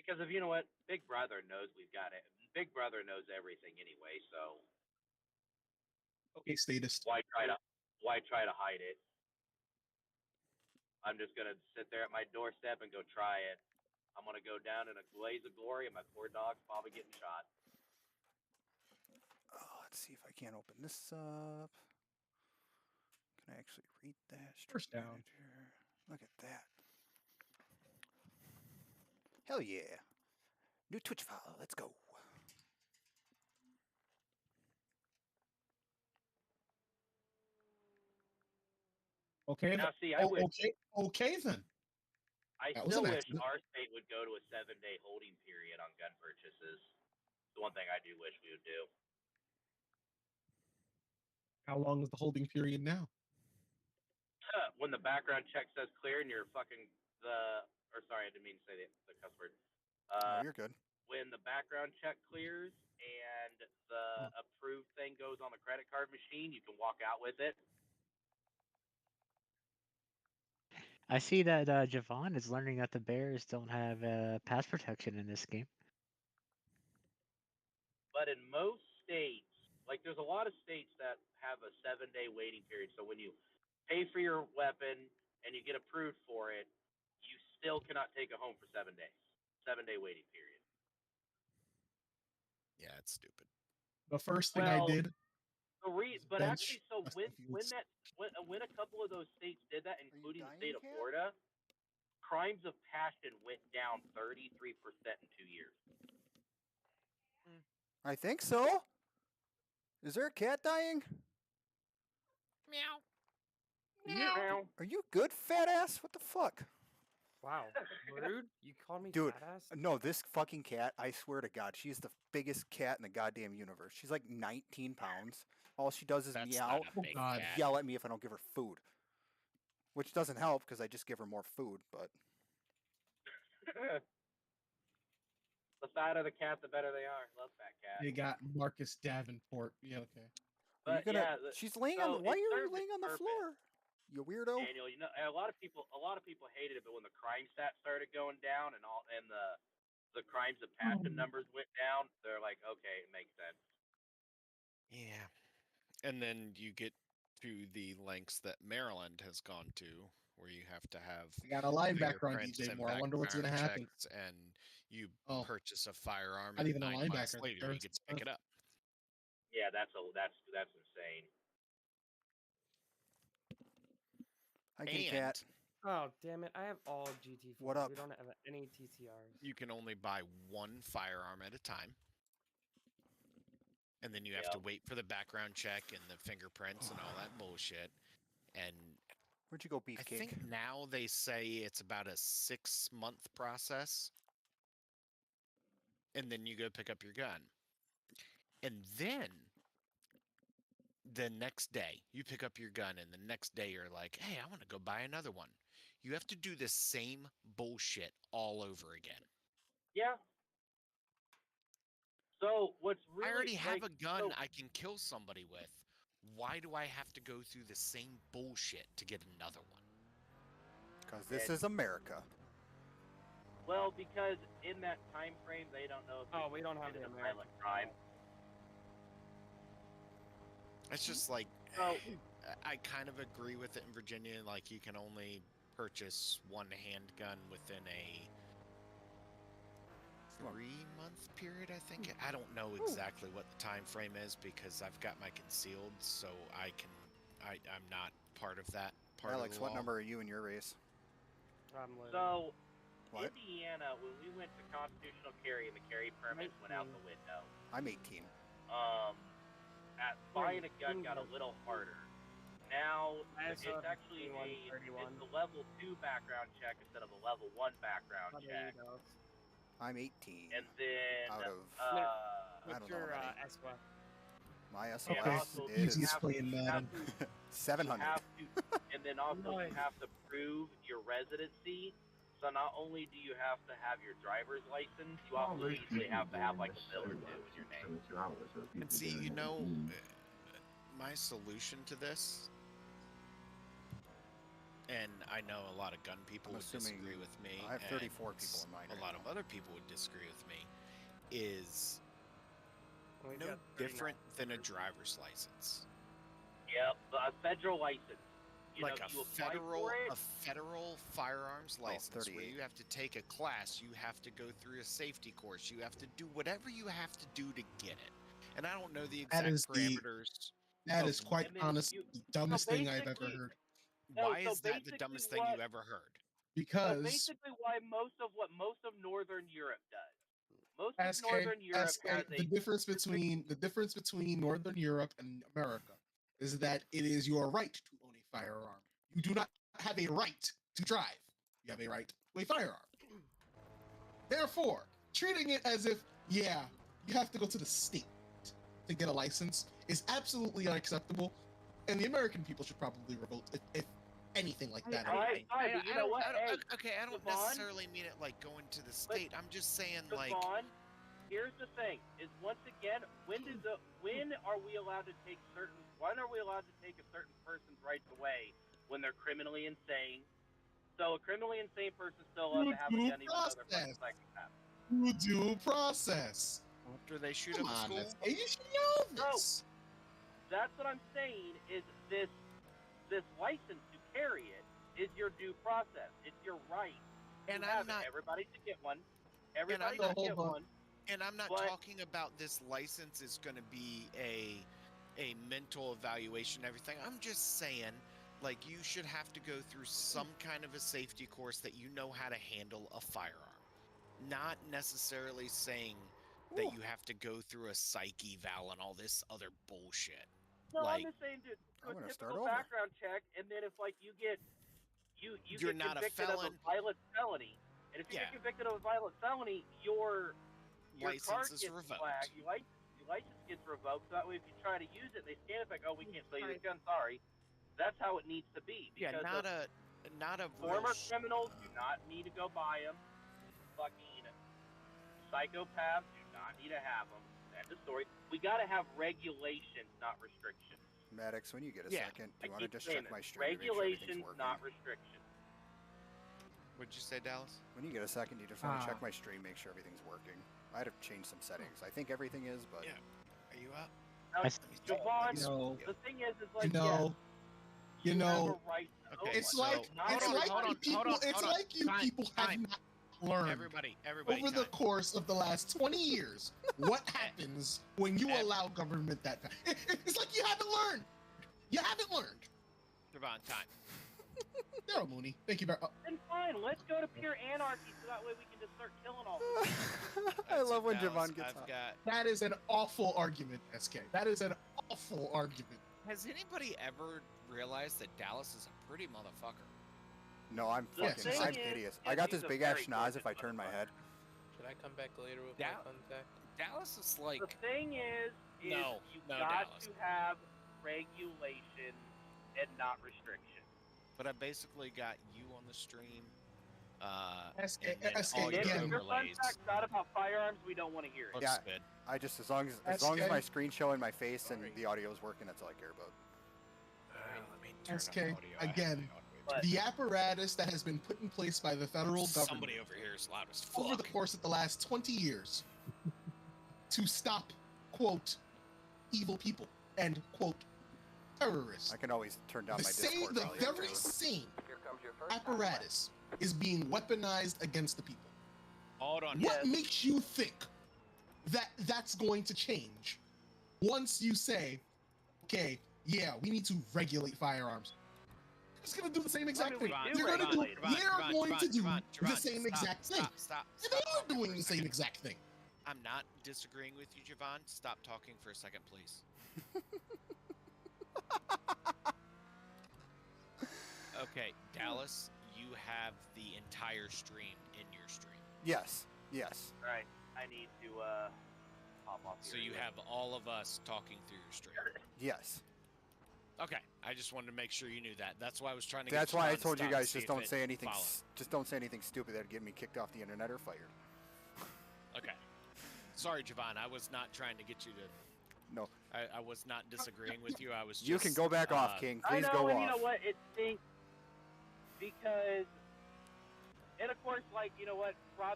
Because if you know what, Big Brother knows we've got it. Big Brother knows everything anyway, so Okay, statist. why try to hide it? I'm just gonna sit there at my doorstep and go try it. I'm gonna go down in a blaze of glory, and my poor dog's probably getting shot. Let's see if I can't open this up. Can I actually read that? First down. Look at that. Hell yeah. New Twitch file. Let's go. Okay. Now, see, I wish. Okay then. I still wish our state would go to a 7-day holding period on gun purchases. The one thing I do wish we would do. How long is the holding period now? When the background check says clear and you're sorry, I didn't mean to say the cuss word. You're good. When the background check clears and the approved thing goes on the credit card machine, you can walk out with it. I see that Javon is learning that the Bears don't have pass protection in this game. But in most states, like there's a lot of states that have a 7-day waiting period. So when you pay for your weapon and you get approved for it, you still cannot take it home for 7 days. 7-day waiting period. Yeah, it's stupid. The first thing I did. But actually, so when a couple of those states did that, including the state of Florida, crimes of passion went down 33% in 2 years. I think so. Is there a cat dying? Meow. Meow. Are you good, fat ass? What the fuck? Wow, rude. You called me Dude, fat ass? no, this fucking cat, I swear to God, she's the biggest cat in the goddamn universe. She's like 19 pounds. All she does is meow, yell at me if I don't give her food. Which doesn't help because I just give her more food, but... The fatter the cat, the better they are. Love fat cat. They got Marcus Davenport. Yeah, okay. But she's laying on. Why are you laying on the floor? You weirdo. Daniel, you know, a lot of people hated it, but when the crime stats started going down and the crimes of passion numbers went down, they're like, okay, it makes sense. Yeah. And then you get to the lengths that Maryland has gone to, where you have to have. I got a linebacker on DJ Moore. I wonder what's going to happen. And you purchase a firearm, not and even a 9 months linebacker. later you get to pick it up. Yeah, that's insane. Hi, kitty cat. Oh, damn it. I have all GT4s. What up? We don't have any TTRs. You can only buy one firearm at a time. And then you have to wait for the background check and the fingerprints and all that bullshit. And where'd you go, Beefcake? I think now they say it's about a 6-month process. And then you go pick up your gun. And then the next day you pick up your gun, and the next day you're like, hey, I want to go buy another one. You have to do the same bullshit all over again. Yeah. So what's really I already have a gun I can kill somebody with. Why do I have to go through the same bullshit to get another one? Because this is America. Well, because in that time frame, they don't know if we don't have the violent crime. It's just like, I kind of agree with it in Virginia. Like, you can only purchase one handgun within a 3-month period, I think. I don't know exactly what the time frame is because I've got my concealed, so I'm not part of that part Alex, of the what law. number are you in your race? So, what? Indiana, when we went to constitutional carry and the carry permits went out the window. I'm 18. Buying a gun got a little harder. Now, it's actually it's a level 2 background check instead of a level 1 background check. I'm 18. And then, out of, I don't know. SWAT? My SOS is easiest playing Madden. 700. And then also you have to prove your residency. So not only do you have to have your driver's license, you also usually have to have like a bill or two with your name. And see, you know, my solution to this, and I know a lot of gun people I'm would assuming disagree with me. I have and 34 people in mine A right lot now. of other people would disagree with me. Is We've no got 39. different than a driver's license. Yep, a federal license. You Like know, a you apply for it. federal firearms license where 38. you have to take a class, you have to go through a safety course, you have to do whatever you have to do to get it. And I don't know the That exact is parameters. That of is quite And then honestly the dumbest thing I've ever basically- heard. No, Why so is that the basically dumbest thing you ever heard? So Because basically, why most of Northern Europe does. Most of SK, Northern Europe SK, has the difference between Northern Europe and America is that it is your right to own a firearm. You do not have a right to drive. You have a right to a firearm. Therefore, treating it as if, yeah, you have to go to the state to get a license is absolutely unacceptable, and the American people should probably revolt if anything like that. Alright, fine, but you know what? Hey, Okay, I don't Devon? necessarily mean it like going to the state. I'm just saying like Devon, here's the thing: is once again, when are we allowed to take when are we allowed to take a certain person's rights away when they're criminally insane? So a criminally insane person's still allowed to have a gun even though they're fucking psychopath. Through due process. after they shoot Come up a on, school. SK, you should know this. That's what I'm saying. Is this license to carry it is your due process. It's your right. And to I'm have not it. Everybody should get one. Everybody not- should get hold on. one. And I'm not But- talking about this license is going to be a mental evaluation and everything. I'm just saying, like, you should have to go through some kind of a safety course that you know how to handle a firearm. Not necessarily saying that you have to go through a psych eval and all this other bullshit. No, like, I'm just saying to I'm a gonna start typical over. background check, and then if like you get you You're get not a convicted of felon. a violent felony, and if you Yeah. get convicted of a violent felony, your car License is gets revoked. flagged, your license gets revoked. So that way, if you try to use it, they scan it like, oh, we can't sell you this gun. Sorry. That's how it needs to be. Yeah, Because not a real former criminals do not need to go buy them. Fucking psychopaths do not need to have them. That's the story. We got to have regulations, not restrictions. Maddox, when you get a Yeah, second, I do you want to keep just saying check my this. stream to make sure everything's Regulations, working? not restrictions. What'd you say, Dallas? When you get a second, you just want to Ah. check my stream, make sure everything's working. I had to change some settings. I think everything is, but Yeah. Are you up? Now, I s- Javon, You know, the thing is you like, know, yes, you know, have a right to Okay, own it's so- one. like Not it's everybody- like you people. It's hold on. like you Time, people have time. not learned Everybody, over the time. course of the last 20 years what happens when you allow government that. It's like you haven't learned. You haven't learned. Javon, time. Daryl Mooney, thank you very much. Then fine, let's go to pure anarchy so that way we can just start killing all of them. I Alright, so love when Dallas, Javon gets I've hot. got. That is an awful argument, SK. That is an awful argument. Has anybody ever realized that Dallas is a pretty motherfucker? No, I'm The fucking, thing I'm is, hideous. yeah, I got he's this a big ass very schnoz if I gorgeous turn my head. Should I come back later with Yeah. my fun fact? Dallas is like. The thing is No, you no, got Dallas. to have regulation and not restriction. But I basically got you on the stream. SK, And then SK, all your If again. your fun overlays. fact's not about firearms, we don't want to hear it. Looks Yeah. good. I just as long as That's my good. screen showing my face and the audio is working, that's all I care about. Let me turn SK, up the audio. I have again, the audio But- The apparatus that has been put in place by the federal government Somebody over here is loud as fuck. over the course of the last 20 years to stop, quote, evil people and, quote, terrorists. I can always turn down my Discord The volume, very too. same apparatus is being weaponized against the people. Hold on. What makes you think that that's going to change once you say, okay, yeah, we need to regulate firearms? It's going to do the same exact thing. Javon, They're going to do. regulate them. They're going to do the Javon, same stop, exact thing. Stop. And they are talking doing for a the same second. exact thing. I'm not disagreeing with you, Javon. Stop talking for a second, please. Okay, Dallas, you have the entire stream in your stream. Yes. Right. I need to pop off So here. you have all of us talking through your stream. Yes. Okay, I just wanted to make sure you knew that. That's why I was trying to. That's get why I Javon to told you stop to guys see just if don't it say anything. followed. Just don't say anything stupid that'd get me kicked off the internet or fired. Okay. Sorry, Javon. I was not trying to get you to. No. I was not disagreeing with you. I was. You just, can go back off, King. I Please know, go and off. you know what? It stinks. because, and of course, like, you know what, Rod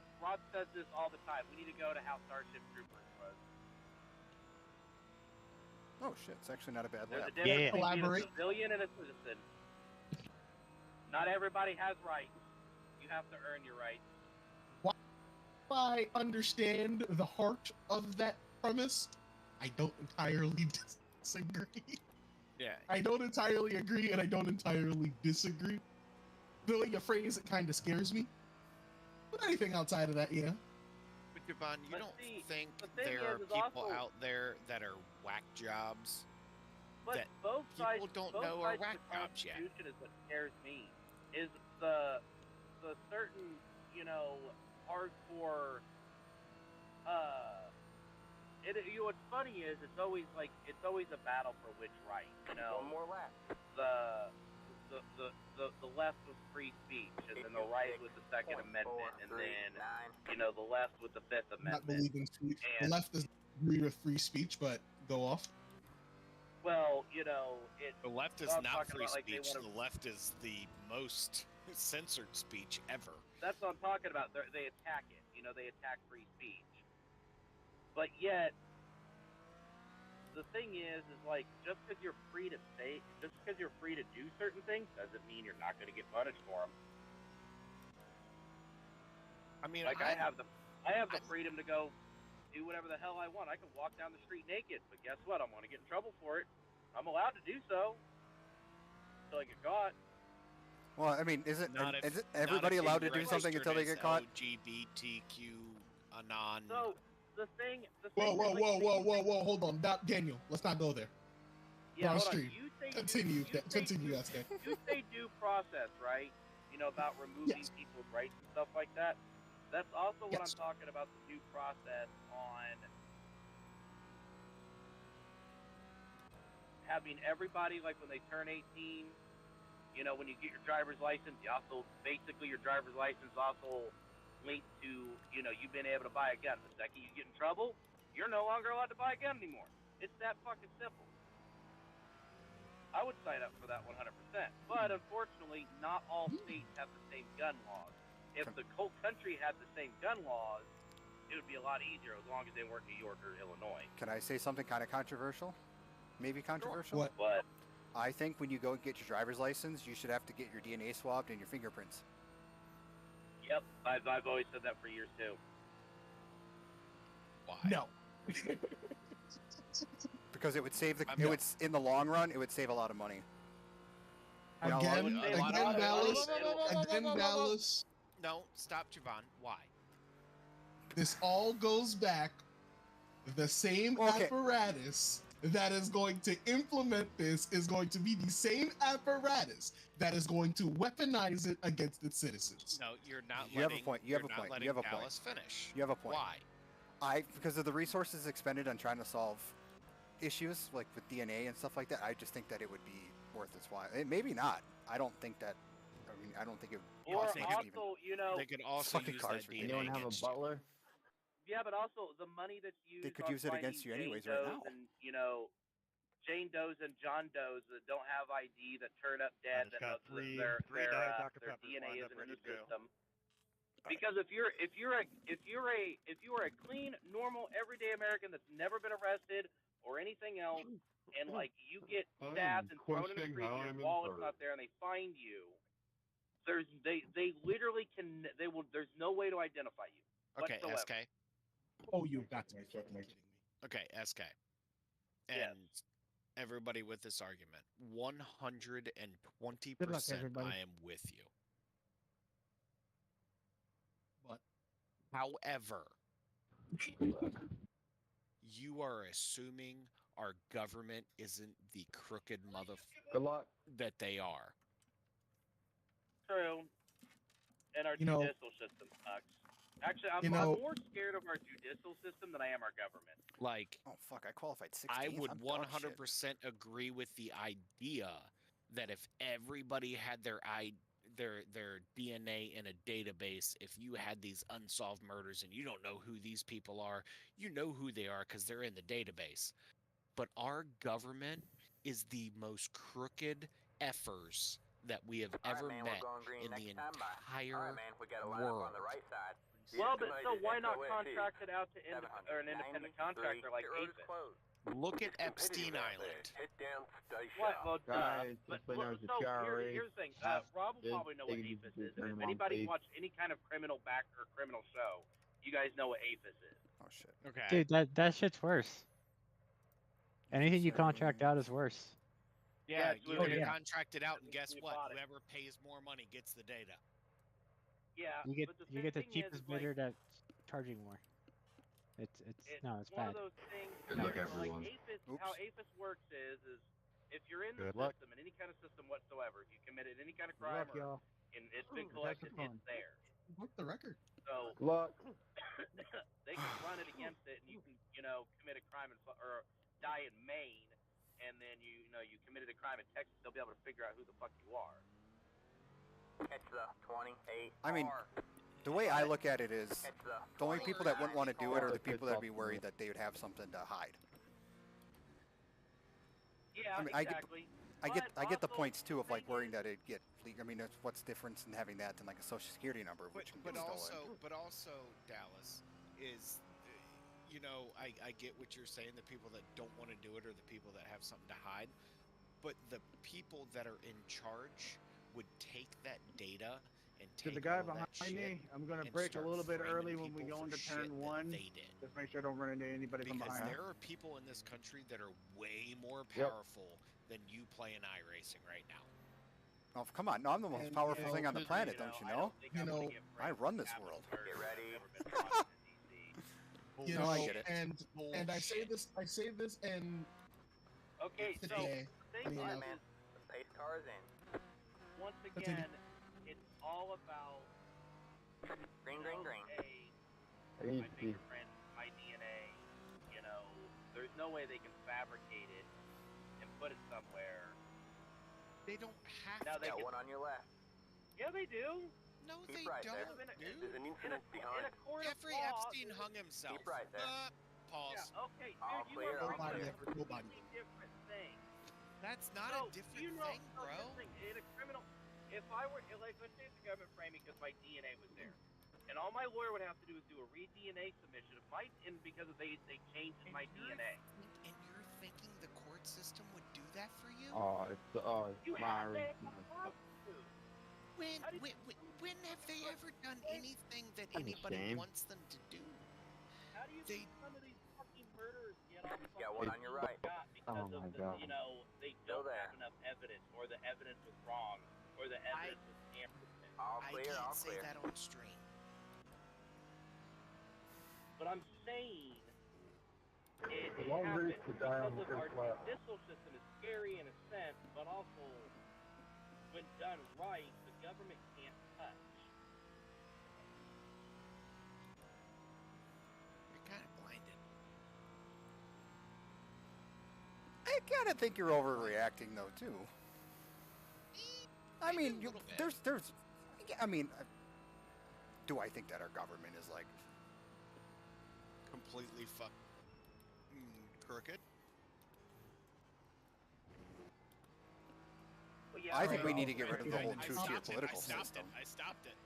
says this all the time. We need to go to how Starship Troopers was. Oh shit, it's actually not a bad There's lap. a difference between being a Collaborate. civilian and a citizen. Not everybody has rights. You have to earn your rights. I understand the heart of that premise. I don't entirely disagree. Yeah. I don't entirely agree, and I don't entirely disagree. The way you phrase it kind of scares me. But anything outside of that, yeah. But Javon, you But don't see, think the thing there are is people also- out there that are whack jobs But that both sides, people don't both know are sides whack of the jobs yet? Constitution is what scares me. Is the certain, you know, hardcore. What's funny is it's always a battle for which right. You know, One more lap. the left with free speech, and then the right with the Second Amendment, and then you know the left with the Fifth Not Amendment. believing speech. The And- left doesn't agree with free speech, but go off. Well, you know, The left is I'm not talking free about, like, they speech. wanna- The left is the most censored speech ever. that's what I'm talking about. They attack it. You know, they attack free speech. But yet, the thing is like, just because you're free to do certain things, doesn't mean you're not going to get punished for them. I mean, Like, I have the freedom to go do whatever the hell I want. I can walk down the street naked, but guess what? I'm going to get in trouble for it. I'm allowed to do so until I get caught. Well, I mean, isn't not if, everybody not if allowed to you're do something until they registered get caught? as LGBTQ anon. So the thing. Whoa, is, like, hold on. Daniel, let's not go there. Yeah, Wrong hold on. stream. You say Continue, you SK. You say due process, right? You know, about removing Yes. people's rights and stuff like that. That's also what Yes. I'm talking about, the due process on having everybody, like, when they turn 18, you know, when you get your driver's license, you also, basically your driver's license also linked to, you know, you being able to buy a gun. The second you get in trouble, you're no longer allowed to buy a gun anymore. It's that fucking simple. I would sign up for that 100%. But unfortunately, not all states have the same gun laws. If the whole country had the same gun laws, it would be a lot easier as long as they weren't New York or Illinois. Can I say something kind of controversial? Maybe controversial? What? But I think when you go and get your driver's license, you should have to get your DNA swabbed and your fingerprints. yep, I've always said that for years too. Why? No. Because it would save the. I'm It not- would in the long run, it would save a lot of money. You know, Again, a lot of- Dallas. No, stop, Javon. Why? This all goes back. The same Okay. apparatus that is going to implement this is going to be the same apparatus that is going to weaponize it against its citizens. No, you're not You have a letting. point, you have you're a not point, you letting have a point. Dallas finish. You have a point. Why? Because of the resources expended on trying to solve issues like with DNA and stuff like that, I just think that it would be worth its while. Maybe not. I don't think that. I mean, I don't think it would Or cost they anything also, even. you know, They could also Fucking use cars that for DNA Anyone have a against you. butler? yeah, but also the money that's used They could on use it against finding you anyways Jane right Does now. and, you know, Jane Does and John Does that don't have ID, that turn up dead, that their DNA isn't in the system. Because if you are a clean, normal, everyday American that's never been arrested or anything else, and like you get stabbed and thrown in the street, and your wallet's not there, and they find you, they literally there's no way to identify you. Okay, whatsoever. SK. Oh, you got to be fucking kidding me. Okay, SK. Yes. And everybody with this argument, 120%, Good luck, everybody. I am with you. But However, you are assuming our government isn't the crooked Good luck. that they are. True. And our You know- judicial system sucks. Actually, I'm more scared of our judicial system than I am our government. Like, Oh fuck! I qualified 16th. I would I'm dog shit. 100% agree with the idea that if everybody had their DNA in a database, if you had these unsolved murders and you don't know who these people are, you know who they are because they're in the database. But our government is the most crooked effers that we have ever met in the entire world. Well, but so why not contract it out to an independent contractor like APHIS? Look at Epstein Island. What? Well, Guys, but just went over to so Cherry. here's the thing. Rob will probably know what APHIS is. And if anybody watched any kind of criminal criminal show, you guys know what APHIS is. Oh shit. Okay. Dude, that shit's worse. Anything you contract out is worse. Yeah, it's you really- can contract it out, and guess You what? bought it. Whoever pays more money gets the data. Yeah, You get but you get the thing is, cheapest like, bidder that's charging more. It's no, it's one bad. of those things. Good luck, like everyone. APHIS, Oops. how APHIS works is if you're in the Good luck. system, in any kind of system whatsoever, if you committed any kind of Good crime luck, y'all. and it's been Protect collected, the fun. it's there. What's the record? So Good luck. they can run it against it, and you can commit a crime or die in Maine, and then you committed a crime in Texas. They'll be able to figure out who the fuck you are. It's the 28. I mean, the way I look at it is, the only people that wouldn't want to do it are the people that'd be worried that they would have something to hide. Yeah, I mean, exactly. I get the also, points too of like thing worrying is- that it'd get leaked. I mean, what's the difference in having that than like a social security number, which can But get stolen? also, Dallas is, I get what you're saying. The people that don't want to do it are the people that have something to hide. But the people that are in charge would take that data and To take the guy all that behind shit me, I'm going to and break a start little bit framing early when we people go for into shit turn that 1. they did. Just make sure I don't run into anybody from Because behind. there are people in this country that are way more powerful than you playing iRacing right now. Oh, come on! No, I'm the most And, powerful you know, thing on the planet, don't you know? I don't think I run this world. Get ready. You No, know, I get it. and I say Bullshit. this, and Okay, so today, the thing funny is, enough, The pace car is in. once Continue. again, it's all about Green, green, green. my fingerprint, my DNA. There's no way they can fabricate it and put it somewhere. They don't have Now to. they Got can, one on your left. yeah, they do. No, Keep they right don't. there. Dude. There's an In a, incident in behind. a court Jeffrey of law, Epstein hung himself. Keep right there. Pause. Yeah, okay, All dude, you clear, are all bringing clear. up a Nobody. completely different thing. That's not So, a different you know, thing, no, bro. listen, in a criminal, if I were, let's say it's a government framing because my DNA was there, and all my lawyer would have to do is do a re-DNA submission of because they changed my DNA. And you're thinking the court system would do that for you? You have Myron. to. When, How did when, when have they ever done anything that That's a anybody shame. wants them to do? How do you They- think some of these fucking murderers get off Got one on your right. because Oh my of God. they Still don't there. have enough evidence, or the evidence was wrong, or the evidence was tampered with. All I clear, all can't say clear. that on stream. But I'm saying it long happens race to die on because the our first lap. judicial system is scary in a sense, but also when done right, the government can't touch. You're kind of blinded. I kind of think you're overreacting though too. I Maybe mean, a little bit. there's, I mean, do I think that our government is like? Completely crooked. But yeah, I think we Alright, need to get rid of the whole I two-tier stopped it. political I stopped system. it. I stopped it.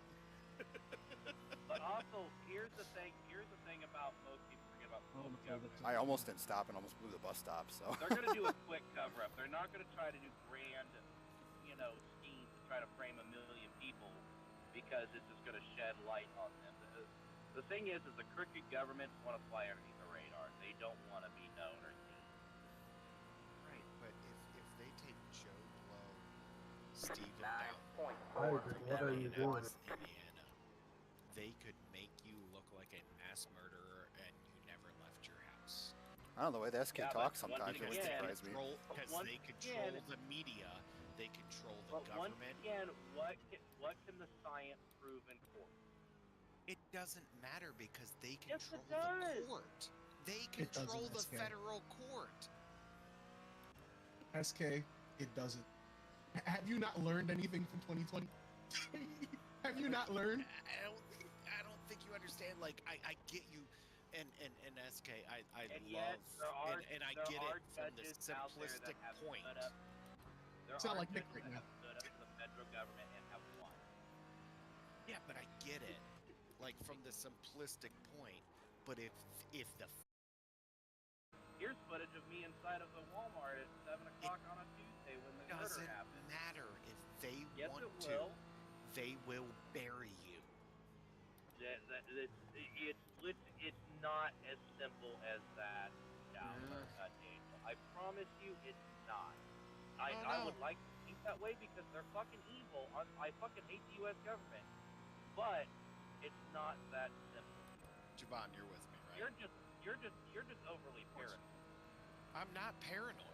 But also, here's the thing about most people forget about most government. I almost didn't stop and almost blew the bus stop. So They're going to do a quick cover up. They're not going to try to do grand, schemes to try to frame 1 million people because it's just going to shed light on them. The thing is the crooked governments want to fly underneath the radar. They don't want to be known or seen. Right, but if they take Joe Blow, Steven 9 down, point I 4. agree. What are you doing? Indiana, they could make you look like a mass murderer and you never left your house. I don't know the way the SK Yeah, talks but once sometimes. It would again- surprise me. Because once they control again- the media, they control the But once government. again, what can the science prove in court? It doesn't matter because they Yes, control it does. the court. They It doesn't, control the SK. federal court. SK, it doesn't. Have you not learned anything from 2020? Have you not learned? I don't think you understand. Like I get you, and SK, I And love, yet, there are and I there get are it from the judges out there that simplistic have point. stood up. There Sound are like Nick judges right that now. have stood up to the federal government and have won. Yeah, but I get it, like from the simplistic point. But if the Here's footage of me inside of the Walmart at 7 o'clock on a Tuesday when the murder doesn't happened. matter if they Yes, want it to, will. they will bury you. It's not as simple as that, Daniel. I promise you, it's not. I would like to think that way because they're fucking evil. I fucking hate the U.S. government, but it's not that simple. Javon, you're with me, right? You're just overly paranoid. I'm not paranoid.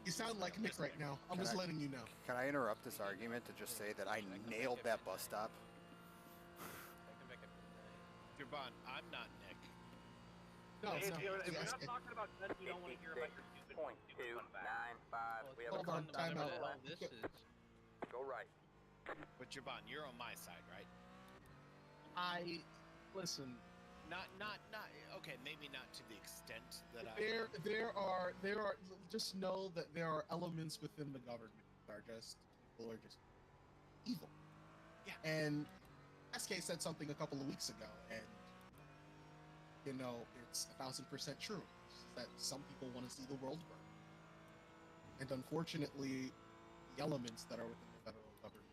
You sound like Nick right now. I'm just letting you know. Can I interrupt this argument to just say that I nailed that bus stop? I come back at midnight. Javon, I'm not Nick. No, If no. we're not talking about guns, we don't want to hear about your stupid fun fact. 295. We have a Hold on, time out. All this is Go right. But Javon, you're on my side, right? Listen. Not. Okay, maybe not to the extent that There are. Just know that there are elements within the government that are just people are just evil. Yeah. And SK said something a couple of weeks ago, and you know it's 1,000% true. That some people want to see the world burn, and unfortunately, the elements that are within the federal government,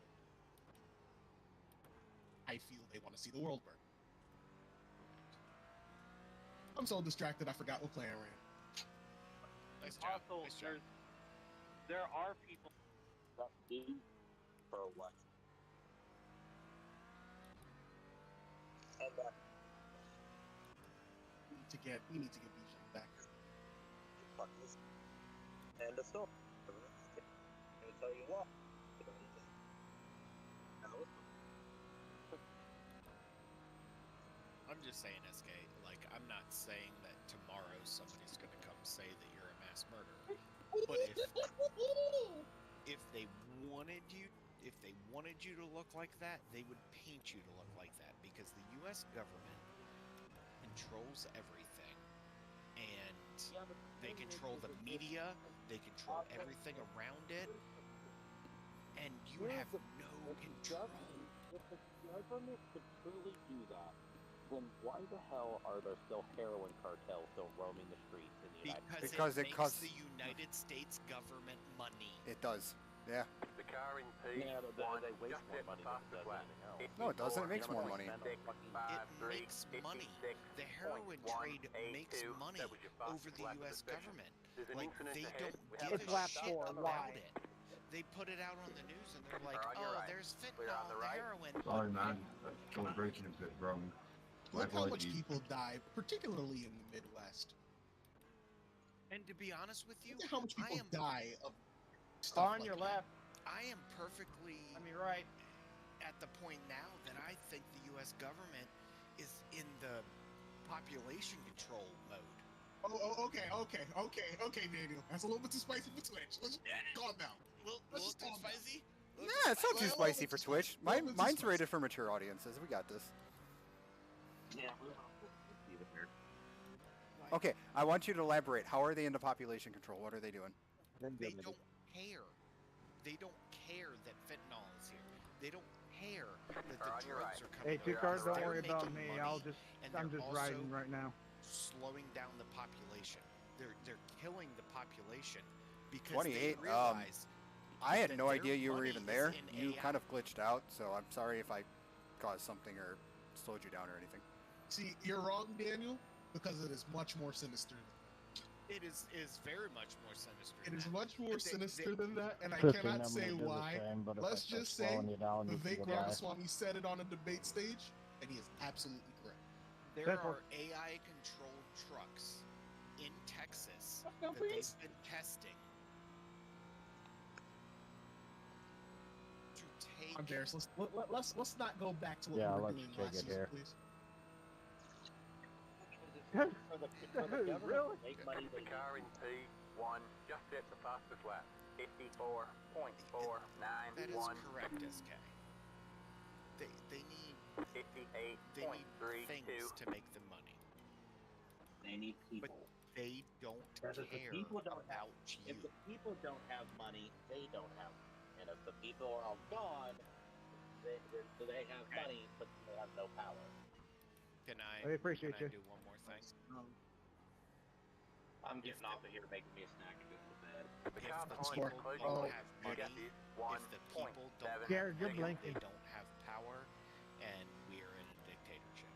I feel they want to see the world burn. I'm so distracted I forgot what plan I ran. Nice job. Also, Nice job. there are people That D for what? And We need to get Bijan back. fuck this. And the store. Let me tell you what. I'm just saying, SK. Like, I'm not saying that tomorrow somebody's going to come say that you're a mass murderer. But if they wanted you to look like that, they would paint you to look like that because the U.S. government controls everything, and they control the media, they control everything around it, and you have no control. If the government could truly do that, then why the hell are there still heroin cartels still roaming the streets in the United States? Because it makes the United States government money. It does. Yeah. The car in P. Yeah, they waste more money than it does anything else. No, it doesn't. It makes more money. It makes money. The heroin trade makes money over the U.S. government. Like, they don't give It's a lap shit 4. about Why? it. They put it out on the news and they're like, We're on your oh, right. there's We're on fentanyl the in the right. heroin. Sorry, man. Celebration a bit wrong. Look how much people die, particularly in the Midwest. And to be honest with you, Look at how much people I am die of stuff On like your that. left. I am perfectly Right. at the point now that I think the U.S. government is in the population control mode. Okay, Daniel. That's a little bit too spicy for Twitch. Let's calm down. Little Let's just too calm down. spicy? Nah, it's not too Well, spicy for it's Twitch. a little bit too Mine's spicy. rated for mature audiences. We got this. Yeah, Okay, I want you to elaborate. How are they into population control? What are they doing? They don't care. They don't care that fentanyl is here. They don't care that the On your drugs right. are coming. Hey, two cars, don't They're worry about making me. money, and I'm they're just also riding right now. slowing down the population. They're killing the population because 28, they realize I had that no their idea you were money even is there. in You AI. kind of glitched out, so I'm sorry if I caused something or slowed you down or anything. See, you're wrong, Daniel, because it is much more sinister than that. It is very much more sinister. It than is that. much more They- sinister than that, and I Christian, cannot I'm say gonna do the why. same, but if Let's I start just say slowing you down, you can Vivek go by. Ramaswamy said it on a debate stage, and he is absolutely correct. There That's are AI-controlled trucks in Texas Now, that please. they've been testing to take. I'm Darius. Let's not go back to what Yeah, we I'll were let doing you take last it season, here. please. for the government Really? to make money, The car in P1 just hit the fastest lap. 54.491. That is correct, SK. They need 58.32. things to make them money. they need But people. they don't Because if the care people don't have, about if you. the people don't have money, they don't have, and if the People are all gone. So they have money, but they have no power. Can I appreciate can I you. do one more thing? I'm getting off of here, making me a snack and going to bed. If the Score. people Oh. don't have money, if the people don't have Jared, you're money, blinking. they don't have power, and we are in a dictatorship.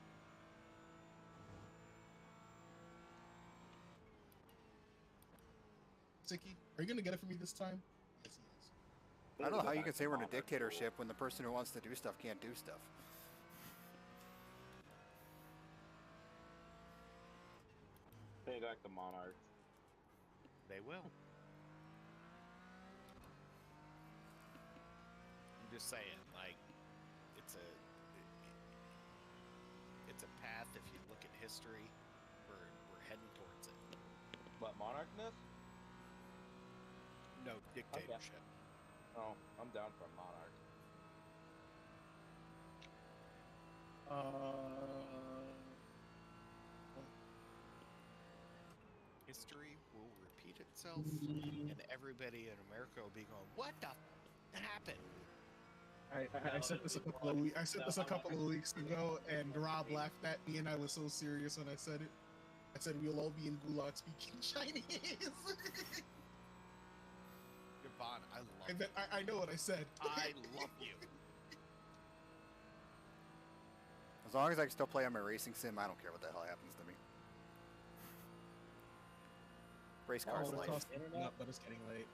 Siki, are you gonna get it for me this time? Yes, he is. I don't know how you can say we're in a dictatorship when the person who wants to do stuff can't do stuff. Pay back the monarchs. They will. I'm just saying, like, it's a path. If you look at history, we're heading towards it. What, monarchness? No, dictatorship. Oh, I'm down for a monarch. History will repeat itself, and everybody in America will be going, "What the happened?" I said this a couple of weeks. I said this a couple of weeks ago, and Rob laughed at me, and I was so serious when I said it. I said we'll all be in gulag speaking Chinese. Yvonne, I love And you. then I know what I said. I love you. As long as I can still play on my racing sim, I don't care what the hell happens to me. Race cars Oh, life. it's up, but it's getting late.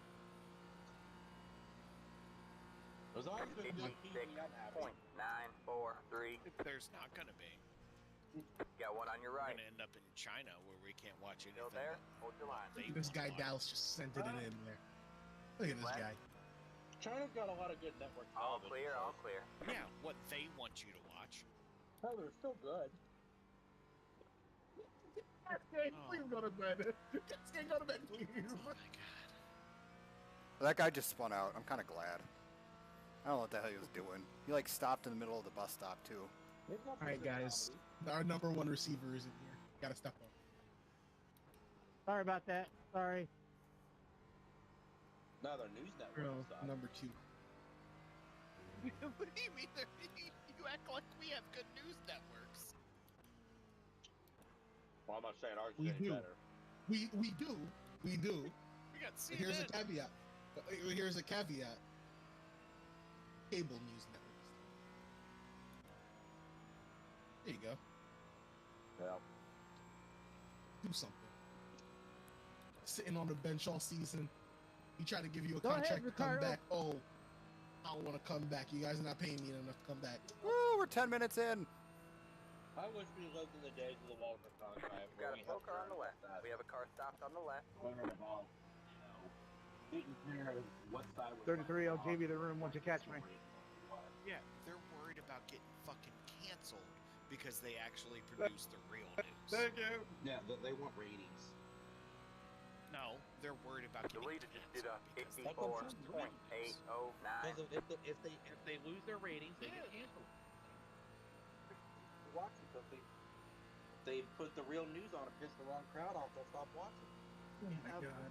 As long as there's good TV, I'm happy. 943. There's not gonna be. Got one on your We're right. gonna end up in China where we can't watch anything. Still there? but Hold your line. they This want guy to watch. Dallas just sent it in there. Look at this What? guy. China's got a lot of good network All television clear, all shows. clear. Yeah, what they want you to watch. Oh, they're still good. Cascade, please go to bed. Cascade, go to bed, please. Oh my god. That guy just spun out. I'm kind of glad. I don't know what the hell he was doing. He like stopped in the middle of the bus stop too. All right, guys. Our number one receiver is in here. Gotta step up. Sorry about that. Sorry. No, their news network Girl, is up. number two. What do you mean? You act like we have good news networks. Well, I'm not saying ours is We any do. better. We do. We got But CNN. here's a caveat. Here's a caveat. Cable news networks. There you go. Yeah. Do something. Sitting on the bench all season. He tried to give you a Go ahead, contract to come Ricardo. back. Oh, I don't want to come back. You guys are not paying me enough to come back. Woo, we're 10 minutes in. I wish we lived in the days of the Walter contract. We've got a slow car on the left. We have a car stopped on the left. What side was 33, I'll give you the room once you catch me. Yeah, they're worried about getting fucking canceled because they actually produce the real news. Thank you. Yeah, they want ratings. No, they're worried about The getting leader just did canceled a because they 54.809. Because if they lose their ratings, they get canceled. Watch it, they put the real news on and piss the wrong crowd off. They'll stop watching. Oh my god.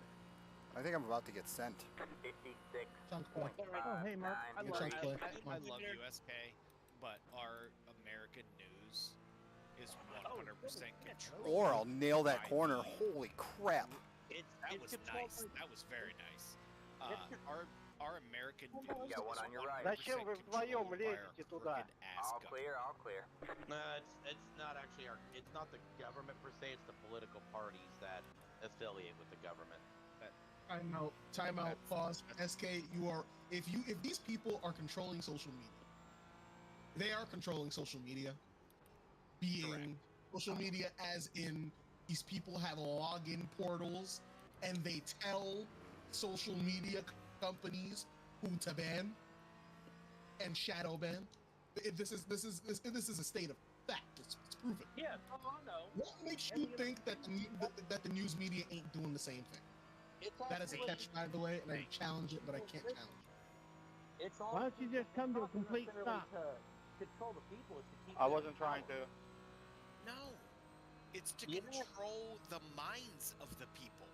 I think I'm about to get sent. 56. Chunk point. Oh, hey, Mark. I Good love, chunk play. I love USK, but our American news is 100% controlled. Or I'll nail that by corner. the- Holy crap. That was nice. That was very nice. Our American news Got one is on your right. 100% controlled by our crooked ass All government. clear, all clear. No, it's not actually it's not the government per se, it's the political parties that affiliate with the government. Time out, pause. SK, you are if these people are controlling social media, they are controlling social media. Being social media as in these people have login portals and they tell social media companies who to ban and shadow ban. This is a state of fact. It's proven. Yeah, I know. What makes you think that the news media ain't doing the same thing? That is a catch, by the way, and I challenge it, but I can't challenge it. It's all Why don't you just come to a complete stop? To control the people is to keep I them wasn't in trying power. to. No, it's to Yeah. control the minds of the people.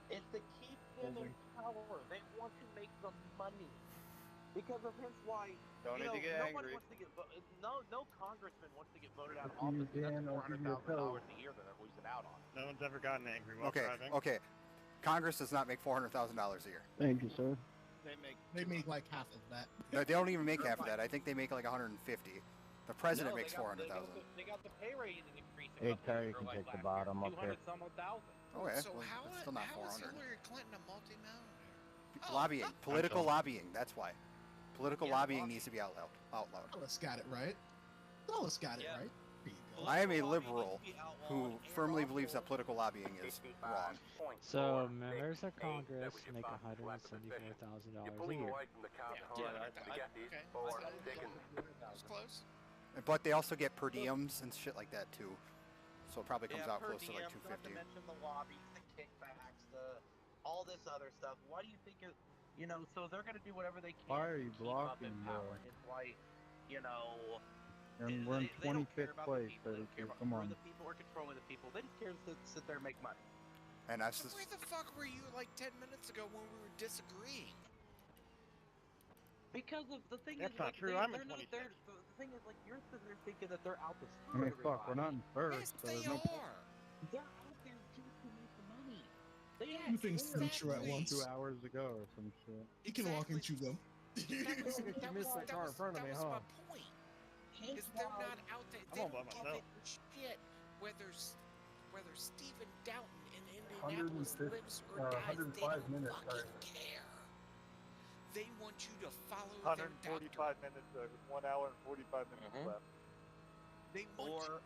It's to keep them in power. They want to make the money. Because of hence why Don't need to get nobody angry. wants to get no congressman wants to get voted out of Up to you, office. 'Cause that's Dan, I'll give you a $400,000 toast. a year that they're losing out on. No one's ever gotten angry while Okay, driving. okay. Congress does not make $400,000 a year. Thank you, sir. They make like half of that. No, they don't even make half of that. I think they make like 150. The president No, makes 400,000. They got the pay raise increase. Hey, Terry, you can take the bottom up there. 200-some-odd-thousand. Okay, So well, how, it's still not how is 400. Hillary Clinton a multi-millionaire? Lobbying, political lobbying. That's why. Political Yeah, lobbying needs to be outlawed. Dallas got it right. Dallas got it right. There you go. I am a liberal who firmly believes that political lobbying is wrong. So members of Congress make $174,000 a year. It's close. But they also get per diems and shit like that too. So it probably comes out per close to like diem, not to 250. mention the lobbies, the kickbacks, all this other stuff. Why do you think so they're going to do whatever they can Why are to you keep up in blocking, power. It's why, And we're in they don't care 25th about place, the people. They don't care 32. about Come who on. the people or controlling the people. They just care to sit there and make money. And that's Where just, the fuck were you like 10 minutes ago when we were disagreeing? Because of the thing That's is, not like, true. they're I'm in not 25th. there. The thing is, like, you're sitting there thinking that they're out to I screw mean, fuck, we're not in first, Yes, so they there's no point. are. They're out there just to make the money. They Yes, have Two things to be true at exactly. once. 2 hours ago or some shit. You can walk and chew them. That missed that car in front of me, was huh? my point. Is they're not out there. They I'm all don't by give myself. a shit whether Stephen Downton in Indianapolis 150 lives or dies. They 105 don't minutes, fucking sorry. care. They want you to follow their 145 doctor. minutes, 1 hour and 45 minutes Mhm. left. They want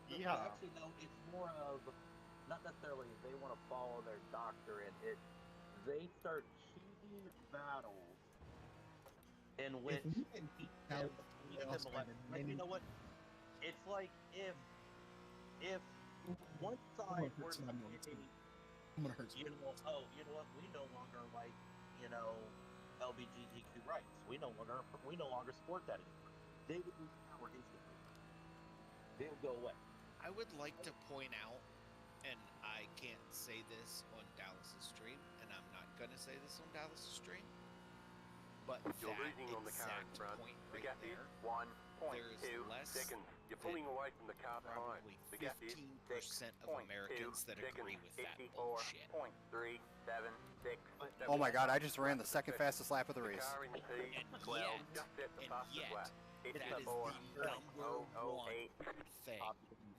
Yeah. Actually, no, it's more of not necessarily they want to follow their doctor, and they start choosing battles in which If we can keep tell them, like you know what? It's like if one side were to say, I'm gonna hurt you know what, we no longer like, LGBTQ rights. We no longer support that anymore. They would lose power instantly. They would go away. I would like to point out, and I can't say this on Dallas's stream, and I'm not gonna say this on Dallas's stream, but You're that losing on the car in exact front. point The right gap is there, 1.2 less seconds. You're than pulling away from the car behind. probably The gap is 15% of 6.2 Americans that agree seconds. with that 84.376. oh my god, I just ran the second fastest lap of the The race. car in the P12 yet- just set the and fastest yet, lap. It's that is the number one 4.008. thing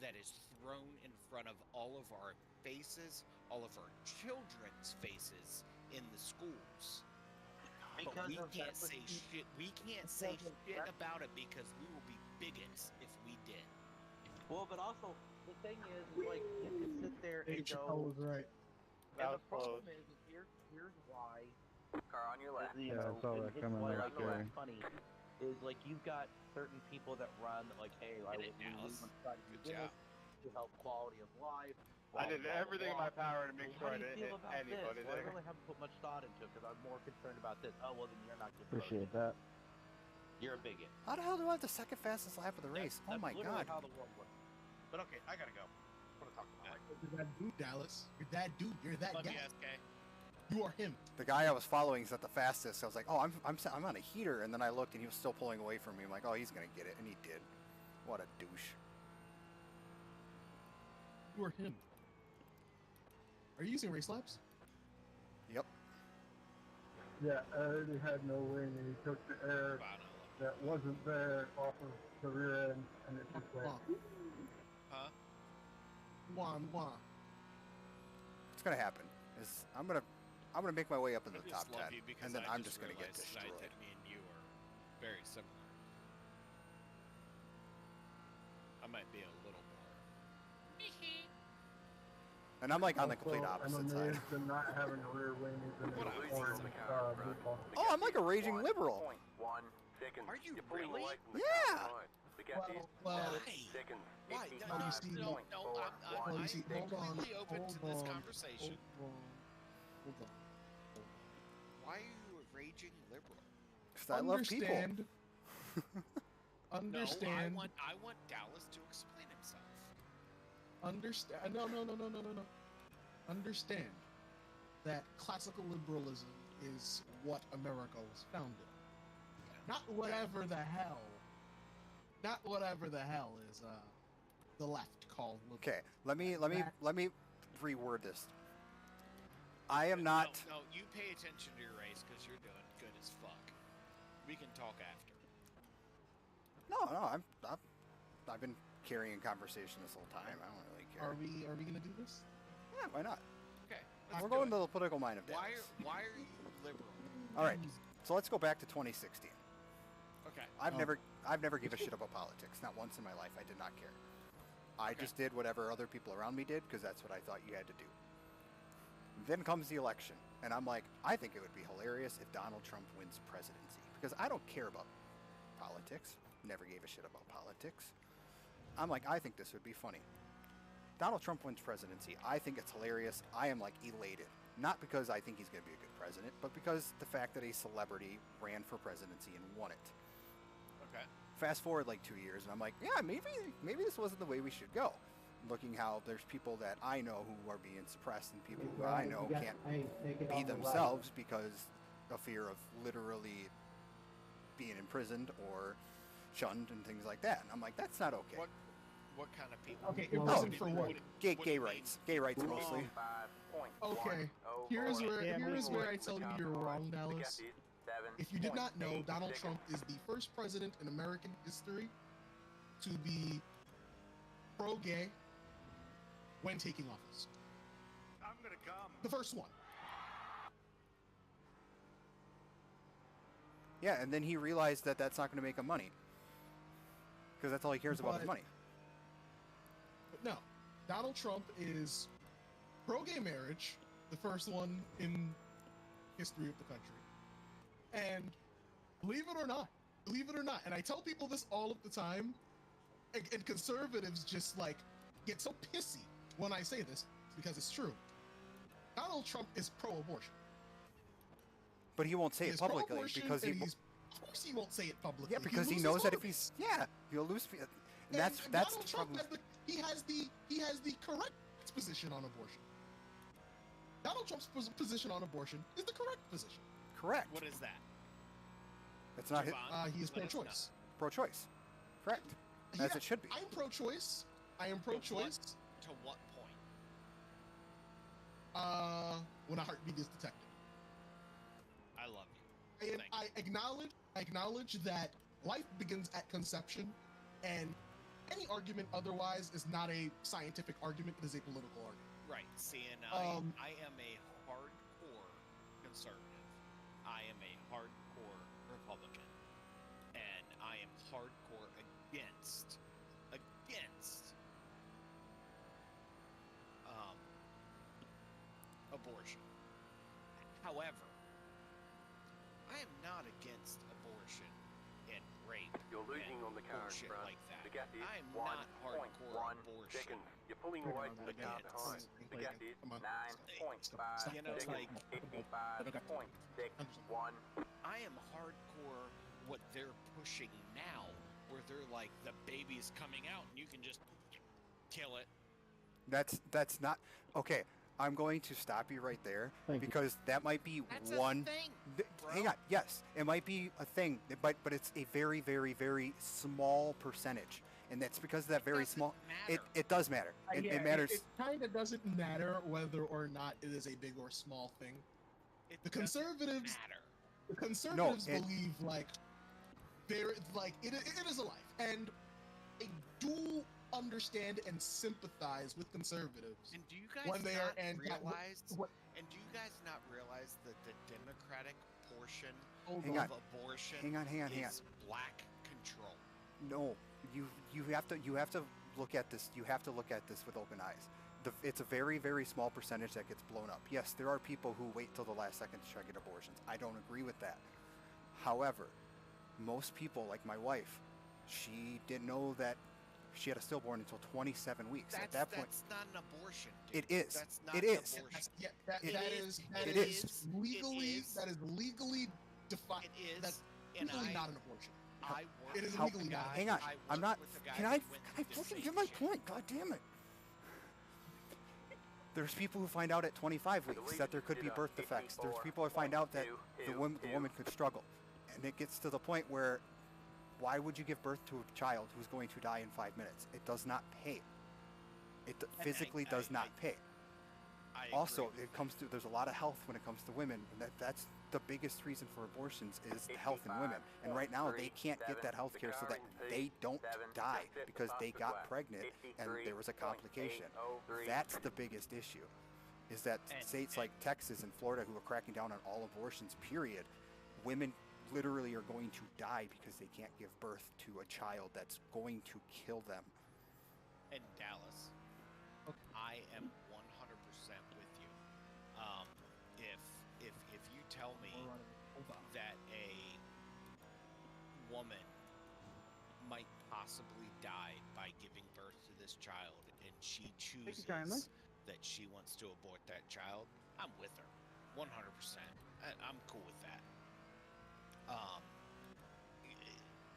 that is thrown in front of all of our faces, all of our children's faces in the schools. But Because we of can't that, say shit. We can't say shit about it because we will be bigots if we did. Well, but also the thing is like you can sit there and Chappelle go. was right. That And was the problem close. is here's why. Car on your left. Yeah, I saw that it's coming why, right like, there. it's funny is like you've got certain people that run like, hey, I Get we it, want Dallas. to try to do Good this job. to help quality of life. I did everything in my power to make Well, sure how I do you didn't feel hit about anybody this? Well, I there. really haven't put much thought into it because I'm more concerned about this. Oh, well, then you're not getting Appreciate voted. that. You're a bigot. How the hell do I have the second fastest lap of the race? Oh That's my literally god. how the world works. But okay, I gotta go. What am I talking about? You're that dude, Dallas. You're that dude. You're that Love you, guy. SK. You are him. The guy I was following is at the fastest. I was like, oh, I'm on a heater, and then I looked and he was still pulling away from me. I'm like, oh, he's gonna get it, and he did. What a douche. You are him. Are you using race laps? Yep. Yeah, I already had no wing, and he took the air that wasn't there off of the rear end, and it just went. Huh? Wah. It's gonna happen. I'm gonna make my way up into I the just top love 10, you because and then I I'm just gonna get realized tonight destroyed. that me and you are very similar. I might be a little more. And I'm like on the complete Also, opposite I'm side. amazed at not having a rear wing even in the orange big Oh, I'm like a raging liberal. 1 second. Are you You're pulling really? away from the Yeah. car behind. The gap is Well, 7 seconds. Why? No, you see- no, Well, you see, I'm hold on, completely open to hold this on, conversation. Hold on. Why are you a raging liberal? Because I love people. Understand. Understand. No, I want Dallas to explain himself. Understand. No. Understand that classical liberalism is what America was founded on. not whatever the hell. Not whatever the hell is the left called. Okay, let me reword this. I am not. No, you pay attention to your race because you're doing good as fuck. We can talk after. No, I've been carrying conversation this whole time. I don't really care. Are we gonna do this? Yeah, why not? Okay. We're going to the political mind of Why Dallas. are you liberal? All right, so let's go back to 2016. Okay. I've never given a shit about politics. Not once in my life. I did not care. I just did whatever other people around me did because that's what I thought you had to do. Then comes the election, and I'm like, I think it would be hilarious if Donald Trump wins presidency because I don't care about politics. Never gave a shit about politics. I'm like, I think this would be funny. Donald Trump wins presidency. I think it's hilarious. I am like elated. Not because I think he's going to be a good president, but because the fact that a celebrity ran for presidency and won it. Okay. Fast forward like 2 years, and I'm like, yeah, maybe this wasn't the way we should go. Looking how there's people that I know who are being suppressed, and people who I know can't be themselves because of fear of literally being imprisoned or shunned and things like that. And I'm like, that's not okay. What kind of people? Okay, imprisoned for what? Gay rights. Gay rights mostly. Okay, here's where I tell you you're wrong, Dallas. If you did not know, Donald Trump is the first president in American history to be pro-gay when taking office. I'm gonna come. The first one. Yeah, and then he realized that that's not going to make him money. Because that's all he cares about is money. But no, Donald Trump is pro-gay marriage, the first one in history of the country. And believe it or not, and I tell people this all of the time, and conservatives just like get so pissy when I say this because it's true. Donald Trump is pro-abortion. But he won't say it publicly because of course he won't say it publicly. Yeah, because he knows that if he's he'll lose. And that's Donald the Trump problem. he has the correct position on abortion. Donald Trump's position on abortion is the correct position. Correct. What is that? It's not his. He is pro-choice. Pro-choice. Correct. As it should be. I'm pro-choice. I am pro-choice. To what point? When a heartbeat is detected. I love you. And I acknowledge that life begins at conception, and any argument otherwise is not a scientific argument; it is a political argument. Right. See, and I am a hardcore conservative. I am a hardcore Republican, and I am hardcore against abortion. However, I am not against abortion and rape. You're losing and on the car in bullshit front. like that. The gap is I am not hardcore 1.1 abortion. seconds. You're pulling away from the car behind. The gap is 9.5 You know, it's like 55.61. I am hardcore what they're pushing now, where they're like the baby's coming out and you can just kill it. That's not okay. I'm going to stop you right there because that might be That's one. a thing, Hang on. Yes, it might be a thing, but it's a very, very, very small percentage, and that's because of that very small. It does matter. It matters. It kind of doesn't matter whether or not it is a big or small thing. The conservatives believe like it is a life, and I do understand and sympathize with conservatives. And do you guys when they not are realize? And do you guys not realize that the Democratic portion of abortion Hang on. is black control? No, you have to look at this. You have to look at this with open eyes. It's a very, very small percentage that gets blown up. Yes, there are people who wait till the last second to try to get abortions. I don't agree with that. However, most people, like my wife, she didn't know that she had a stillborn until 27 weeks. At that point, that's not an abortion. Dude. It is. That's not it an is. abortion. That is legally defined. It is. That's legally not an abortion. It is legally not. Hang on. I'm not. Can I fucking get my point? God damn it. There's people who find out at 25 weeks that there could be birth defects. There's people who find out that the woman could struggle. And it gets to the point where, why would you give birth to a child who's going to die in 5 minutes? It does not pay. It physically does not pay. Also, there's a lot of health when it comes to women, and that's the biggest reason for abortions is the health in women. And right now, they can't get that health care so that they don't die because they got pregnant and there was a complication. That's the biggest issue, is that states like Texas and Florida, who are cracking down on all abortions, period, women literally are going to die because they can't give birth to a child that's going to kill them. In Dallas, I am 100% with you. If you tell me that a woman might possibly die by giving birth to this child and she chooses that she wants to abort that child, I'm with her 100%. I'm cool with that.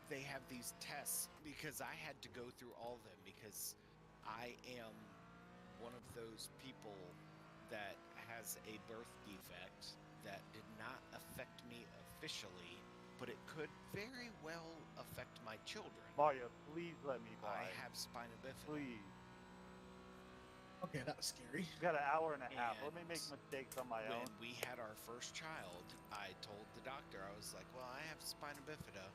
They have these tests because I had to go through all of them because I am one of those people that has a birth defect that did not affect me officially, but it could very well affect my children. Mario, please let me by. I have spina bifida. Please. Okay, that was scary. You got an hour and a half. Let me make mistakes on my own. When we had our first child, I told the doctor, I was like, well, I have spina bifida.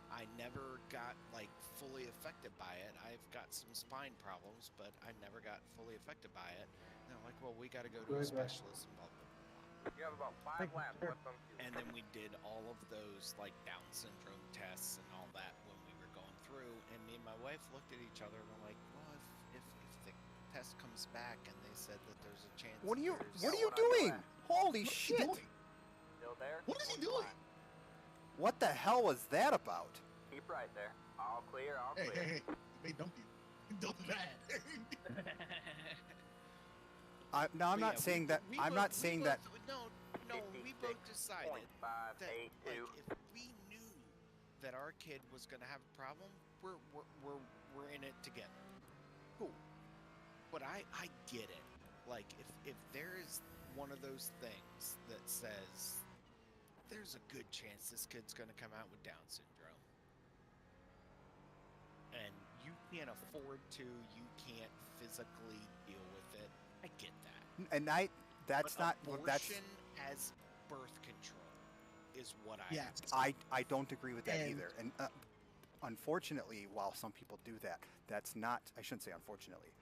I never got like fully affected by it. I've got some spine problems, but I never got fully affected by it. And they're like, well, we got to go to a specialist and blah, blah, blah. You have about 5 laps left on you. And then we did all of those like Down syndrome tests and all that when we were going through. And me and my wife looked at each other and we're like, well, if the test comes back and they said that there's a chance. What are you doing? Holy shit! Still there? What is he doing? What the hell was that about? Keep right there. All clear, all clear. Hey, you may dump you. Don't do that. I'm not saying that. I'm not saying that. No, we both decided that like, if we knew that our kid was going to have a problem, we're in it together. Cool. But I get it. Like if there is one of those things that says there's a good chance this kid's going to come out with Down syndrome, and you can't afford to, you can't physically deal with it, I get that. And that's but not that's abortion as birth control is what I don't agree with that either. And unfortunately, while some people do that, that's not, I shouldn't say unfortunately,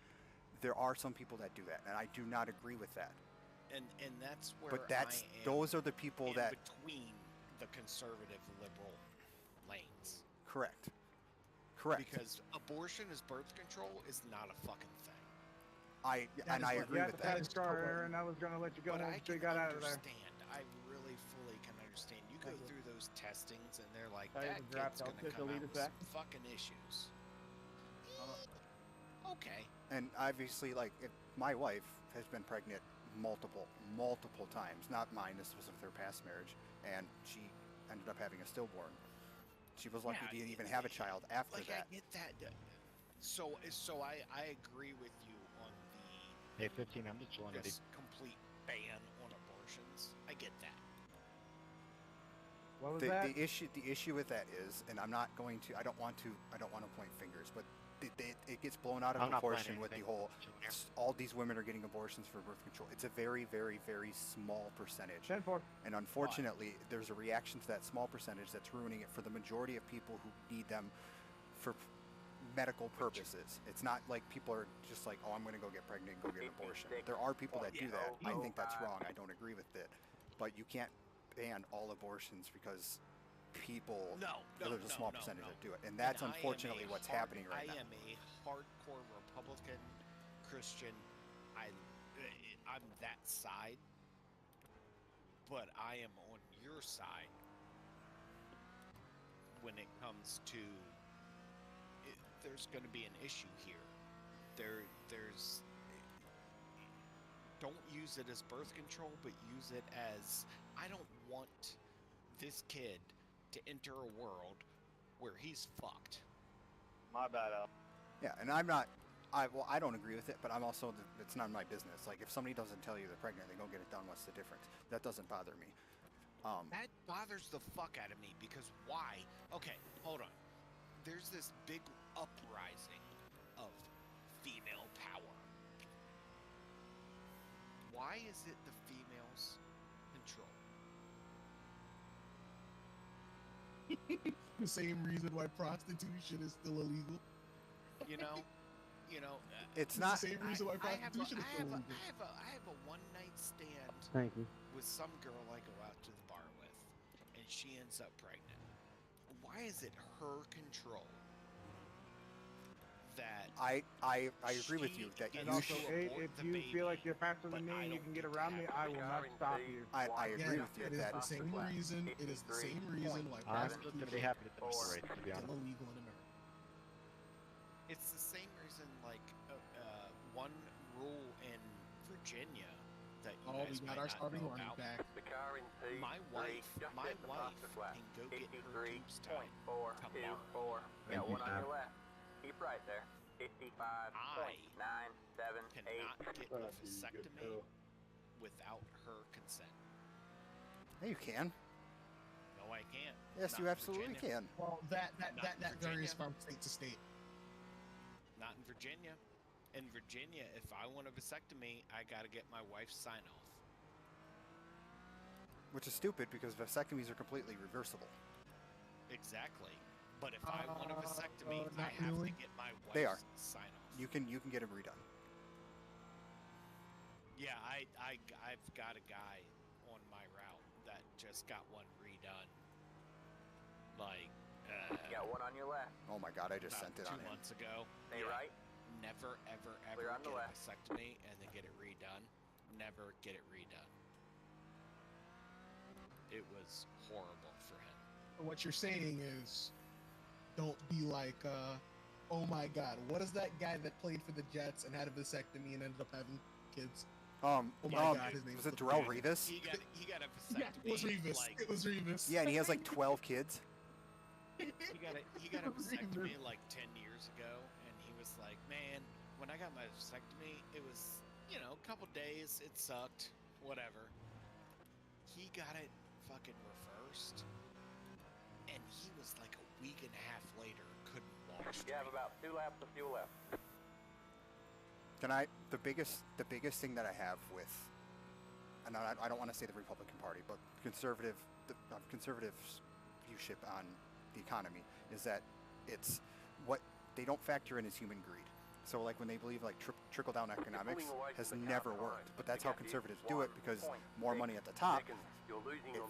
there are some people that do that, and I do not agree with that. And that's where those are the people that between the conservative liberal lanes. Correct. Because abortion as birth control is not a fucking thing. I agree with that. And I was gonna let you go But once I you can got out of there. understand. I really fully can understand. You go through those testings and they're like, I that even dropped kid's out gonna to come out delete with it back. some fucking issues. Okay. And obviously, like, my wife has been pregnant multiple times. Not mine. This was with her past marriage, and she ended up having a stillborn. She was lucky to even have a child after that. I get that. So I agree with you on Hey, 15, I'm just one this complete ban on abortions. I get that. What was The that? issue with that is, and I don't want to point fingers, but it gets blown out of proportion with the whole, all these women are getting abortions for birth control. It's a very, very, very small percentage. 10-4. And unfortunately, there's a reaction to that small percentage that's ruining it for the majority of people who need them for medical purposes. It's not like people are just like, oh, I'm going to go get pregnant and go get an abortion. There are people that do that. I think that's wrong. I don't agree with it. But you can't ban all abortions because people, there's a small percentage that do it. And that's unfortunately what's happening right now. I am a hardcore Republican Christian. I'm that side, but I am on your side when it comes to there's going to be an issue here. There's don't use it as birth control, but use it as, I don't want this kid to enter a world where he's fucked. My bad, Al. Yeah, and I don't agree with it, but I'm also, it's not my business. Like, if somebody doesn't tell you they're pregnant, they go get it done, what's the difference? That doesn't bother me. That bothers the fuck out of me because why? Okay, hold on. There's this big uprising of female power. Why is it the females control? The same reason why prostitution is still illegal. You know, it's not. The same reason why prostitution is still illegal. I have a one-night stand Thank you. with some girl I go out to the bar with, and she ends up pregnant. Why is it her control that I agree with you that And you also, should. if you feel like you're faster than me and you can get around me, I will not stop you. I agree with you It is that the same reason. It is the same reason why I'm prostitution gonna be happy to finish the race, to be is honest. illegal in America. it's the same reason like one rule in Virginia that you Oh, guys we got might our not starting know running about. back. The car in P3 My wife just can hit the faster flat. go get her tubes tied 53.424. Thank Got you, one on Sam. your left. Keep right there. 55.978. Cannot get a vasectomy without her consent. Yeah, you can. No, I can't. Yes, Not you in absolutely Virginia. can. Well, that Not in varies Virginia. from state to state. Not in Virginia. In Virginia, if I want a vasectomy, I gotta get my wife's sign off. Which is stupid because vasectomies are completely reversible. Exactly. But if I want a vasectomy, I not have really. to get my wife's They are. sign off. You can get them redone. Yeah, I've got a guy on my route that just got one redone. Like, Got one on your left. Oh my god, I just about sent it 2 on him. months ago. Stay right. Never, ever, Clear ever on the get a left. vasectomy and then get it redone. Never get it redone. It was horrible for him. What you're saying is, don't be like, oh my God, what is that guy that played for the Jets and had a vasectomy and ended up having kids? Oh my God, his name was it Darrell Revis? He got a vasectomy. Yeah, it was Revis. Like, It was Revis. Yeah, and he has like 12 kids. he got a vasectomy like 10 years ago, and he was like, man, when I got my vasectomy, it was, a couple days, it sucked, whatever. He got it fucking reversed, and he was like a week and a half later, couldn't walk straight. You have about 2 laps of fuel left. The biggest thing that I have with, and I don't want to say the Republican Party, but conservatives' viewship on the economy is that it's what they don't factor in is human greed. So like when they believe like trickle down economics has never worked, but that's how conservatives do it because more money at the top, it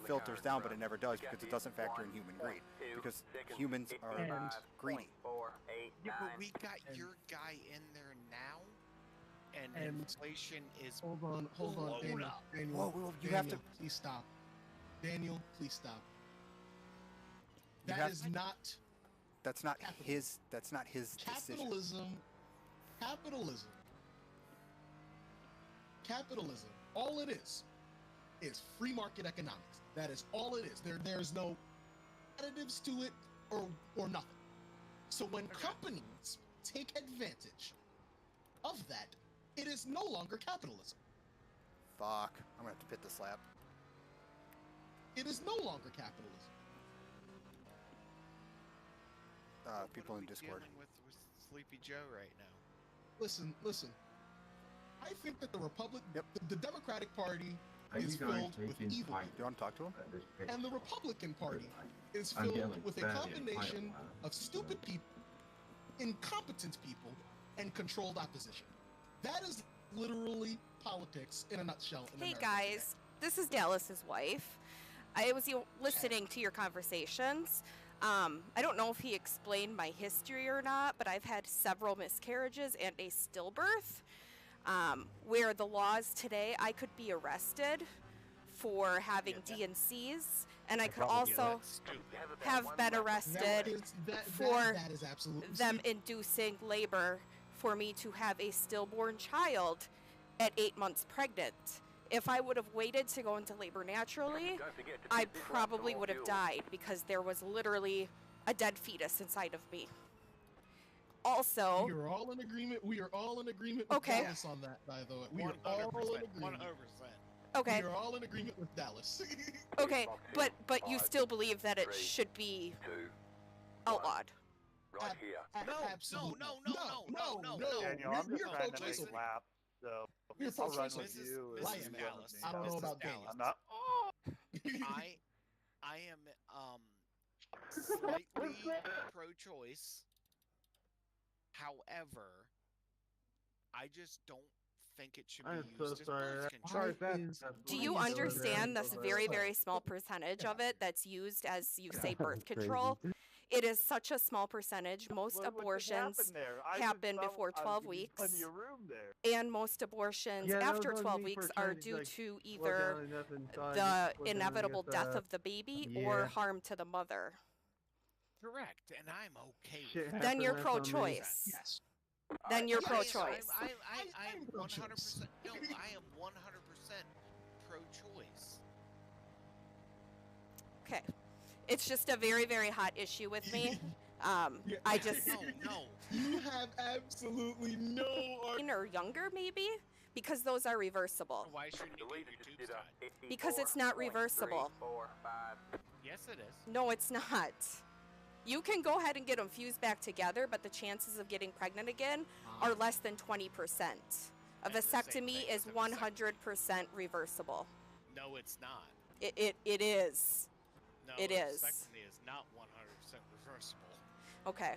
filters down, but it never does because it doesn't factor in human greed because humans are greedy. Yeah, but we got your guy in there now, and inflation is Hold on, blowing Daniel. up. Daniel, Whoa, you Daniel, have to. please stop. Daniel, please stop. You That have is to- not That's not Capital. his. That's not his decision. Capitalism. All it is free market economics. That is all it is. There's no additives to it or nothing. So when companies take advantage of that, it is no longer capitalism. Fuck. I'm gonna have to pit the slap. It is no longer capitalism. People What are in we Discord. dealing with Sleepy Joe right now? Listen. I think that the Democratic Party Are you is guys filled with taking evil, time Do you want to talk to him? at this pace? and the Republican Party is I'm filled getting with a fairly combination quiet now. of stupid people, incompetent people, and controlled opposition. That is literally politics in a nutshell. In Hey America guys, this is Dallas's wife. I was listening to your conversations. I don't know if he explained my history or not, but I've had several miscarriages and a stillbirth. Where the laws today, I could be arrested for having DNCs, and I could also have been arrested for that is absolutely them inducing labor for me to have a stillborn child at 8 months pregnant. If I would have waited to go into labor naturally, I probably would have died because there was literally a dead fetus inside of me. Also, We are all in agreement. We are all in agreement with Okay. Dallas on that, by the way. We are all in agreement. 100%. Okay. We're all in agreement with Dallas. Okay, but you still believe that it should be outlawed. Right here. Absolutely. No. Daniel, I'm just You're trying to pro-choice. make laps, so You're I'll run pro-choice. with you. Mrs. and you Dallas. run with me. I don't know about Daniel. I'm not. I am slightly pro-choice. However, I just don't think it should be used as birth control. Do you understand this very, very small percentage of it that's used as, you say, birth control? It is such a small percentage. Most abortions happen before 12 weeks. And most abortions after 12 weeks are due to either the inevitable death of the baby or harm to the mother. Correct, and I'm okay with that. Then you're pro-choice. Yes. Then you're pro-choice. I am 100%. No, I am 100% pro-choice. Okay. It's just a very, very hot issue with me. I just... No. You have absolutely no... Or younger, maybe? Because those are reversible. Why shouldn't you get your tubes tied? Because it's not reversible. Yes, it is. No, it's not. You can go ahead and get them fused back together, but the chances of getting pregnant again are less than 20%. A vasectomy is 100% reversible. No, it's not. It is. No, it is. Vasectomy is not 100% reversible. Okay.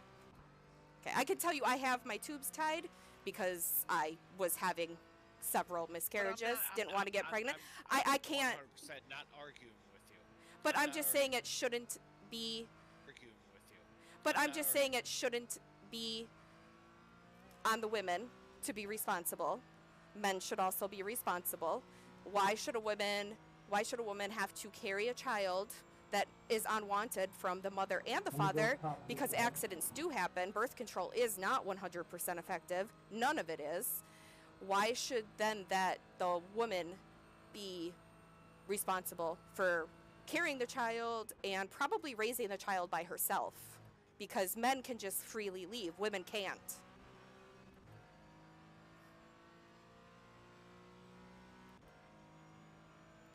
Okay, I can tell you I have my tubes tied because I was having several miscarriages, didn't want to get pregnant. I can't... 100% not arguing with you. But I'm just saying it shouldn't be... But I'm just saying it shouldn't be on the women to be responsible. Men should also be responsible. Why should a woman have to carry a child that is unwanted from the mother and the father? Because accidents do happen. Birth control is not 100% effective. None of it is. Why should then the woman be responsible for carrying the child and probably raising the child by herself? Because men can just freely leave. Women can't.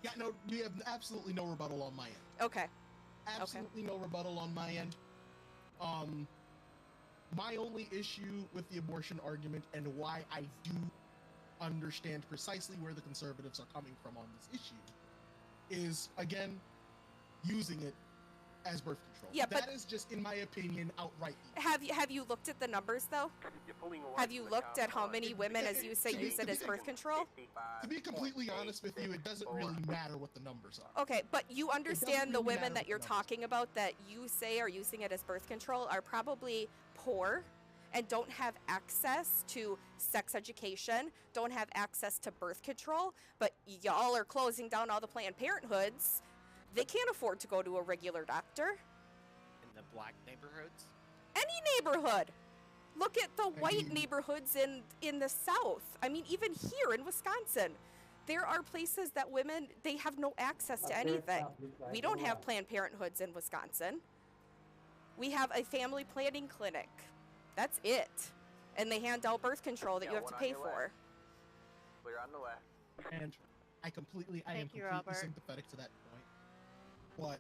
Yeah, no, you have absolutely no rebuttal on my end. Okay. Absolutely no rebuttal on my end. My only issue with the abortion argument and why I do understand precisely where the conservatives are coming from on this issue is, again, using it as birth control. Yeah, that is just, in my opinion, outright. Have you looked at the numbers though? Have you looked at how many women, as you say, use it as birth control? To be completely honest with you, it doesn't really matter what the numbers are. Okay, but you understand the women that you're talking about that you say are using it as birth control are probably poor and don't have access to sex education, don't have access to birth control, but y'all are closing down all the Planned Parenthoods. They can't afford to go to a regular doctor. In the black neighborhoods? Any neighborhood. Look at the white neighborhoods in the South. I mean, even here in Wisconsin, there are places that women, they have no access to anything. We don't have Planned Parenthoods in Wisconsin. We have a family planning clinic. That's it. And they hand out birth control that you have to pay for. Clear on the left. And I am completely sympathetic to that point. But,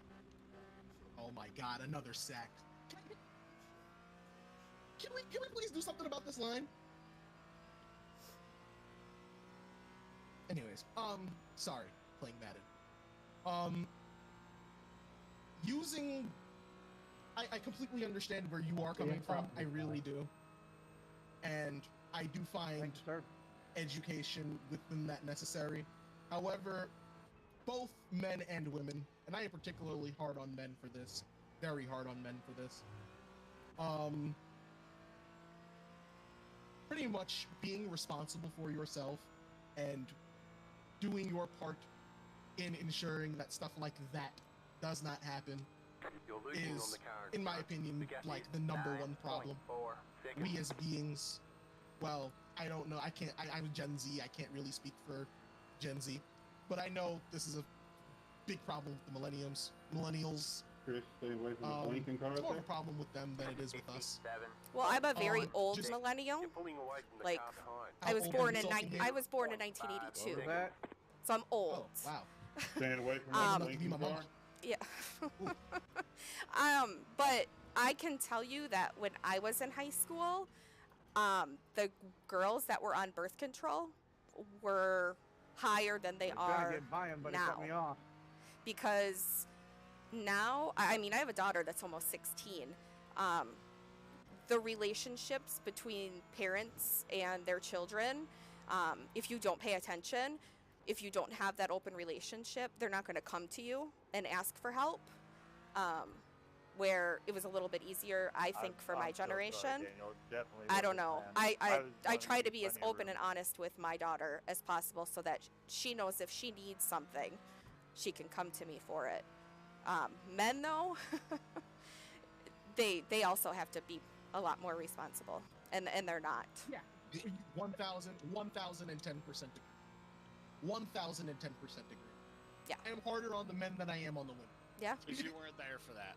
oh my god, another sack. Can we please do something about this line? Anyways, sorry, playing Madden. I completely understand where you are coming from, I really do. And I do find education within that necessary. However, both men and women, and I am particularly hard on men for this, very hard on men for this, pretty much being responsible for yourself and doing your part in ensuring that stuff like that does not happen is, in my opinion, like the #1 problem. We as beings, well, I don't know, I'm Gen Z, I can't really speak for Gen Z, but I know this is a big problem with the millennials. Chris, stay away from the blinking car. It's more of a problem with them than it is with us. Well, I'm a very old millennial. Like, I was born in 1982. so I'm old. Oh, wow. Staying away from the Lincoln car? Yeah. But I can tell you that when I was in high school, the girls that were on birth control were higher than they are Get by him, but he now. cut me off. Because now, I mean, I have a daughter that's almost 16. The relationships between parents and their children, if you don't pay attention, if you don't have that open relationship, they're not going to come to you and ask for help. Where it was a little bit easier, I think, for my generation. I don't know. I try to be as open and honest with my daughter as possible so that she knows if she needs something, she can come to me for it. Men, though, they also have to be a lot more responsible, and they're not. Yeah, 1,010% agree. 1,010% agree. Yeah. I am harder on the men than I am on the women. Yeah. Because you weren't there for that.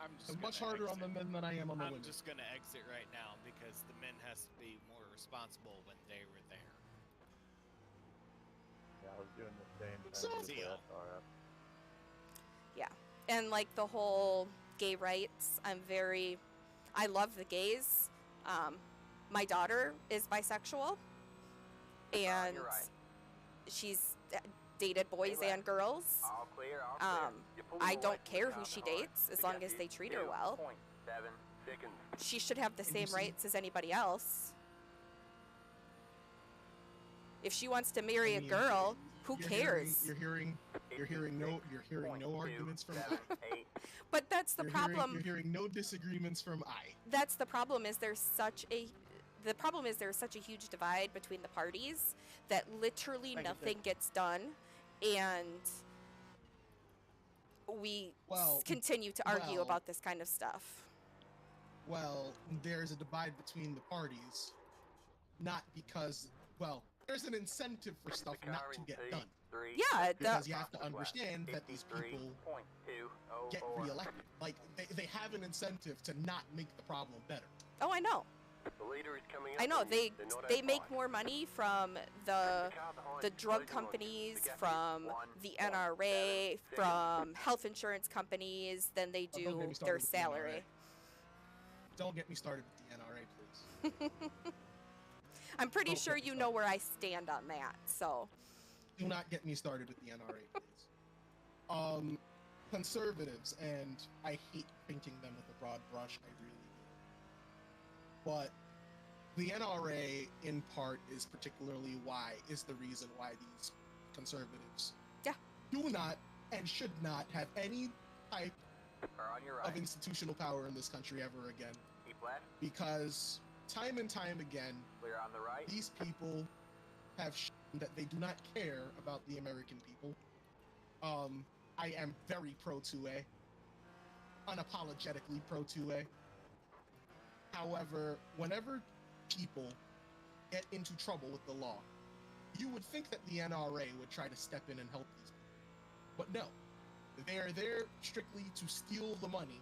I'm much harder on the men than I am on the women. I'm just going to exit right now because the men has to be more responsible when they were there. Yeah, I was doing the same Exactly. thing. Yeah. And like the whole gay rights, I love the gays. My daughter is bisexual, and she's dated boys and girls. All clear, all clear. You pull I away don't from care the who she count hard. dates as We long got as they treat her 2.7 well. seconds. She should have the And you same see- rights as anybody else. If she wants to marry a girl, who cares? You're hearing no arguments from I. But that's the problem. You're hearing no disagreements from I. That's the problem. There's such a huge divide between the parties that literally nothing gets done, and we continue to argue about this kind of stuff. Well, there's a divide between the parties, not because, there's an incentive for stuff not to get done. Yeah, because you have to understand that these people get reelected. Like, they have an incentive to not make the problem better. Oh, I know. The leader is coming up. I know on you. They're they not make far. more money from the drug companies, from the NRA, from health insurance companies than they Don't get do me started their with the NRA. salary. Don't get me started with the NRA, please. I'm pretty Don't sure get me you know where I stand on that. So Do not get me started with the NRA, please. Conservatives, and I hate painting them with a broad brush, I really do. But the NRA, in part, is the reason why these conservatives do not and should not have any type of institutional power in this country ever again. Keep left. Because time and time again, Clear on the right. these people have shown that they do not care about the American people. I am very pro-2A. Unapologetically pro-2A. However, whenever people get into trouble with the law, you would think that the NRA would try to step in and help these people. But no. They are there strictly to steal the money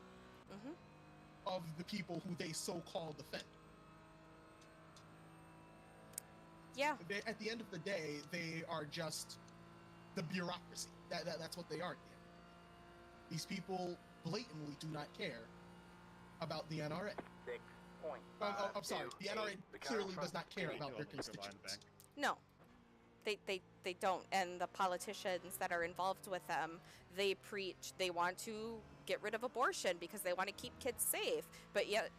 of the people who they so-called defend. yeah, At the end of the day, they are just the bureaucracy. That's what they are. These people blatantly do not care about the NRA. 6.5. I'm sorry. The NRA clearly does not care about their constituents. no, they don't. And the politicians that are involved with them, they preach they want to get rid of abortion because they want to keep kids safe. But yet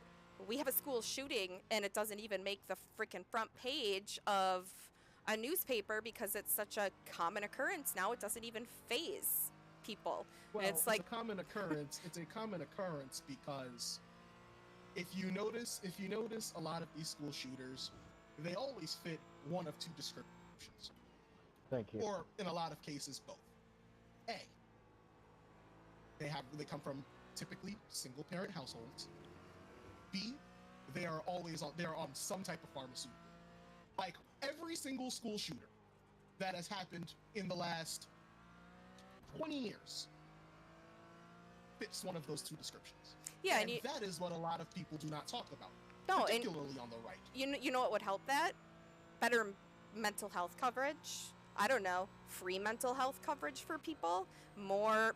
we have a school shooting and it doesn't even make the freaking front page of a newspaper because it's such a common occurrence now. It doesn't even faze people. Well, and it's like a common occurrence. It's a common occurrence because if you notice a lot of these school shooters, they always fit one of two descriptions. Thank you. Or in a lot of cases, both. A, they come from typically single parent households. B, they are on some type of pharmaceutical. Like every single school shooter that has happened in the last 20 years fits one of those two descriptions. Yeah, and that is what a lot of people do not talk about. No, particularly on the right. You know what would help that? Better mental health coverage. I don't know, free mental health coverage for people.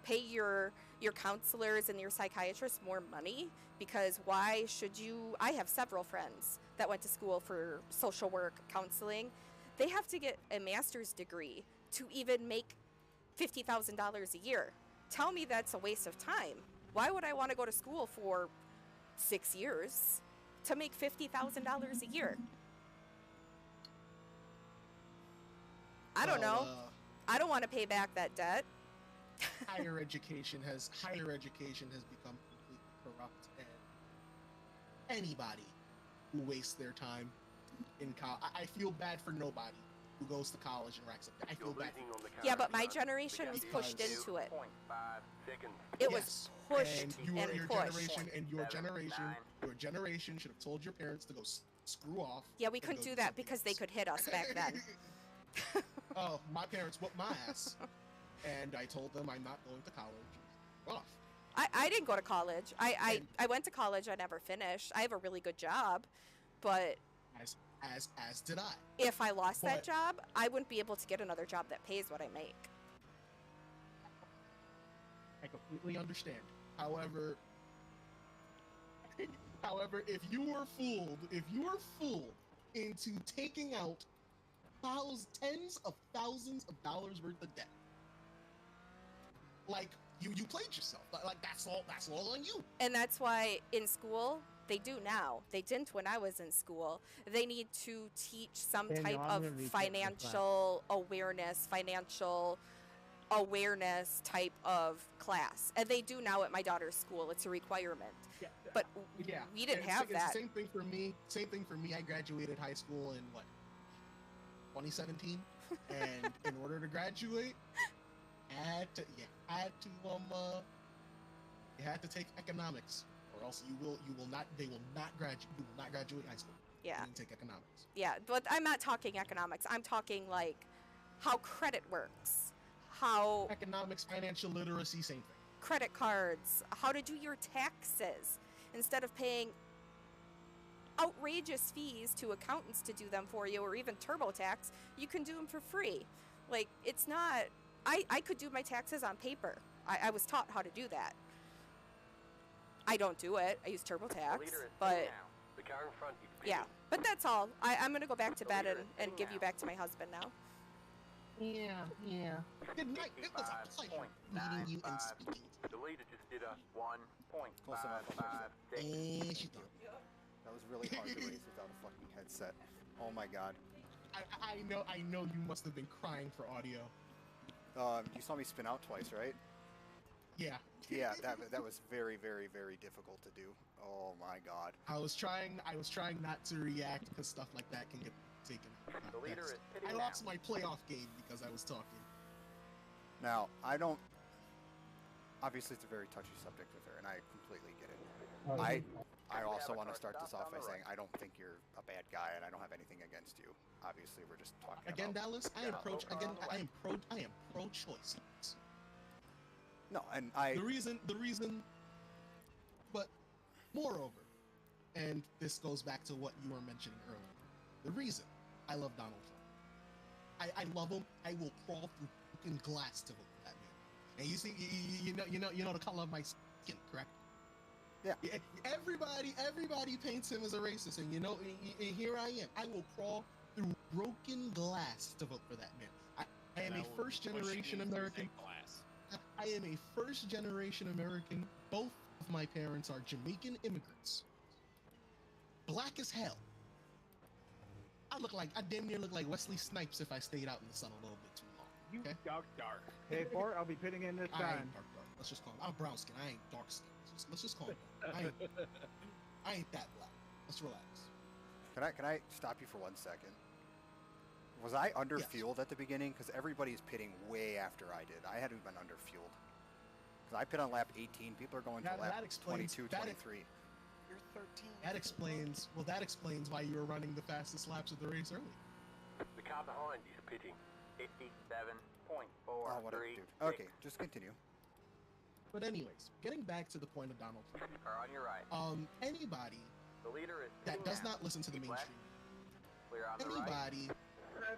Pay your counselors and your psychiatrists more money, because why should you? I have several friends that went to school for social work, counseling. They have to get a master's degree to even make $50,000 a year. Tell me that's a waste of time. Why would I want to go to school for 6 years to make $50,000 a year? I don't know. I don't want to pay back that debt. higher education has become completely corrupt, and anybody who wastes their time in college, I feel bad for nobody who goes to college and racks up. I feel bad. Yeah, but my generation was pushed into it. It was pushed and pushed. Your generation should have told your parents to go screw off. Yeah, we couldn't do that because they could hit us back then. Oh, my parents whooped my ass, and I told them I'm not going to college. Off. I didn't go to college. I went to college. I never finished. I have a really good job, but as did I. If I lost that job, I wouldn't be able to get another job that pays what I make. I completely understand. However, if you were fooled into taking out tens of thousands of dollars worth of debt, like you played yourself. Like that's all on you. And that's why in school they do now. They didn't when I was in school. They need to teach some type of financial awareness type of class, and they do now at my daughter's school. It's a requirement. Yeah, but we didn't have that. Same thing for me. I graduated high school in 2017, and in order to graduate, you had to take economics, or else they will not graduate high school. Yeah. And take economics. Yeah, but I'm not talking economics. I'm talking like how credit works, how economics, financial literacy, same thing. Credit cards, how to do your taxes instead of paying outrageous fees to accountants to do them for you, or even TurboTax. You can do them for free. Like, it's not. I could do my taxes on paper. I was taught how to do that. I don't do it. I use TurboTax, but yeah. But that's all. I'm gonna go back to bed and give you back to my husband now. Yeah. Good night. It was a pleasure meeting you and speaking. The leader just did a 1.55. And she's done. That was really hard to raise without a fucking headset. Oh my god. I know you must have been crying for audio. You saw me spin out twice, right? Yeah. Yeah, that was very, very, very difficult to do. Oh my god. I was trying not to react because stuff like that can get taken. I lost my playoff game because I was talking. Now, obviously it's a very touchy subject with her, and I completely get it. I also want to start this off by saying I don't think you're a bad guy, and I don't have anything against you. Obviously, we're just talking again, about... Dallas. I am pro-choice. No, and the reason, but moreover, and this goes back to what you were mentioning earlier. The reason I love Donald Trump, I love him. I will crawl through fucking glass to vote for that man. And you see, you know the color of my skin, correct? Yeah. Everybody paints him as a racist, and and here I am. I will crawl through broken glass to vote for that man. I am a first-generation American. I am a first-generation American. Both of my parents are Jamaican immigrants. Black as hell. I damn near look like Wesley Snipes if I stayed out in the sun a little bit too long. Okay? Dark. Hey, Fort, I'll be pitting in this time. I ain't dark. Let's just call him. I'm brown skin. I ain't dark skin. Let's just call him. I ain't that black. Let's relax. Can I stop you for 1 second? Was I underfueled at the beginning? Because everybody's pitting way after I did. I hadn't been underfueled. Because I pit on lap 18. People are going to lap 22, 23. You're 13. That explains why you were running the fastest laps of the race early. The car behind is pitting 57.43. Oh, what a dude. Okay, just continue. But anyways, getting back to the point of Donald Trump. Car on your right. Anybody the leader is that does not listen to the mainstream. Clear on Anybody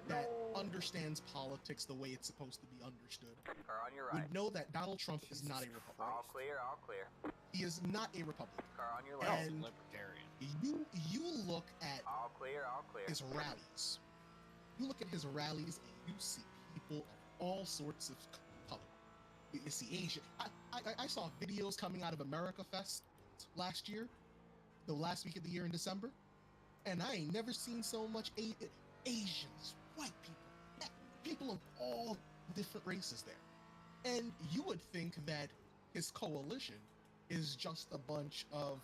that understands politics the way it's supposed to be understood Car on your right. would know that Donald Trump is not a Republican. All clear, all clear. He is not a Republican. Car on your left. And libertarian. You look at all clear, all clear. his rallies. You look at his rallies and you see people of all sorts of color. You see Asian. I saw videos coming out of America Fest last year, the last week of the year in December, and I ain't never seen so much Asians, white people, people of all different races there. And you would think that his coalition is just a bunch of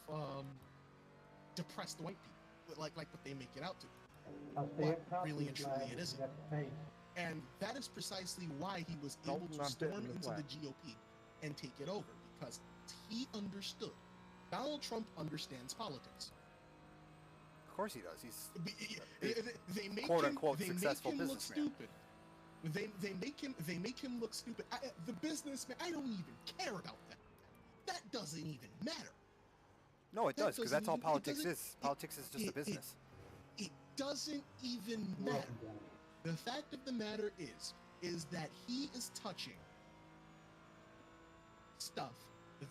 depressed white people, like what they make it out to. But really and truly it isn't. And that is precisely why he was able to storm into the GOP and take it over, because he understood. Donald Trump understands politics. Of course he does. He's they make quote him, unquote they successful make him look businessman. stupid. They make him look stupid. The businessman, I don't even care about that. That doesn't even matter. No, it does, because that's all politics doesn't- is. Politics is just a business. It doesn't even matter. The fact of the matter is that he is touching stuff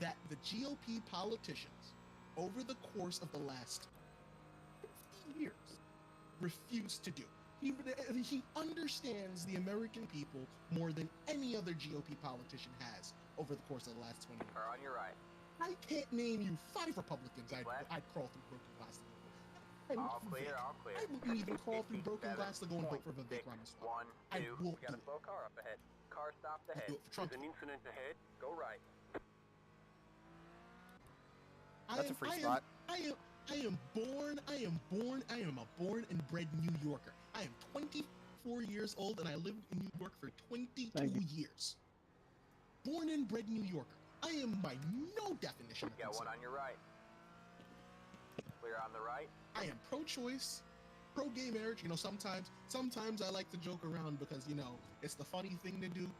that the GOP politicians, over the course of the last 15 years, refuse to do. He understands the American people more than any other GOP politician has over the course of the last 20 years. Car on your right. I can't name you 5 Republicans I'd crawl through broken glass to go vote. All clear, all clear. I wouldn't even crawl through broken glass to go and vote for Vivek Ramaswamy. 1, 2. I We won't got do a slow car up ahead. Car stopped ahead. do it for Trump. There's an incident ahead. Go right. That's a free spot. I am a born and bred New Yorker. I am 24 years old and I lived in New York for 22 years. Born and bred New Yorker. I am by no definition of Got one conservative. on your right. Clear on the right. I am pro-choice, pro-gay marriage. You know, sometimes I like to joke around because, you know, it's the funny thing to do.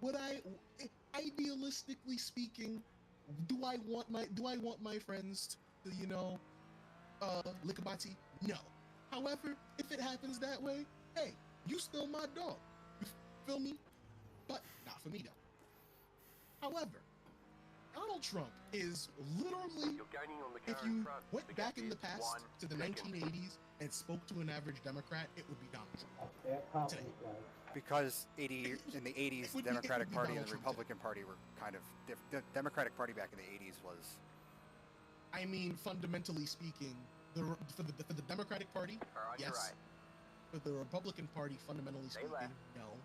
Would I, idealistically speaking, do I want my friends to, you know, lick a bati? No. However, if it happens that way, hey, you still my dog. You feel me? But not for me though. However, Donald Trump is literally, if you went back in the past to the 1980s and spoke to an average Democrat, it would be Donald Trump. Today. Because in the 80s, the Democratic Party and the Republican Party were kind of different. The Democratic Party back in the 80s was... I mean, fundamentally speaking, for the Democratic Party, yes. For the Republican Party, fundamentally speaking, no.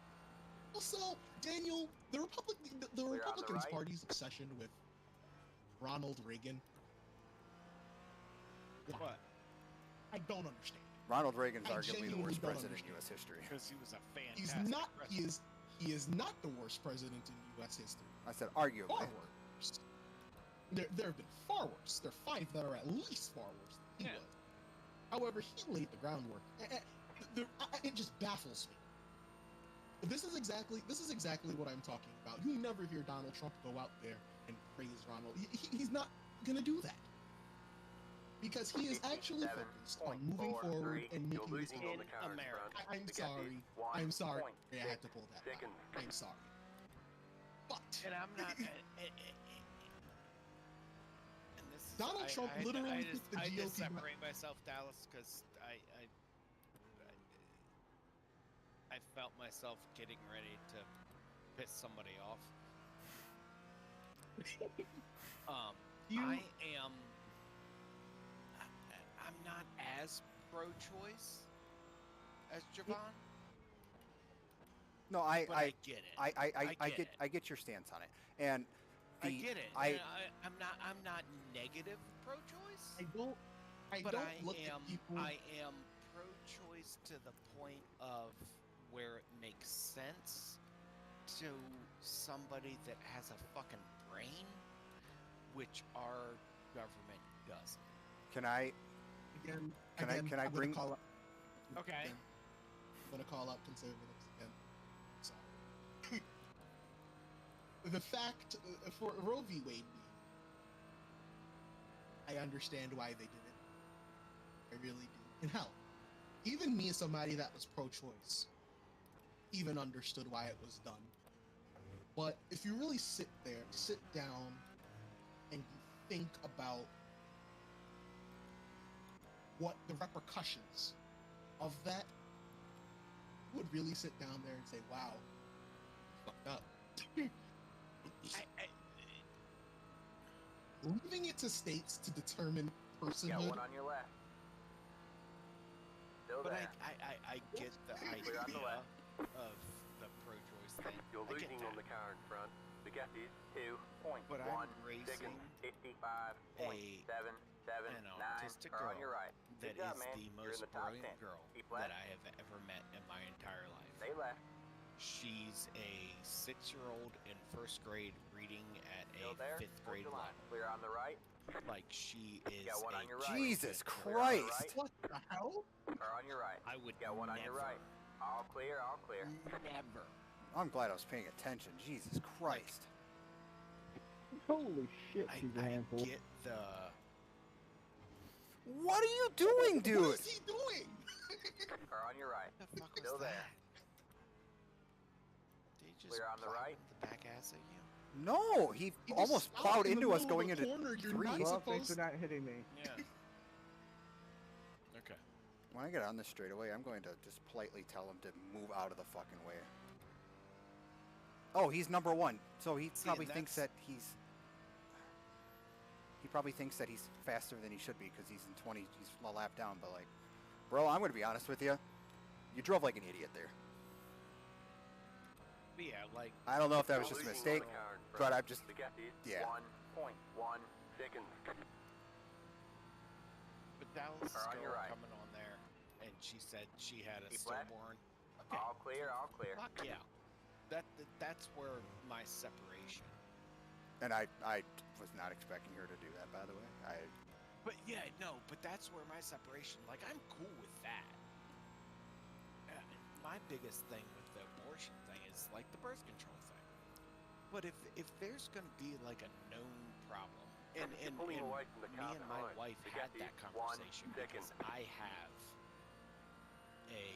Also, Daniel, the Republicans Party's obsession with Ronald Reagan. What? I don't understand. Ronald Reagan's I arguably the genuinely worst don't president in understand. U.S. history. Because he was a He's fantastic not. president. He is not the worst president in U.S. history. I said arguably. Far worse. There have been far worse. There are 5 that are at least far worse than he was. However, he laid the groundwork. It just baffles me. This is exactly what I'm talking about. You never hear Donald Trump go out there and praise Ronald. He's not gonna do that because he is actually focused on moving forward and making this in America. I'm sorry. I had to pull that back. I'm sorry. But And I'm not. Donald Trump literally put the I GOP. just separate myself, Dallas, because I felt myself getting ready to piss somebody off. I'm not as pro-choice as Javon. No, I get it. I get your stance on it, and I get it. I'm not negative pro-choice. I don't look at people. I am pro-choice to the point of where it makes sense to somebody that has a fucking brain, which our government doesn't. Can I bring? Okay. I'm gonna call out conservatives again. Sorry. The fact for Roe v. Wade, I understand why they did it. I really do. And hell, even me, as somebody that was pro-choice, even understood why it was done. But if you really sit down, and you think about what the repercussions of that, you would really sit down there and say, wow, fucked up. Leaving it to states to determine personhood. Got one on your left. Still But there. I get the Clear on the idea left. of the pro-choice thing. You're I get losing that. on the car in front. The gap is 2.1 But I'm racing seconds. 55.779. an autistic Car girl on your right. that Good job, is man. the You're in most the top brilliant 10. girl Keep that left. I have ever met in my entire life. Stay left. She's a 6-year-old in first grade reading at Still a there. 5th grade Hold your line. level. Clear on the right. Like she is Got one a on your right. Jesus Clear on the Christ! right. What the hell? Car on your right. I would Got one on your never, right. All clear, all clear. never. I'm glad I was paying attention. Jesus Christ! Holy shit, she's a I handful. get the. What are you doing, dude? What is he doing? Car on your right. What the fuck was Still there. that? Did he just Clear on the plow right. the back ass at you? No, he He almost just plowed stopped in the into us middle of going a into corner. You're three. not Well, thanks supposed for not hitting me. Yeah. Okay. When I get on this straightaway, I'm going to just politely tell him to move out of the fucking way. Oh, he's number one, so he See, probably and thinks that's- that he's. He probably thinks that he's faster than he should be because he's in 20. He's a lap down, but like, bro, I'm gonna be honest with you. You drove like an idiot there. But yeah, like. I don't know if that was You're just a losing on mistake, the car in but front. I'm just. The gap is Yeah. 1.1. seconds. But Dallas Car on your girl right. coming on there, and she said she had a Keep left. stillborn. Okay. All clear, all clear. Fuck yeah. That's where my separation. And I was not expecting her to do that, by the way. But yeah, no, but that's where my separation. Like I'm cool with that. My biggest thing with the abortion thing is like the birth control thing. But if there's gonna be like a known problem, and Pulling me away from the car and my behind. wife The had gap that is 1 conversation second. because I have a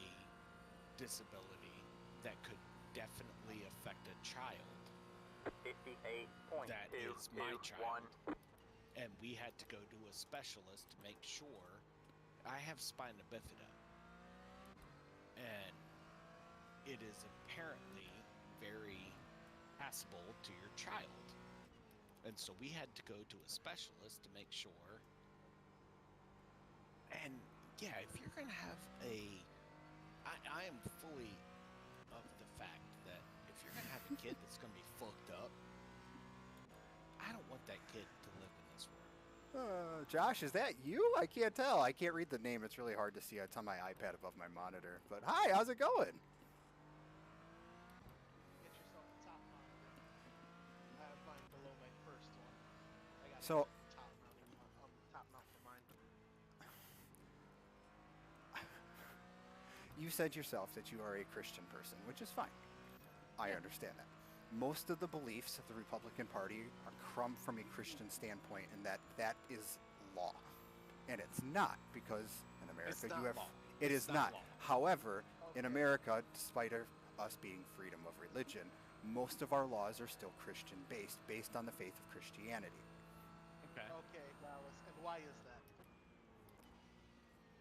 disability that could definitely affect a child. 58.221. That is my child. And we had to go to a specialist to make sure I have spina bifida. And it is apparently very passable to your child. And so we had to go to a specialist to make sure. And yeah, if you're going to have I am fully of the fact that if you're going to have a kid that's going to be fucked up, I don't want that kid to live in this world. Josh, is that you? I can't tell. I can't read the name. It's really hard to see. It's on my iPad above my monitor. But hi, how's it going? Get yourself a top monitor. I have mine below my first one. I got So- a top mount for mine. You said yourself that you are a Christian person, which is fine. I understand that. Most of the beliefs of the Republican Party are come from a Christian standpoint, and that is law. And it's not, because in America It's not you have... law. It It's is not not. law. However, in Okay. America, despite us being freedom of religion, most of our laws are still Christian-based, based on the faith of Christianity. Okay. Okay, Dallas. And why is that?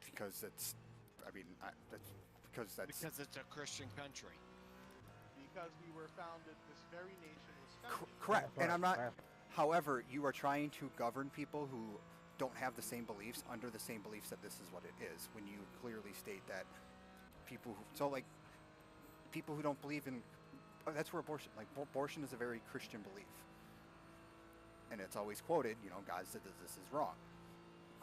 Because it's... I mean, that's... Because it's a Christian country. Because we were founded, this very nation was founded. Correct, and I'm not. However, you are trying to govern people who don't have the same beliefs under the same beliefs that this is what it is. When you clearly state that people who people who don't believe in that's where abortion is a very Christian belief, and it's always quoted. You know, God said that this is wrong.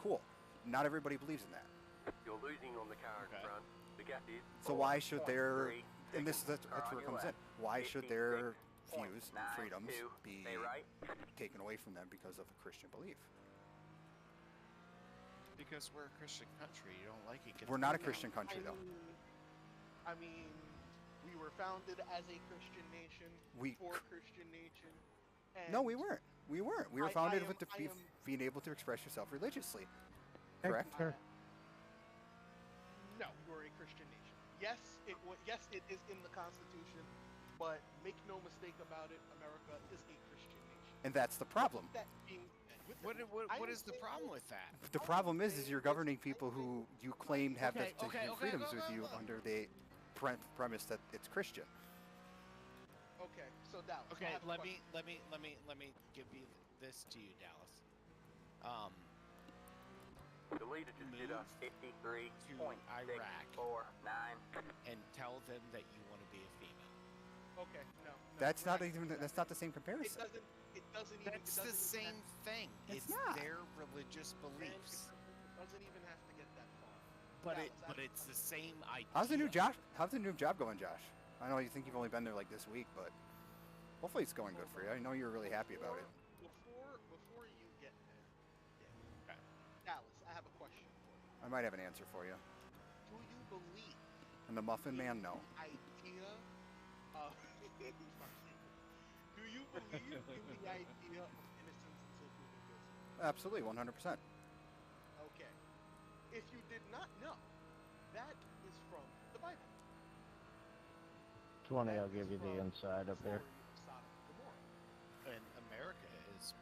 Cool. Not everybody believes in that. You're losing on the car in front. The gap is So why should their 4.3 and that's seconds. Car where on it your comes in. left. Why should their 56.92. views and freedoms be Stay right. taken away from them because of a Christian belief? Because we're a Christian country. You don't like it. get We're the not a fuck out. Christian country, though. I mean, we were founded as a Christian nation for Christian nation. And No, we weren't. We weren't. We were I founded am- with I am- being able to express yourself religiously. Correct? No, we were Christian nation. Yes, it is in the Constitution, but make no mistake about it, America is a Christian nation. And that's the problem. That being said, what is the problem with that? The problem is you're governing people who you claim have the freedoms with you under the premise that it's Christian. Okay, so Dallas. Okay, let me give you this to you, Dallas. The leader just did a 53 to Iraq and tell them that you want to be a female. Okay, no. That's not the same comparison. It doesn't even. That's the same thing. It's their religious beliefs. It doesn't even have to get that far. But it's the same idea. How's the new job going, Josh? I know you think you've only been there like this week, but hopefully it's going good for you. I know you're really happy about it. Before you get there, Dallas, I have a question for you. I might have an answer for you. Do you believe? And the Muffin Man, no. Idea of do you believe in the idea of innocence until proven guilty? Absolutely, 100%. Okay. If you did not know, that is from the Bible. 20, I'll give you the inside up there. And America is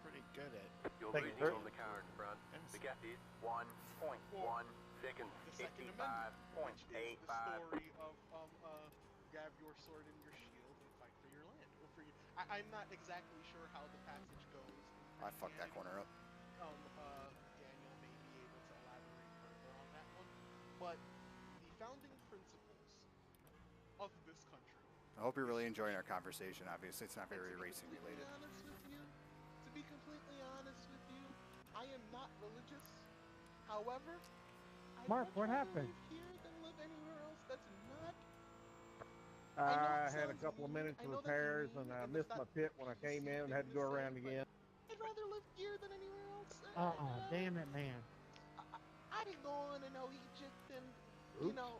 pretty good at. You're losing on the car in front. The gap is 1.1 seconds. The Second Amendment, which is the story of grab your sword and your shield and fight for your land. Or for your, I'm not exactly sure how the passage goes. I fucked that corner up. Daniel may be able to elaborate further on that one. But the founding principles of this country. I hope you're really enjoying our conversation. Obviously, it's not very racing related. To be completely honest with you, I am not religious. However, Mark, what happened? Live here than live anywhere else that's not. I had a couple of minutes of repairs and I missed my pit when I came in and had to go around again. I'd rather live here than anywhere else. Damn it, man. I didn't go on to know Egypt and, you know.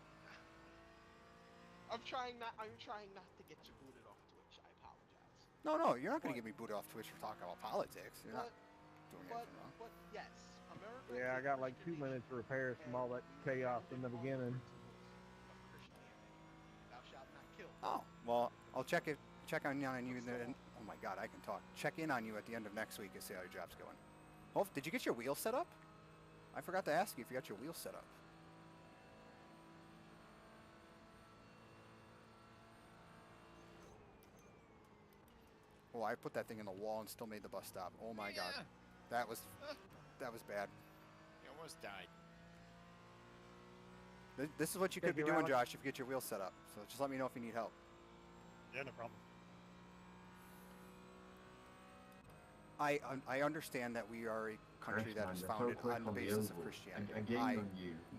I'm trying not to get you booted off Twitch. I apologize. No, you're not going to get me booted off Twitch for talking about politics. You're not doing anything wrong. But yes, America. Yeah, I got like 2 minutes of repairs from all that chaos in the beginning. Thou shalt not kill. Oh, well, I'll check on you then. Oh my God, I can talk. Check in on you at the end of next week and see how your job's going. Oh, did you get your wheels set up? I forgot to ask you if you got your wheels set up. Oh, I put that thing in the wall and still made the bus stop. Oh my God, that was bad. You almost died. This is what you could be doing, Josh, if you get your wheels set up. So just let me know if you need help. Yeah, no problem. I understand that we are a country that is founded on the basis of Christianity. I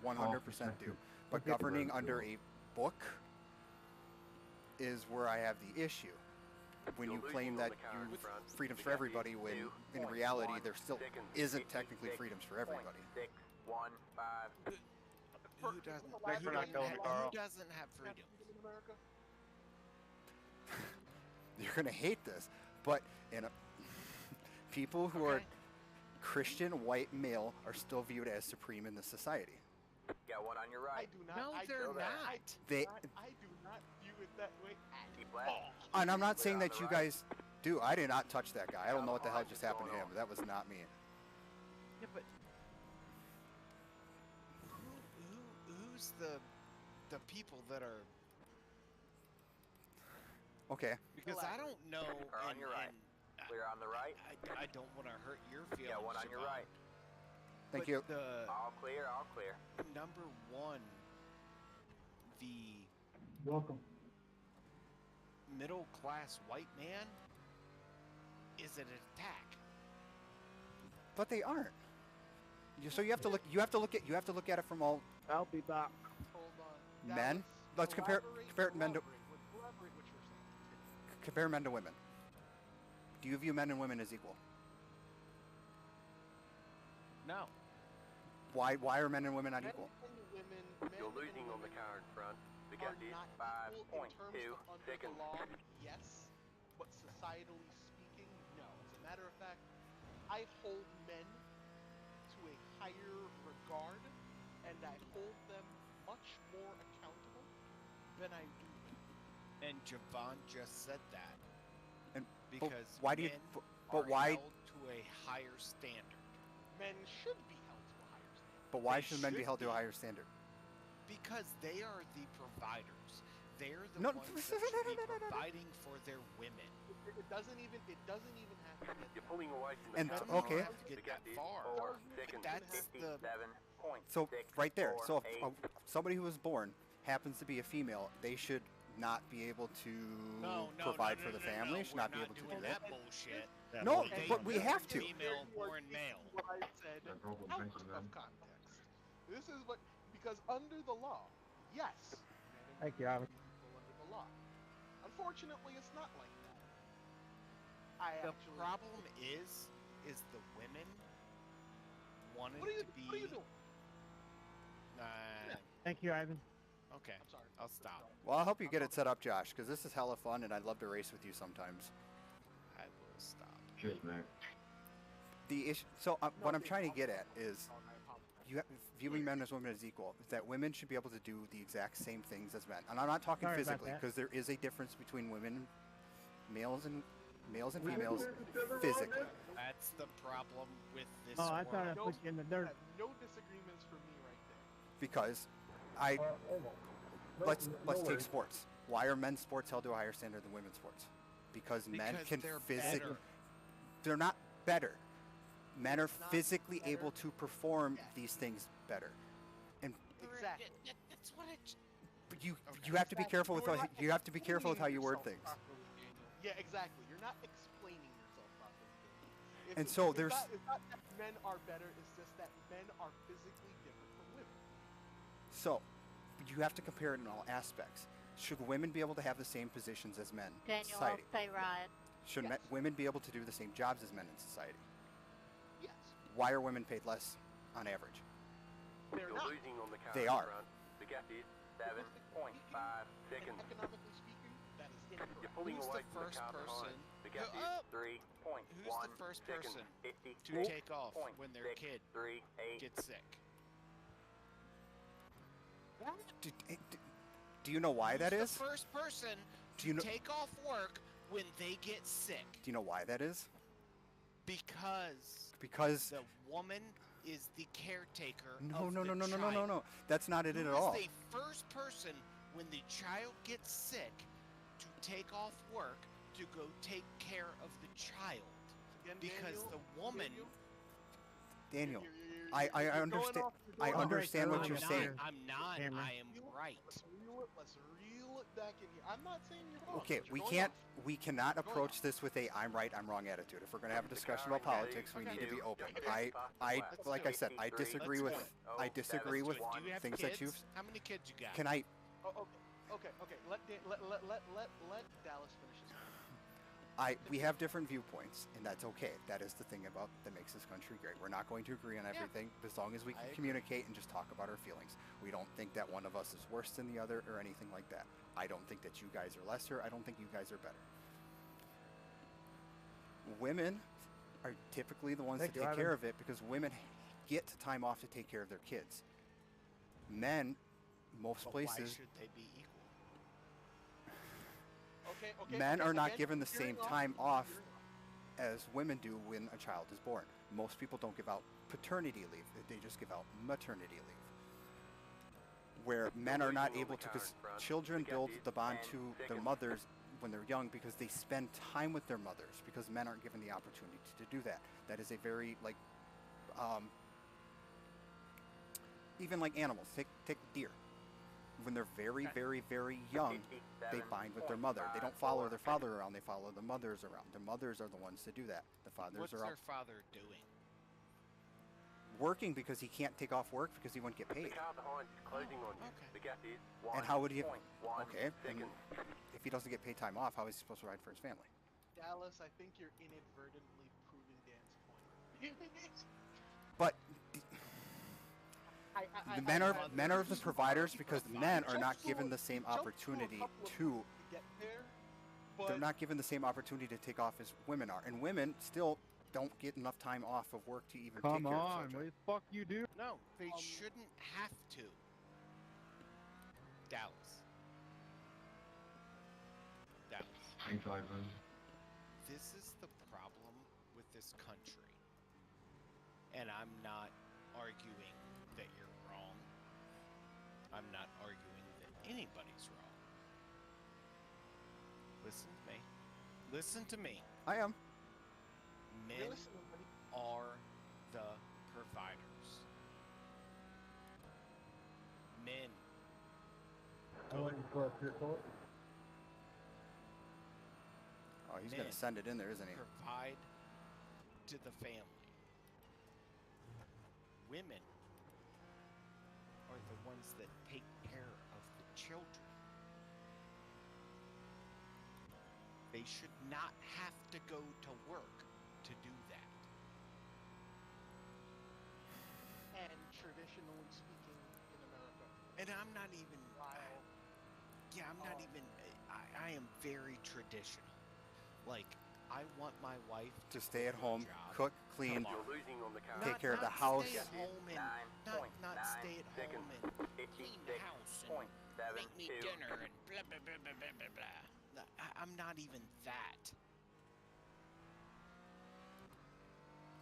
100% do. But governing under a book is where I have the issue. When you claim that you freedoms for everybody, when in reality there still isn't technically freedoms for everybody. Who doesn't have freedom? You're gonna hate this, but people who are Christian white male are still viewed as supreme in the society. Got one on your right. They're not. I do not view it that way at all. And I'm not saying that you guys do. I did not touch that guy. I don't know what the hell just happened to him. That was not me. Yeah, but who's the people that are? Okay. Because I don't know. On your right. Clear on the right. I don't want to hurt your feelings. Got one on your right. Thank you. All clear, all clear. Number one, the Welcome. middle class white man is an attack. But they aren't. So you have to look at it from all. I'll be back. Hold on. Men. Let's compare men to compare men to women. Do you view men and women as equal? No. Why are men and women not equal? You're losing on the car in front. The gap is 5.2 seconds. Law, yes, but societally speaking, no. As a matter of fact, I hold men to a higher regard, and I hold them much more accountable than I do women. And Javon just said that. And because why do you? men But are why? held to a higher standard. Men should be held to a higher standard. But why They should men be should held to a be. higher standard? Because they are the providers. They're the No. ones that should be providing for their women. It doesn't even have to get You're pulling away from the And car. okay. Have to get that far. Four But seconds. that's the 57.64. So right there. So if somebody who was born happens to be a female, they should not be able to provide for the family. Should not be able to do that. Bullshit. No, but we have to. Female born male. What I said out of context. This is what, because under the law, yes, men Thank you, and Ivan. women are equal under the law. Unfortunately, it's not like that. The problem is the women wanted What are you to be. What are you doing? Thank you, Ivan. Okay, I'm sorry. I'll stop. Well, I hope you get it set up, Josh, because this is hella fun, and I'd love to race with you sometimes. I will stop. Cheers, man. The issue. So what I'm trying to get at is, viewing men as women as equal. Is that women should be able to do the exact same things as men, and I'm not talking Sorry about physically, that. because there is a difference between women, males and females, physically. That's the problem with this Oh, I world. thought I put you in the dirt. No disagreements from me right there. Because let's take sports. Why are men's sports held to a higher standard than women's sports? Because men can they're physically. better. They're not better. Men are physically able to perform these things better, and Exactly. That's what I. but you have to be careful with how you word things. Yeah, exactly. You're not explaining yourself properly. Daniel. And so it's there's- not that men are better. It's just that men are physically different from women. So you have to compare it in all aspects. Should women be able to have the same positions as men in Daniel, I'll society? stay right. Should women be able to do the same jobs as men in society? Yes. Why are women paid less on average? They're You're not. losing on the car They in are. front. The gap is 7.5 seconds. Economically speaking, that is You're incorrect. pulling Who's away the from the first car person? behind. The gap Who- is 3.1 Who's the first seconds. person 50 to take off when their kid 6.38. gets sick? Do you know why that Who's is? the first person Do you to know? take off work when they get sick? Do you know why that is? Because the woman is the caretaker No, of no, the no, no, no, no, child. no, no. That's not it Who at is all. the first person when the child gets sick to take off work to go take care of the child? Again, Because Daniel, the woman. Daniel, you're I going understand. off- you're I going off- understand what you're saying. I'm not. Cameron. I am right. Let's reel it back in here. I'm not saying you're wrong. Okay, but you're we going can't. off. We cannot approach this with a "I'm right, I'm wrong" attitude. If we're going to have a discussion about politics, we need to be open. Like I said, I disagree with. I disagree with Do you have things kids? that you've. How many kids you got? Can I? Oh, okay. Let Dallas finish his point. We have different viewpoints, and that's okay. That is the thing that makes this country great. We're not going to agree on everything, but as long as we can communicate and just talk about our feelings. We don't think that one of us is worse than the other or anything like that. I don't think that you guys are lesser. I don't think you guys are better. Women are typically the ones Thank to you, take care Ivan. of it because women get time off to take care of their kids. Men, most But why places, should they be equal? men are not again, given the hearing same off, time off hearing as women do when a child is born. Most people don't give out paternity leave, they just give out maternity leave. Where men are not able to, because children build the bond to their mothers when they're young because they spend time with their mothers, because men aren't given the opportunity to do that. That is a very, even like animals, take deer. When they're very, very, very young, they bind with their mother. They don't follow their father around, they follow the mothers around. The mothers are the ones to do that. The fathers What's are out their father doing? working because he can't take off work because he wouldn't get paid. The car behind is closing on you. The gap is 1.1 And how would he? Okay, and seconds. if he doesn't get paid time off, how is he supposed to ride for his family? Dallas, I think you're inadvertently proving Dan's point. But I- the men I- are the providers because men are not Jumped given to- the same jumped to a opportunity couple of to. to get there, They're but not given the same opportunity to take off as women are, and women still don't get enough time off of work to even take Come care of on, children. what the fuck you do? No, they shouldn't have to. Dallas. This is the problem with this country. And I'm not arguing that you're wrong. I'm not arguing that anybody's wrong. Listen to me. Listen to me. I am. Men are the providers. Men. I'm waiting for a pit bullet. Oh, he's going to send it in there, isn't he? Provide to the family. Women are the ones that take care of the children. They should not have to go to work to do that. And traditionally speaking, in America, and I'm not even. I'm not even. I am very traditional. Like, I want my wife to stay at home, cook, clean, take care of the not house. Stay at home and not stay at home and clean the house and make me dinner and blah blah blah blah blah blah. I'm not even that.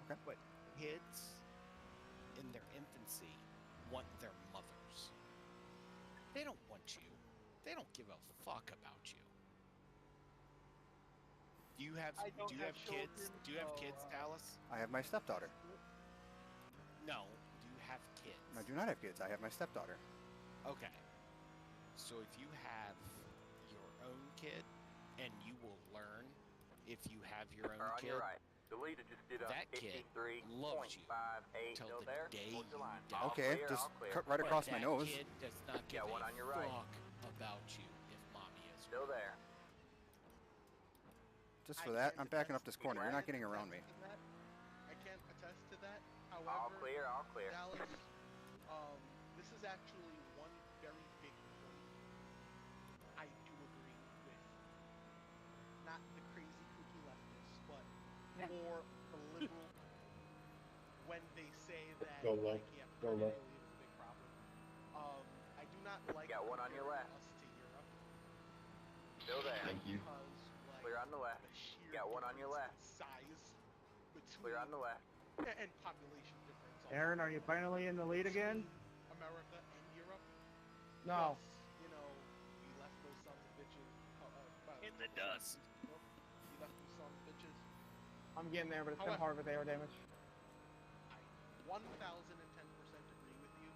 Okay. But kids in their infancy want their mothers. They don't want you. They don't give a fuck about you. Do you have kids? Do you have kids, Dallas? I have my stepdaughter. No. Do you have kids? I do not have kids. I have my stepdaughter. Okay. So if you have your own kid, and you will learn if you have your own kid, right. The leader just did a that kid loves you till the day you die. Okay, just cut right across my nose. That kid does not give a fuck about you if mommy is still there. Just for that, I'm backing up this corner. You're not getting around me. I can't attest to that. However, all clear. Dallas, this is actually one very big point I do agree with. Not the crazy kooky leftists, but more the liberal when they say that paternity leave is a big problem. I do not like got one on your left. Us to Europe. Still there. Thank you. Because, clear on the left. Got one on your left. Size between clear on the left. And population difference. Aaron, are you finally in the lead again? America and Europe. No. Plus, we left those sons of bitches in the dust. We left those sons of bitches. I'm getting there, but it's kind of hard with air damage. I 1010% agree with you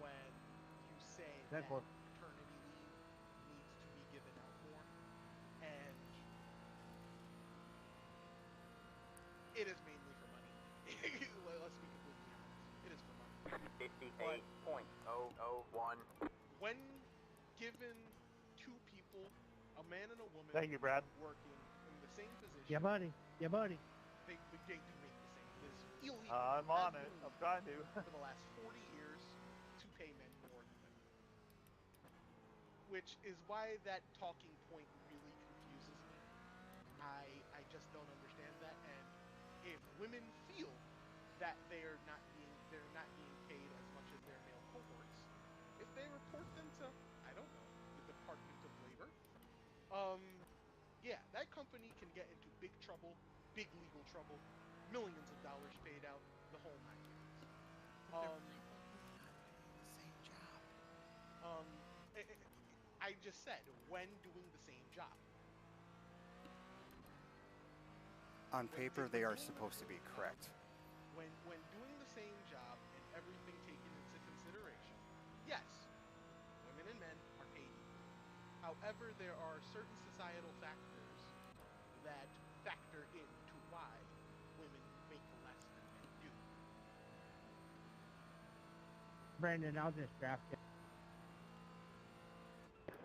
when you say that paternity leave needs to be given out more, and it is mainly for money. Let's be completely honest. It is for money. 58.001. When given two people, a man and a woman, Thank you, Brad. working in the same position, Yeah, buddy. Yeah, buddy. they do make the same. It is illegal. I'm on it. I'm trying to. For the last 40 years to pay men more than women. Which is why that talking point really confuses me. I just don't understand that, and if women feel that they're not being paid as much as their male cohorts, if they report them to, I don't know, the Department of Labor, yeah, that company can get into big trouble, big legal trouble, millions of dollars paid out, the whole 9 yards. The same job. I just said, when doing the same job. On paper, they are supposed to be correct. When doing the same job and everything taken into consideration, yes, women and men are paid equally. However, there are certain societal factors that factor into why women make less than men do. Brandon, I'll just draft it.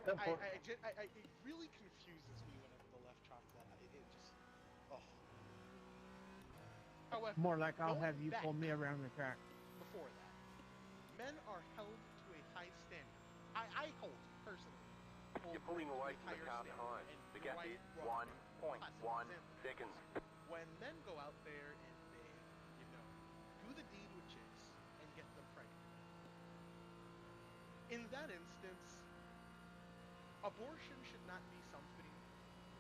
It really confuses me whenever the left talks that. It just, However, more like I'll going have you back pull me around the track. Before that, men are held to a high standard. I hold, personally. You're pulling away from the car behind. The gap is 1.1 seconds. When men go out there and they, do the deed with chicks and get them pregnant. In that instance, abortion should not be something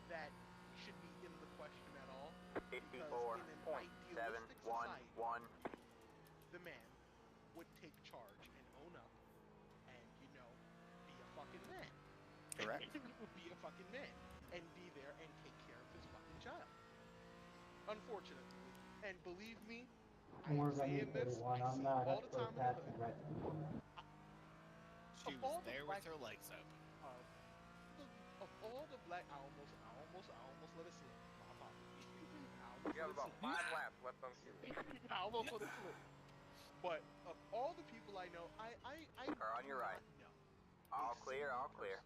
that should be in the question at all. Because in an idealistic society, the man would take charge and own up and, you know, be a fucking man. Correct. Be a fucking man. And be there and take care of his fucking child. Unfortunately. And believe me, I am saying this, I see it all the time in the hood. She was there with her legs open. Of all the black, I almost let it slip. My apologies. You have about 5 laps left on cue. I almost let it slip. But of all the people I know, I Car on your right. know. All clear, all clear.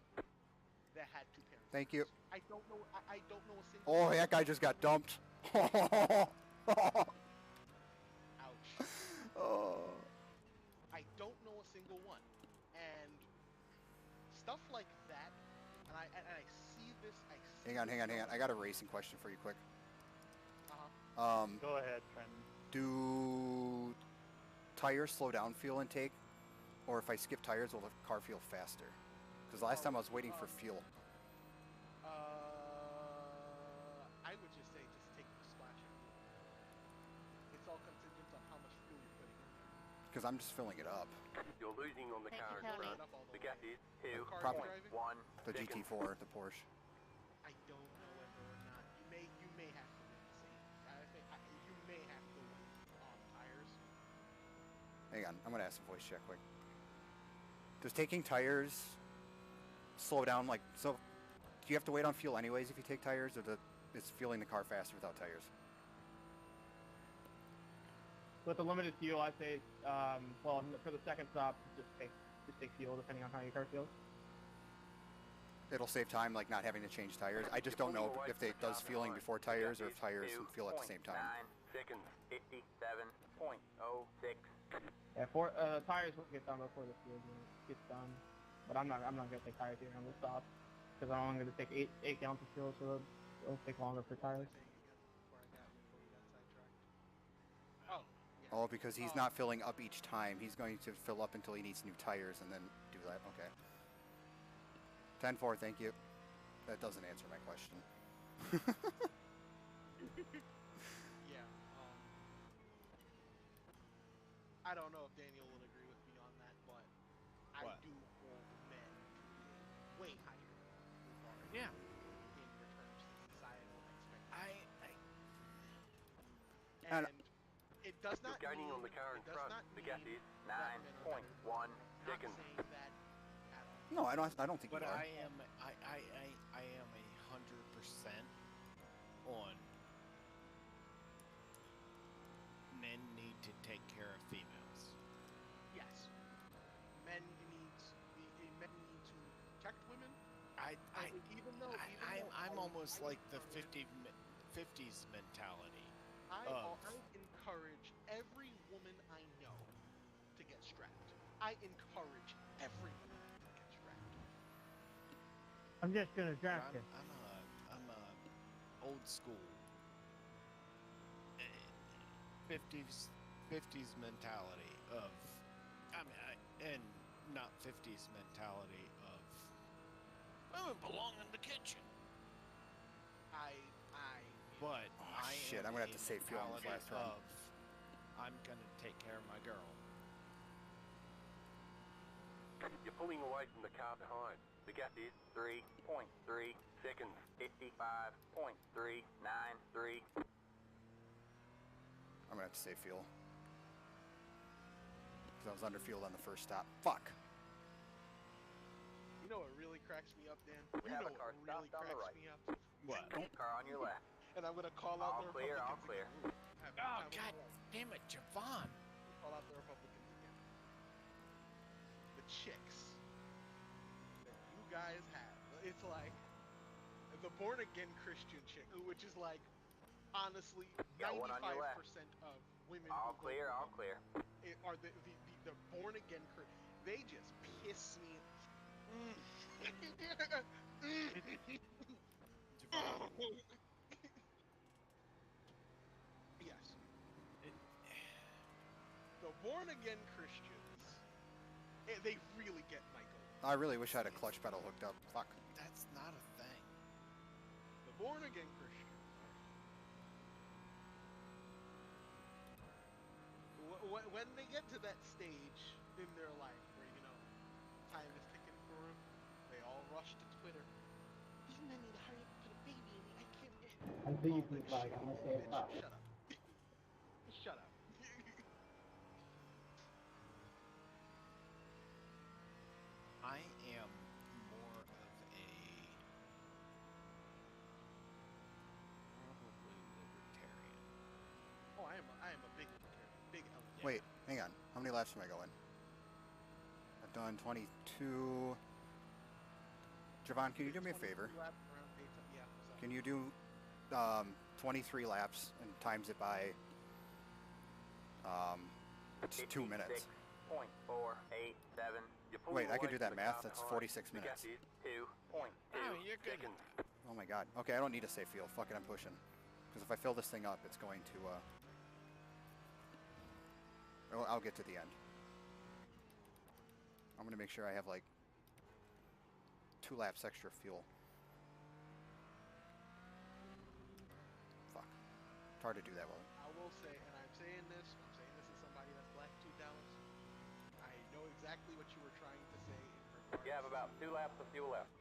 That had 2 parents. Thank you. I don't know a single. Oh, that guy just got dumped. Ouch. Oh. I don't know a single one, and stuff like that. And I see this. Hang on. I got a racing question for you, quick. Go ahead, Trenton. Do tires slow down fuel intake, or if I skip tires, will the car feel faster? Because last time I was waiting for fuel. I would just say just take the splash of fuel. It's all contingent on how much fuel you're putting in there. Because I'm just filling it up. You're losing on the car in front. The gap is 2.1 The GT4, the Porsche. I don't know whether or not you may have to win the same. I think you may have to win tires. Hang on, I'm gonna ask a voice check quick. Does taking tires slow down, like, so do you have to wait on fuel anyways if you take tires, or is fueling the car faster without tires? With the limited fuel, I'd say, well, for the second stop, just take fuel depending on how your car feels. It'll save time, like not having to change tires. I just don't know if it does fueling before tires or if tires and fuel at the same time. 9 seconds, 57.06. Yeah, tires will get done before the fuel gets done. But I'm not gonna take tires here on this stop because I'm only gonna take 8 gallons of fuel, so it'll take longer for tires. Oh, because he's not filling up each time. He's going to fill up until he needs new tires and then do that. Okay. 10-4, thank you. That doesn't answer my question. Yeah. I don't know if Daniel will agree with me on that, but I do hold men to a way higher regard. Yeah. In returns to societal expectations. And it does not You're gaining mean, on the car in it does front. not The mean gap is that men are 9.1 seconds. not saying that at all. No, I don't think But you are. I am 100% on men need to take care of females. Yes. Men need to protect women. I'm almost like the 50s mentality. I encourage every woman I know to get strapped. I encourage every woman to get strapped. I'm just gonna draft you. I'm a old school 50s mentality of, and not 50s mentality of women belong in the kitchen. But Shit, I'm gonna have to save fuel on this last run. I'm gonna take care of my girl. You're pulling away from the car behind. The gap is 3.3 seconds. 55.393. I'm gonna have to save fuel. Because I was under fueled on the first stop. Fuck. You know what really cracks me up, Dan? We have a car stopped on the right. Me up? What? Car on your left. And I'm gonna call out the clear, all Republicans clear. again. Oh, God damn it, Javon. Call out the Republicans again. The chicks that you guys have. It's like the born-again Christian chick, which is like, honestly, 95% of women all who clear, vote all clear. are the born-again Christian. They just piss me. Yes. The born-again Christians, they really get my goat. I really wish I had a clutch pedal hooked up. Fuck. born again Christian. When they get to that stage in their life where, you know, time is ticking for them, they all rush to Twitter. Doesn't that need to hurry up and put a baby in me? I can't. I'm deeply like, I'm gonna say it Bitch, now. shut up. Shut up. I am more of a probably libertarian. Oh, I am a big libertarian. Big L. Yeah. Wait, hang on. How many laps am I going? I've done 22. Javon, can you do me a favor? Laps around Daytona. Yeah, what's up? Can you do 23 laps and times it by it's 2 minutes? 56.487. Wait, I can do that math. That's 46 minutes. 2.2 you're good. seconds. Oh my god. Okay, I don't need a safe fuel. Fuck it, I'm pushing. Because if I fill this thing up, it's going to I'll get to the end. I'm gonna make sure I have like 2 laps extra fuel. Fuck. It's hard to do that well. I will say, and I'm saying this as somebody that's black to Dallas. I know exactly what you were trying to say in regards You have about 2 laps of fuel left.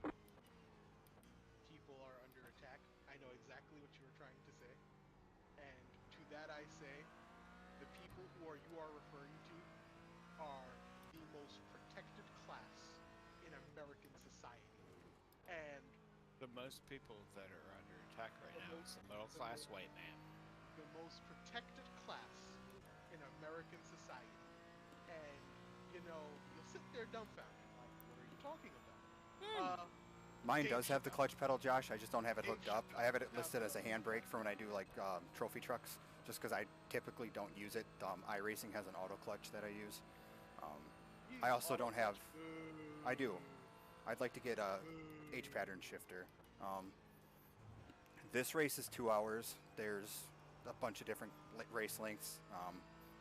people are under attack. I know exactly what you were trying to say. And to that I say, the people who you are referring to are the most protected class in American society. And The most people that are under attack right now is the middle class white man. the most protected class in American society. And, you know, you'll sit there dumbfounded, like, what are you talking about? Mine Dave does have the Chappelle. clutch pedal, Josh. I just don't have it Dave hooked up. I Chappelle. have it listed as a handbrake for when I do like trophy trucks, just because I typically don't use it. iRacing has an auto clutch that I use. I also don't have. I do. I'd like to get a H pattern shifter. This race is 2 hours. There's a bunch of different race lengths.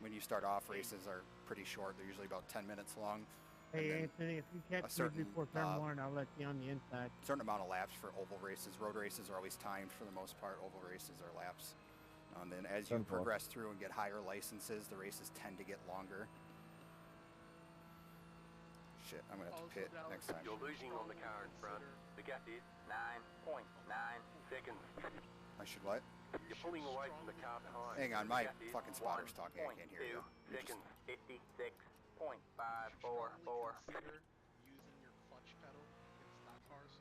When you start off, races are pretty short. They're usually about 10 minutes long. Hey Anthony, if you catch me certain, before turn 1, I'll let you on the inside. Certain amount of laps for oval races. Road races are always timed for the most part. Oval races are laps. And then as you progress through and get higher licenses, the races tend to get longer. Shit, I'm gonna have to pit next time. You're losing on the car in front. The gap is 9.9 seconds. I should what? You're pulling away from the car behind. Hang on, my fucking spotter's talking. I can't hear you. 2 seconds. 56.544. Consider using your clutch pedal in stock cars.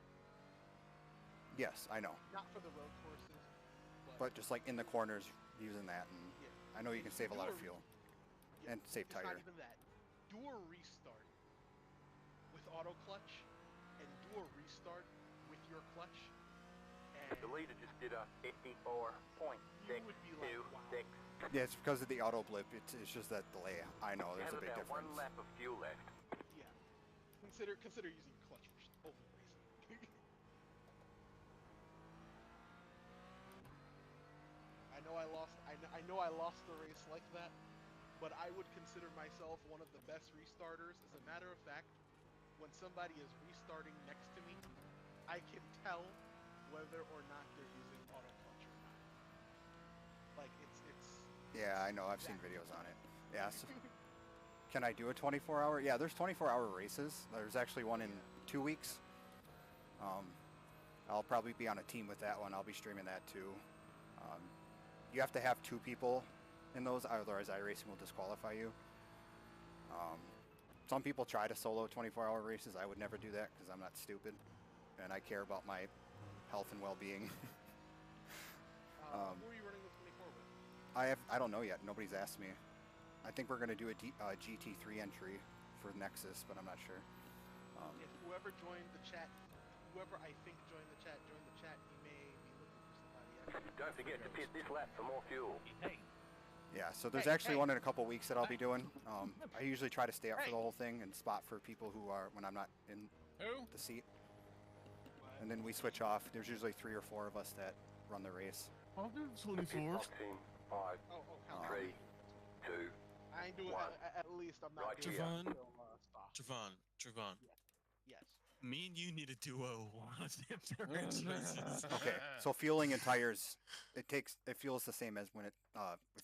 Yes, I know. Not for the road courses, But just like in the corners, using that, and yeah. I know you can save a lot of fuel and save It's tire. not even that. Do a restart with auto clutch, and do a restart with your clutch. And The leader just did a 54.626. Yeah, it's because of the auto blip. It's just that delay. I know there's a big about difference. 1 lap of fuel left. yeah, consider using your clutch for oval racing. I know I lost the race like that, but I would consider myself one of the best restarters. As a matter of fact, when somebody is restarting next to me, I can tell whether or not they're using auto clutch or not. Like it's Yeah, I know. I've seen videos on it. Yeah. So, can I do a 24-hour? Yeah, there's 24-hour races. There's actually one in 2 weeks. I'll probably be on a team with that one. I'll be streaming that too. You have to have 2 people in those, otherwise iRacing will disqualify you. Some people try to solo 24-hour races. I would never do that because I'm not stupid, and I care about my health and well-being. who are you running the 24 with? I don't know yet. Nobody's asked me. I think we're gonna do a GT3 entry for Nexus, but I'm not sure. If whoever joined the chat, whoever I think joined the chat, he may be looking for somebody else. Don't forget to pit this lap for more fuel. Yeah, so there's actually one in a couple weeks that I'll be doing. I usually try to stay up for the whole thing and spot for people who are when I'm not in the seat. And then we switch off. There's usually 3 or 4 of us that run the race. I'll do 24. 5, 3, 2, I ain't doing at least I'm not doing Javon, it until, stop. Javon. Yes. Me and you need to do a races. Okay, so fueling and tires, it fuels the same as when if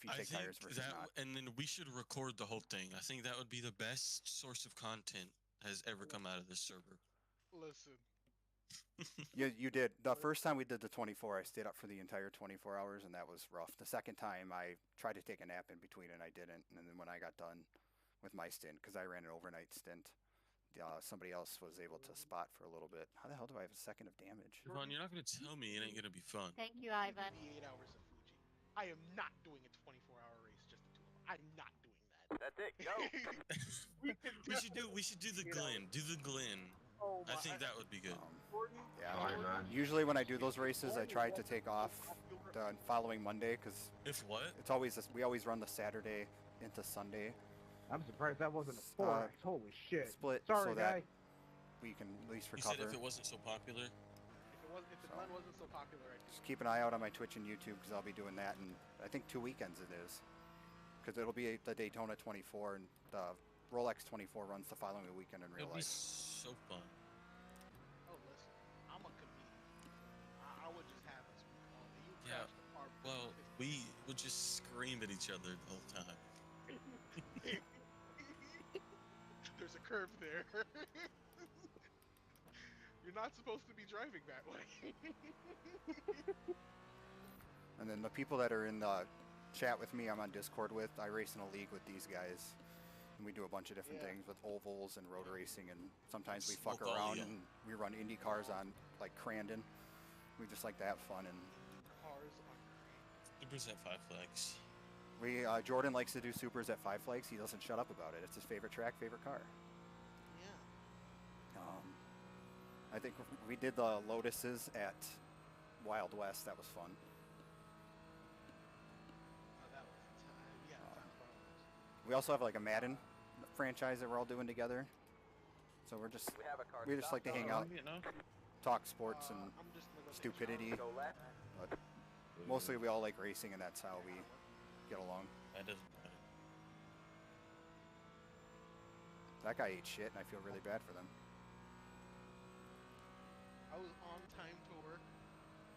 you take tires versus not. And then we should record the whole thing. I think that would be the best source of content has ever come out of this server. Listen. You did. The first time we did the 24, I stayed up for the entire 24 hours, and that was rough. The second time, I tried to take a nap in between, and I didn't. And then when I got done with my stint, because I ran an overnight stint, somebody else was able to spot for a little bit. How the hell do I have a second of damage? Yvonne, you're not going to tell me it ain't going to be fun. Thank you, Ivan. 8 hours of Fuji. I am not doing a 24-hour race just the two of them. I'm not doing that. That's it. Go. We should do the Glen. Do the Glen. Oh I think that would be good. Yeah. Usually when I do those races, I try to take off the following Monday because if what? It's always we always run the Saturday into Sunday. I'm surprised that wasn't a sport. Holy shit! Split Sorry, so that we can at least recover. You said if it wasn't so popular. If the Glen wasn't so popular, I'd just keep an eye out on my Twitch and YouTube because I'll be doing that, and I think 2 weekends it is, because it'll be the Daytona 24 and the Rolex 24 runs the following weekend in real It'll be life. so fun. Oh, listen, I'm a comedian. I would just have us all day. You Yeah. crash the car. Well, we would just scream at each other the whole time. There's a curve there. You're not supposed to be driving that way. And then the people that are in the chat with me, I'm on Discord with. I race in a league with these guys, and we do a bunch of different things with ovals and road racing, and sometimes we fuck around and we run Indy cars on like Crandon. We just like to have fun and. Cars on. Supers at Five Flags. Jordan likes to do supers at Five Flags. He doesn't shut up about it. It's his favorite track, favorite car. Yeah. I think we did the Lotuses at Wild West. That was fun. We also have like a Madden franchise that we're all doing together. So we just like to hang out, talk sports and stupidity. But mostly we all like racing, and that's how we get along. That doesn't matter. That guy ate shit, and I feel really bad for them. I was on time to work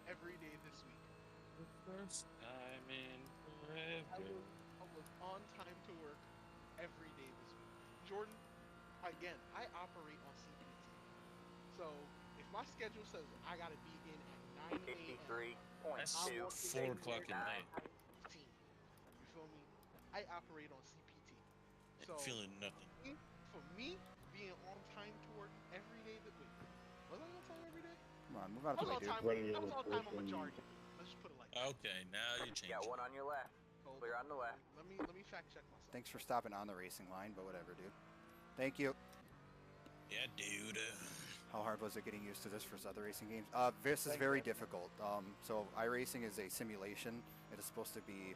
every day this week. The first time in forever. I was on time to work every day this week. Jordan, again, I operate on CPT. So if my schedule says I gotta be in at 9 a.m. That's 4 o'clock at night. You feel me? I operate on CPT. So feeling nothing. For me, being on time to work every day that week. Was I on time every day? Come on, move out of the way, dude. That was on time on majority. Let's just put it like that. Okay, now you change. Got one on your left. Clear on the left. Let me fact check myself. Thanks for stopping on the racing line, but whatever, dude. Thank you. Yeah, dude. How hard was it getting used to this versus other racing games? This is very difficult. So iRacing is a simulation. It is supposed to be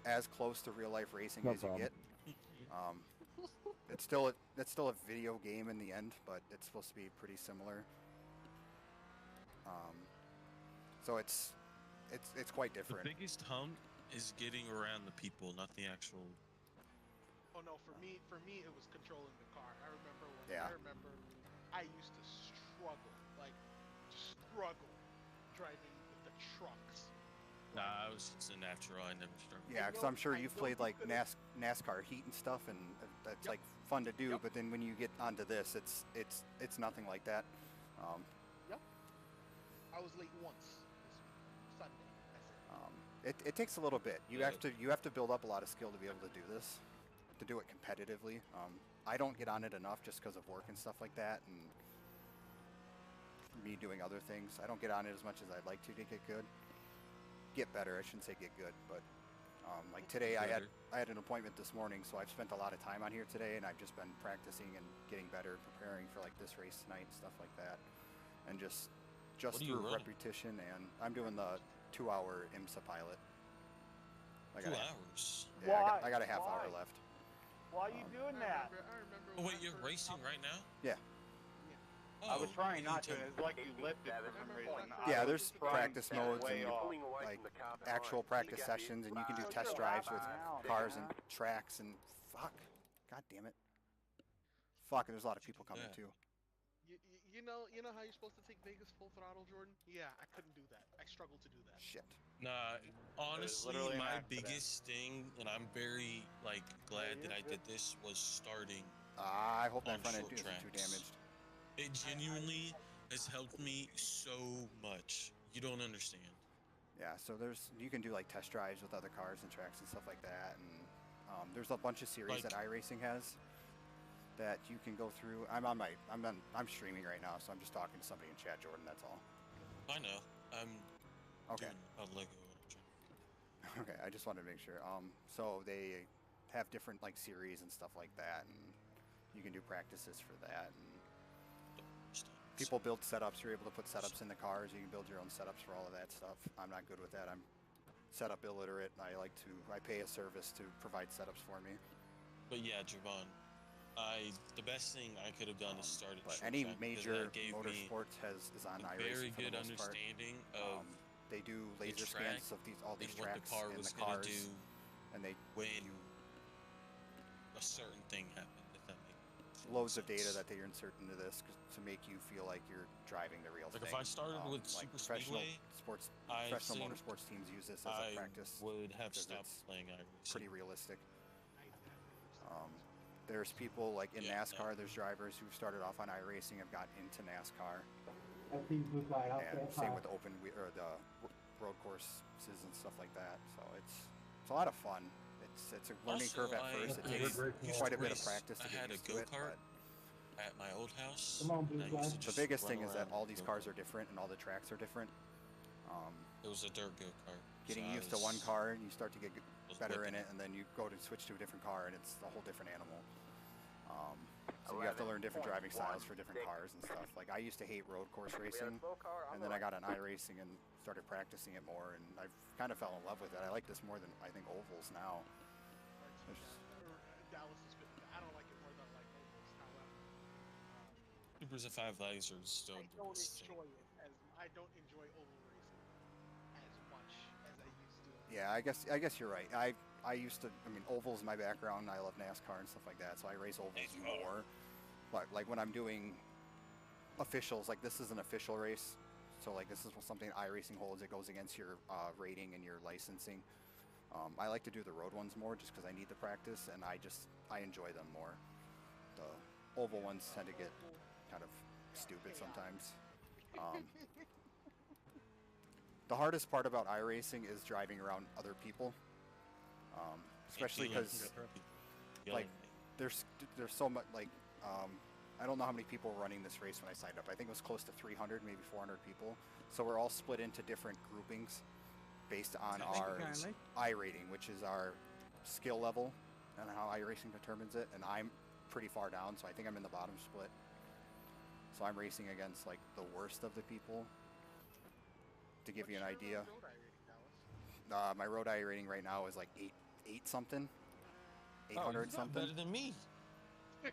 as close to real life racing as you get. It's still a video game in the end, but it's supposed to be pretty similar. So it's quite different. The biggest hump is getting around the people, not the actual. Oh no, for me it was controlling the car. I remember I used to struggle driving the trucks. Nah, I was just a natural. I never struggled. Yeah, because I'm sure you've played like NASCAR heat and stuff, and that's like fun to do. But then when you get onto this, it's nothing like that. Yep. I was late once this week, Sunday. That's it. It takes a little bit. You have to build up a lot of skill to be able to do this, to do it competitively. I don't get on it enough just because of work and stuff like that, and me doing other things. I don't get on it as much as I'd like to get good. Get better. I shouldn't say get good, but like today I had an appointment this morning, so I've spent a lot of time on here today, and I've just been practicing and getting better, preparing for like this race tonight and stuff like that, and just through repetition. And I'm doing the 2-hour IMSA pilot. 2 hours. Yeah, I got a half hour left. Why are you doing that? Oh wait, you're racing right now? Yeah. Oh, I was trying not to. It's like you lifted for some reason. Yeah, there's practice modes and like actual practice sessions, and you can do test drives with cars and tracks and fuck. God damn it. Fuck, and there's a lot of people coming too. You know how you're supposed to take Vegas full throttle, Jordan? Yeah, I couldn't do that. I struggled to do that. Shit. Nah, honestly, literally an my accident. biggest thing, and I'm very glad that I did this, was starting. I hope that on front end short isn't too tracks. damaged. It genuinely has helped me so much. You don't understand. Yeah, so you can do like test drives with other cars and tracks and stuff like that, and there's a bunch of series that iRacing has that you can go through. I'm streaming right now, so I'm just talking to somebody in chat, Jordan. That's all. I know. I'm okay. doing a Lego. Okay, I just wanted to make sure. So they have different like series and stuff like that, and you can do practices for that. And people build setups. You're able to put setups in the cars. You can build your own setups for all of that stuff. I'm not good with that. I'm setup illiterate, and I pay a service to provide setups for me. But yeah, Javon, the best thing I could have done is started. But any major motorsports is on iRacing very for good the most part. understanding of they do laser scans of all these and what tracks the car and was the cars, do and they when a certain thing happened. If that makes loads of data that they insert into this to make you feel like you're driving the real thing. If I started with like Super professional Speedway, motorsports teams use this as a practice. Would have stopped playing iRacing. Pretty realistic. There's people like in NASCAR. There's drivers who started off on iRacing and got into NASCAR. And same with the the road courses and stuff like that. So it's a lot of fun. It's a learning curve at first. It takes quite a bit of practice to get used to it. But at my old house. The biggest thing is that all these cars are different and all the tracks are different. It was a dirt go-kart. Getting used to one car, and you start to get better in it, and then you go to switch to a different car, and it's a whole different animal. So you have to learn different driving styles for different cars and stuff. Like I used to hate road course racing, and then I got on iRacing and started practicing it more, and I've kind of fell in love with it. I like this more than I think ovals now. Dallas is good. I don't like it more than I like ovals. However, Supers at 5 Flags are still I don't enjoy oval racing as much as I used to. Yeah, I guess you're right. I used to. I mean, ovals my background. I love NASCAR and stuff like that, so I race ovals more. But like when I'm doing officials, like this is an official race, so like this is something iRacing holds. It goes against your rating and your licensing. I like to do the road ones more just because I need the practice, and I enjoy them more. The oval ones tend to get kind of stupid sometimes. The hardest part about iRacing is driving around other people, especially because like there's so much like I don't know how many people were running this race when I signed up. I think it was close to 300, maybe 400 people. So we're all split into different groupings based on our I rating, which is our skill level and how iRacing determines it. And I'm pretty far down, so I think I'm in the bottom split. So I'm racing against like the worst of the people. To give you an idea, my road I rating right now is like 8 something, 800 something. Better than me.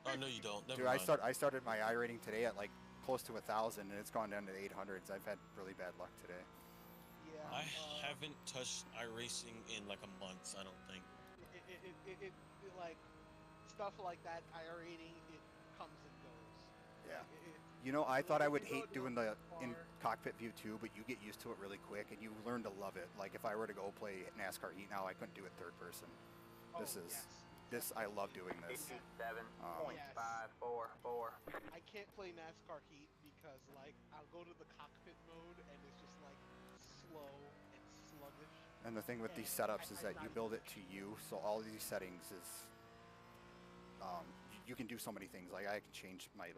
Oh no, you don't. Never Dude, mind. I started my I rating today at like close to 1,000, and it's gone down to 800s. I've had really bad luck today. Yeah. I haven't touched iRacing in like a month. I don't think. It like stuff like that. I rating it comes and goes. Yeah. You know, I thought I would hate doing the in-cockpit view too, but you get used to it really quick, and you learn to love it. Like, if I were to go play NASCAR Heat now, I couldn't do it third person. I love doing this. 57.544. I can't play NASCAR Heat because, like, I'll go to the cockpit mode, and it's just, like, slow and sluggish. And the thing with these setups is that you build it to you, so all these settings is... you can do so many things. Like I can change my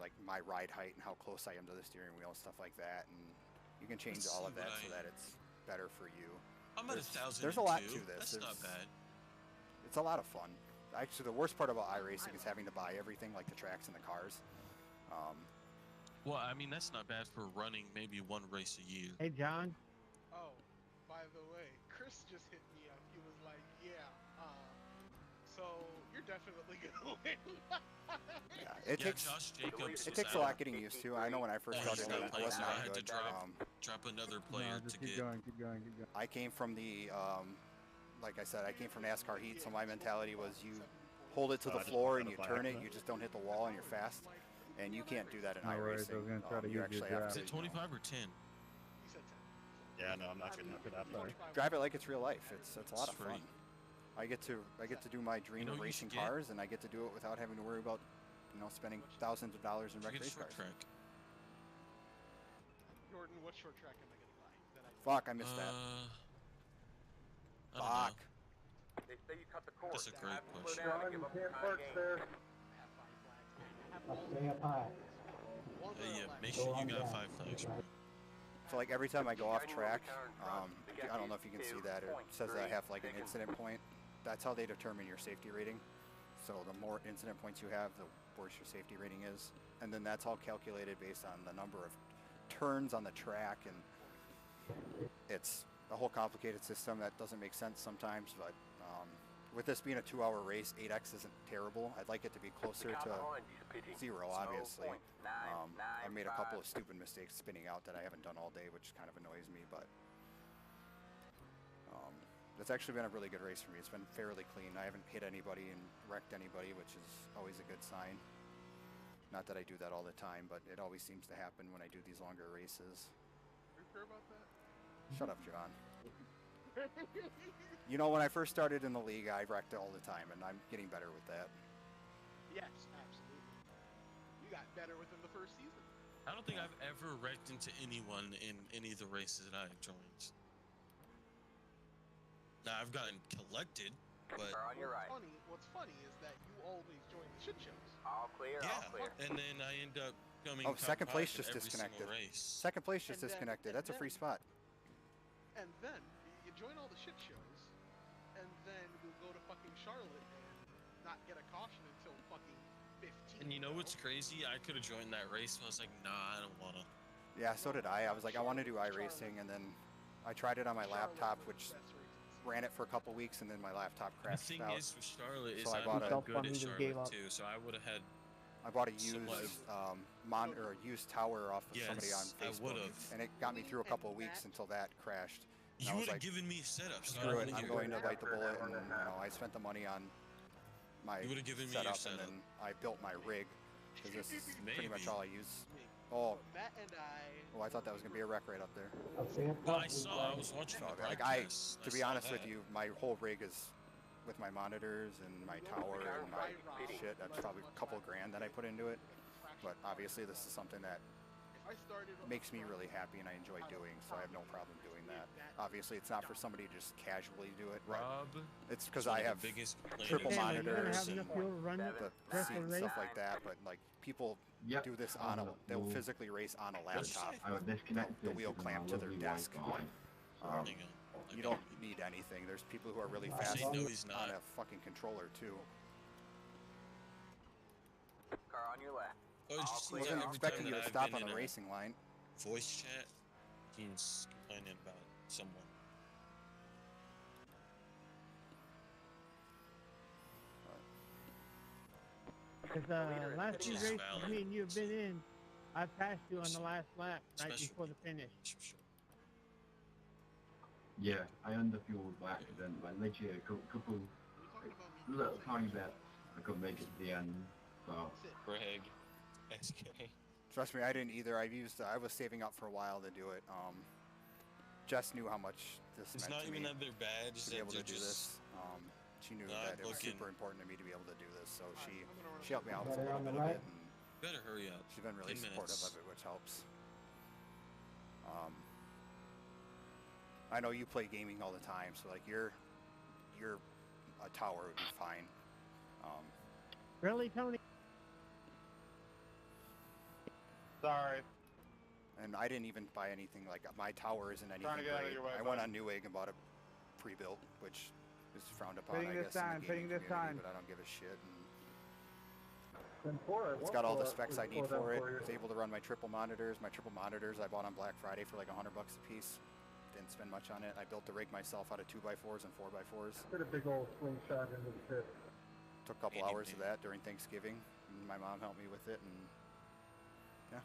ride height and how close I am to the steering wheel and stuff like that, and you can change all of that so that it's better for you. I'm at 1,000. There's a lot to this. That's not bad. It's a lot of fun. Actually, the worst part about iRacing is having to buy everything, like the tracks and the cars. Well, I mean that's not bad for running maybe one race a year. Hey, John. Oh, by the way, Chris just hit me up. He was like, "Yeah, so you're definitely gonna win." Yeah, it takes a lot getting used to. I know when I first started, it was not good. Drop another player to keep get. Keep going. I came from the, like I said, I came from NASCAR Heat, so my mentality was you hold it to the floor and you turn it, you just don't hit the wall and you're fast. And you can't do that in No worries, iRacing. I was gonna try to You use actually your have draft. to Is it 25 or 10? He said 10. Yeah, no, I'm not good enough for that. Sorry. drive it like it's real life. It's a lot of fun. Sweet. I get to do my dream You know of what you racing should get? cars, and I get to do it without having to worry about, spending thousands of dollars in You wrecked get a race short cars. track. Jordan, what short track am I gonna buy? Fuck, I missed that. I don't Fuck. know. They say you cut the cord. That's a great Slow question. down and give up your time game. Stay up high. Yeah, make sure you got 5 flags, bro. So like every time I go off track, I don't know if you can see that, or it says that I have like an incident point. That's how they determine your safety rating. So the more incident points you have, the worse your safety rating is. And then that's all calculated based on the number of turns on the track, and it's a whole complicated system that doesn't make sense sometimes, but with this being a 2-hour race, 8x isn't terrible. I'd like it to be closer to 0, obviously. I made a couple of stupid mistakes spinning out that I haven't done all day, which kind of annoys me, but it's actually been a really good race for me. It's been fairly clean. I haven't hit anybody and wrecked anybody, which is always a good sign. Not that I do that all the time, but it always seems to happen when I do these longer races. Are you sure about that? Shut up, John. You know, when I first started in the league, I wrecked all the time, and I'm getting better with that. Yes, absolutely. You got better within the first season. I don't think I've ever wrecked into anyone in any of the races that I've joined. Now, I've gotten collected, but... On your right. What's funny is that you always join the shit shows. All clear, Yeah, all clear. and then I end up coming Oh, top second place 5 just in every single disconnected. race. Second place just disconnected. That's a free spot. And then you join all the shit shows, and then we'll go to fucking Charlotte and not get a caution until fucking 15. And you know what's crazy? I could have joined that race, but I was like, nah, I don't want to. Yeah, so did I. I was like, I want to do iRacing, and then I tried it on my laptop, which ran it for a couple weeks, and then my laptop The crashed thing out. is with Charlotte is So I I'm bought not a- good at Charlotte too, so I would have had. I bought a somewhat used of- or a used tower off of somebody on Yes, I Facebook, would've. and it got me through a couple of weeks until that crashed. And You I was would have like, given me a setup. So I screw it, would've I'm given going you- to bite the bullet, and I spent the money on my You would've given me your setup, and setup. then I built my rig, because this is pretty much Maybe. all I use. Oh, Matt and I. well, I thought that was going to be a wreck right up there. Well, I was watching the Like broadcast. to be honest with you, my whole rig is with my monitors and my tower and my shit. That's probably a couple grand that I put into it. But obviously, this is something that makes me really happy and I enjoy doing, so I have no problem doing that. Obviously, it's not for somebody to just casually do it. But Rob, it's because one I of the have biggest triple complainers. monitors and enough fuel to run the rest seat of and the stuff race? like that. But like people do this on they'll physically race on a laptop. The wheel clamp to their desk. You don't need anything. There's people who are really fast No, he's not. on a fucking controller too. Car on your left. Oh, did you see that Wasn't every expecting time you that to I've stop been on in a racing line. Voice chat, he's complaining about someone. Because last few races me and you have been in, I passed you on the last lap right before the finish. Yeah, I underfueled by accident, but literally a couple little tiny bit. I couldn't make it to the end, so. Greg, SK. Trust me, I didn't either. I was saving up for a while to do it. Jess knew how much this It's meant not to even me that they're bad, it's to be that able to they're do just this. She knew not that it was looking- super important to me to be able to do this, so she helped me out with a little bit of it. And Better hurry up. she's been really 10 supportive minutes. of it, which helps. I know you play gaming all the time, so like your a tower would be fine. Really, Tony? Sorry. And I didn't even buy anything, like my tower isn't anything Trying to get out of great. your way, I went bud. on Newegg and bought a pre-built, which is frowned upon, Fitting I this guess, time, in the fitting gaming this community, time. but I don't give a shit. And It's it's got all the specs I need for it. It's able to run my triple monitors. My triple monitors I bought on Black Friday for like $100 a piece. Didn't spend much on it. I built the rig myself out of 2x4s and 4x4s. Put a big old slingshot into the pit. Took a couple hours of that during Thanksgiving. And my mom helped me with it, and yeah,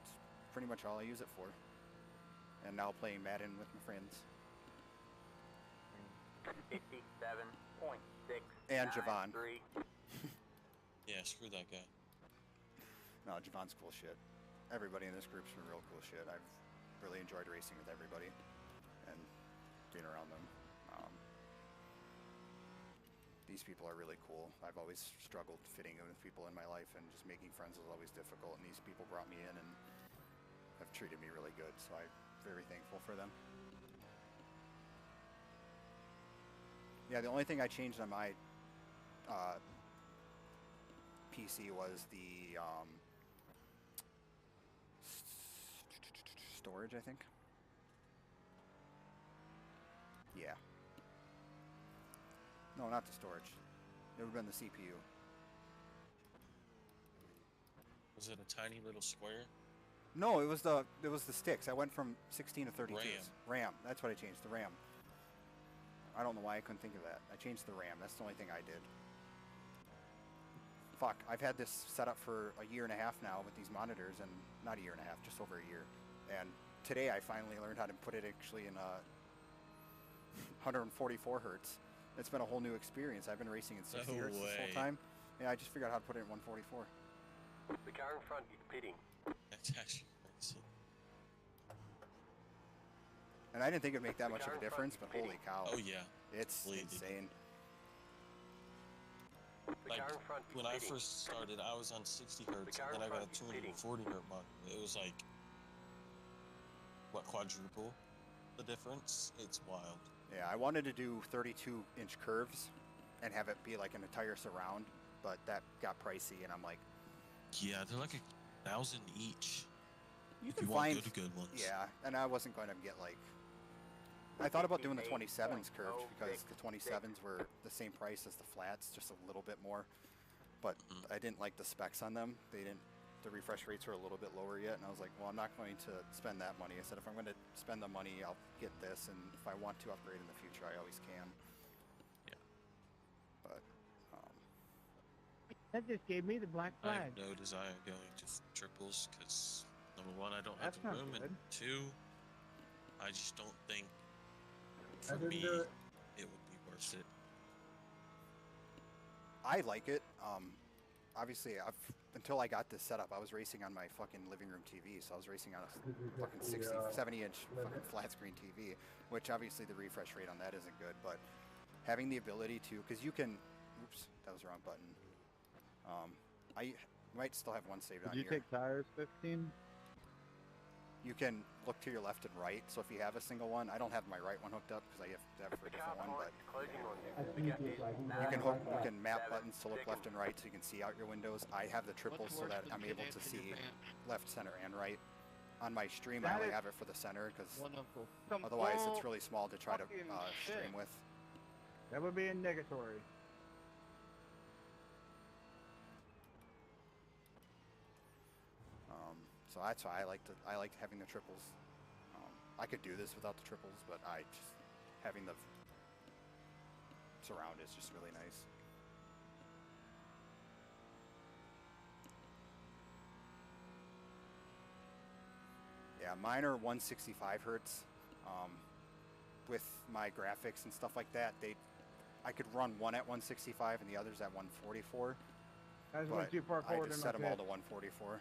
it's pretty much all I use it for. And now playing Madden with my friends. 57.6. And Javon. Yeah, screw that guy. No, Javon's cool shit. Everybody in this group's been real cool shit. I've really enjoyed racing with everybody and being around them. These people are really cool. I've always struggled fitting in with people in my life, and just making friends was always difficult, and these people brought me in and have treated me really good, so I'm very thankful for them. Yeah, the only thing I changed on my PC was the storage, I think. Yeah. No, not the storage. It would have been the CPU. Was it a tiny little square? No, it was the sticks. I went from 16 to 32. RAM. That's what I changed. The RAM. I don't know why I couldn't think of that. I changed the RAM. That's the only thing I did. Fuck, I've had this set up for a year and a half now with these monitors, and not a year and a half, just over a year. And today I finally learned how to put it actually in 144 hertz. It's been a whole new experience. I've been racing in 60 hertz this whole time. Yeah, I just figured out how to put it in 144. The car in front is pitting. That's actually crazy. And I didn't think it'd make that much of a difference, but holy cow. Oh yeah. It's insane. Like, when I first started, I was on 60 hertz, and then I got a 240 hertz monitor. It was like, what, quadruple the difference? It's wild. Yeah, I wanted to do 32-inch curves and have it be like an entire surround, but that got pricey, and I'm like... Yeah, they're like 1,000 each. You if can you find want good ones. Yeah, and I wasn't going to get like... I thought about doing the 27s curved because the 27s were the same price as the flats, just a little bit more. But I didn't like the specs on them. The refresh rates were a little bit lower yet, and I was like, well, I'm not going to spend that money. I said, if I'm going to spend the money, I'll get this, and if I want to upgrade in the future, I always can. Yeah. But, That just gave me the black I flag. have no desire going to triples, because, number one, I don't have That's the not room, good. and two, I just don't think, I for didn't me, do it. it would be worth it. I like it. Obviously, until I got this set up, I was racing on my fucking living room TV, so I was racing on a fucking 70-inch fucking flat screen TV, which obviously the refresh rate on that isn't good, but having the ability to, because you can, oops, that was the wrong button. I might still have one saved on Did you here. take tires 15? You can look to your left and right, so if you have a single one, I don't have my right one hooked up because I have to have it for a different one, but you can map buttons to look left and right so you can see out your windows. I have the triples so that I'm able to see left, center, and right. On my stream, I only have it for the center because otherwise it's really small to try to stream with. That would be a negatory. So that's why I like having the triples. I could do this without the triples, but having the surround is just really nice. Yeah, mine are 165 hertz. With my graphics and stuff like that, I could run one at 165 and the others at 144. But I just set them all to 144.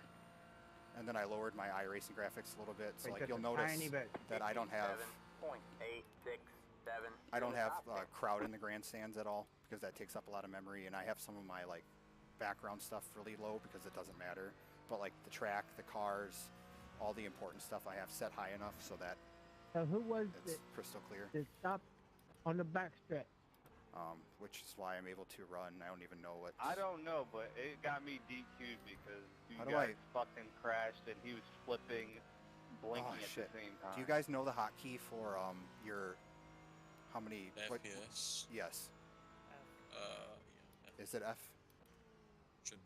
And then I lowered my iRacing graphics a little bit, so like you'll notice that I don't have crowd in the grandstands at all because that takes up a lot of memory, and I have some of my like background stuff really low because it doesn't matter. But like the track, the cars, all the important stuff I have set high enough so that Who was it's crystal clear. that stopped on the backstretch? Which is why I'm able to run. I don't even know what. I don't know, but it got me DQ'd because you How do guys fucking crashed and he was flipping, blinking Oh at shit! the same time. Do you guys know the hotkey for your how many? FPS? Yes. Yeah. Is it F? Should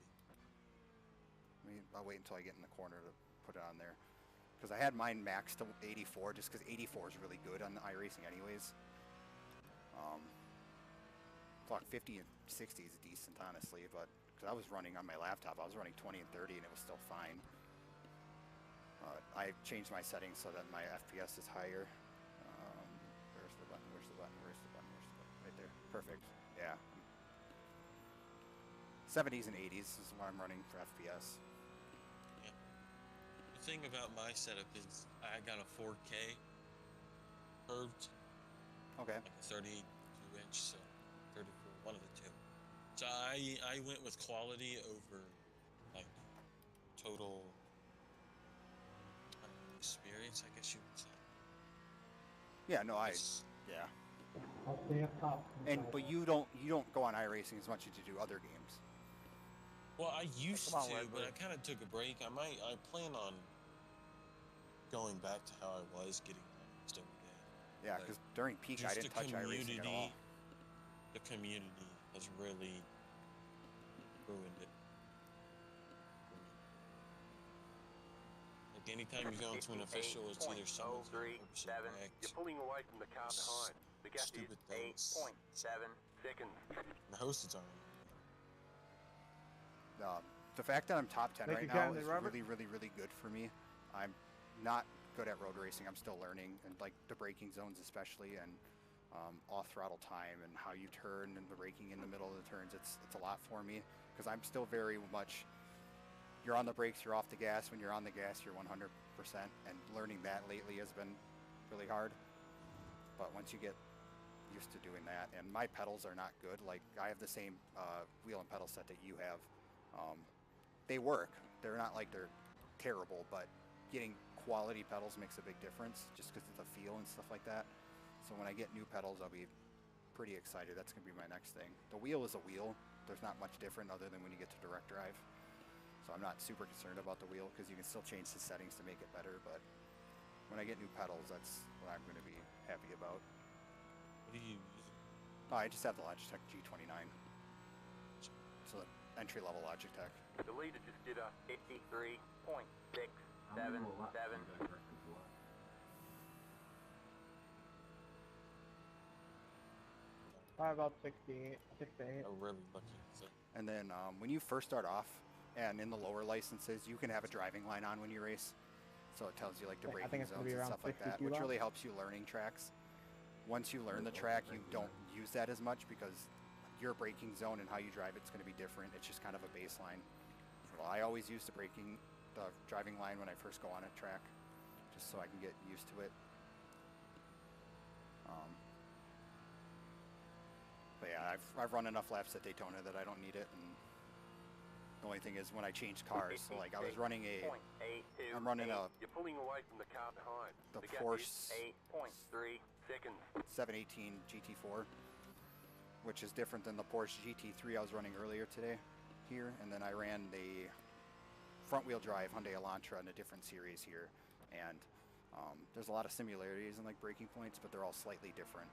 be. I'll wait until I get in the corner to put it on there, because I had mine maxed to 84, just because 84 is really good on the iRacing anyways. Fuck, 50 and 60 is decent, honestly, but because I was running on my laptop, I was running 20 and 30, and it was still fine. I changed my settings so that my FPS is higher. Where's the button? Where's the button? Where's the button? Where's the button? Right there. Perfect. Yeah. 70s and 80s is what I'm running for FPS. thing about my setup is I got a 4K curved. Okay. Like a 32 inch, so 34, one of the two. So I went with quality over like total experience, I guess you would say. Yeah, no, yeah. But you don't go on iRacing as much as you do other games. Well, I used to, but I kind of took a break. I plan on going back to how I was, getting honest every day. Yeah, because during peak I didn't touch iRacing at all. The community has really ruined it. Like anytime you go into an official, it's either someone's purposely wrecked. You're pulling away from the car behind. The gap Stupid is 8.7 seconds. The hosteds aren't. The fact that I'm top 10 Thank right you now kindly, is Robert. really, really, really good for me. I'm not good at road racing. I'm still learning, and like the braking zones especially, and off throttle time, and how you turn, and the braking in the middle of the turns. It's a lot for me because I'm still very much. You're on the brakes, you're off the gas. When you're on the gas, you're 100%. And learning that lately has been really hard. But once you get used to doing that, and my pedals are not good. Like I have the same wheel and pedal set that you have. They work. They're not like they're terrible, but getting quality pedals makes a big difference just because of the feel and stuff like that. So when I get new pedals, I'll be pretty excited. That's going to be my next thing. The wheel is a wheel. There's not much different other than when you get to direct drive. So I'm not super concerned about the wheel because you can still change the settings to make it better. But when I get new pedals, that's what I'm going to be happy about. What do you use? I just have the Logitech G29. So entry-level Logitech. The leader just did a 53.677. About 68, 6 to 8. I'm really lucky. And then when you first start off, and in the lower licenses, you can have a driving line on when you race. So it tells you like the braking zones and stuff like that, which really helps you learning tracks. Once you learn the track, you don't use that as much because your braking zone and how you drive it's going to be different. It's just kind of a baseline. Well, I always use the driving line when I first go on a track, just so I can get used to it. But yeah, I've run enough laps at Daytona that I don't need it. And the only thing is when I changed cars, so like I was running I'm running You're pulling away from the car behind. The gap Porsche is 8.3 seconds. 718 GT4, which is different than the Porsche GT3 I was running earlier today here. And then I ran the front-wheel drive Hyundai Elantra in a different series here. And there's a lot of similarities in like braking points, but they're all slightly different,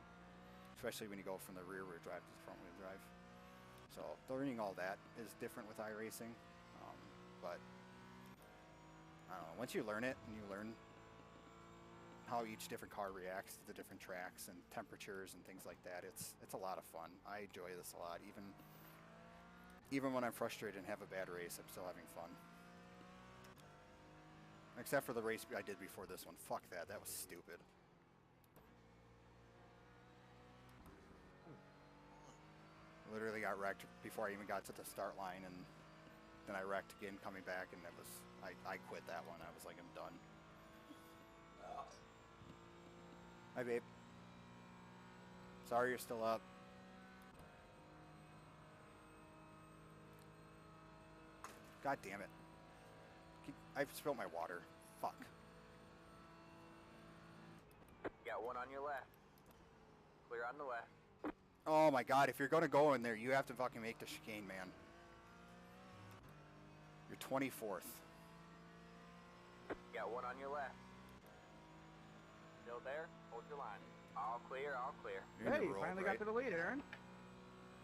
especially when you go from the rear-wheel drive to the front-wheel drive. So learning all that is different with iRacing, but I don't know. Once you learn it and you learn how each different car reacts to the different tracks and temperatures and things like that, it's a lot of fun. I enjoy this a lot. Even when I'm frustrated and have a bad race, I'm still having fun. Except for the race I did before this one. Fuck that. That was stupid. Literally got wrecked before I even got to the start line, and then I wrecked again coming back, and I quit that one. I was like, I'm done. Hi, babe. Sorry you're still up. God damn it. I've spilled my water. Fuck. Got one on your left. Clear on the left. Oh my god, if you're gonna go in there, you have to fucking make the chicane, man. You're 24th. Got one on your left. Still there? Hold your line. All clear, all clear. Hey, you finally got to the lead, Aaron.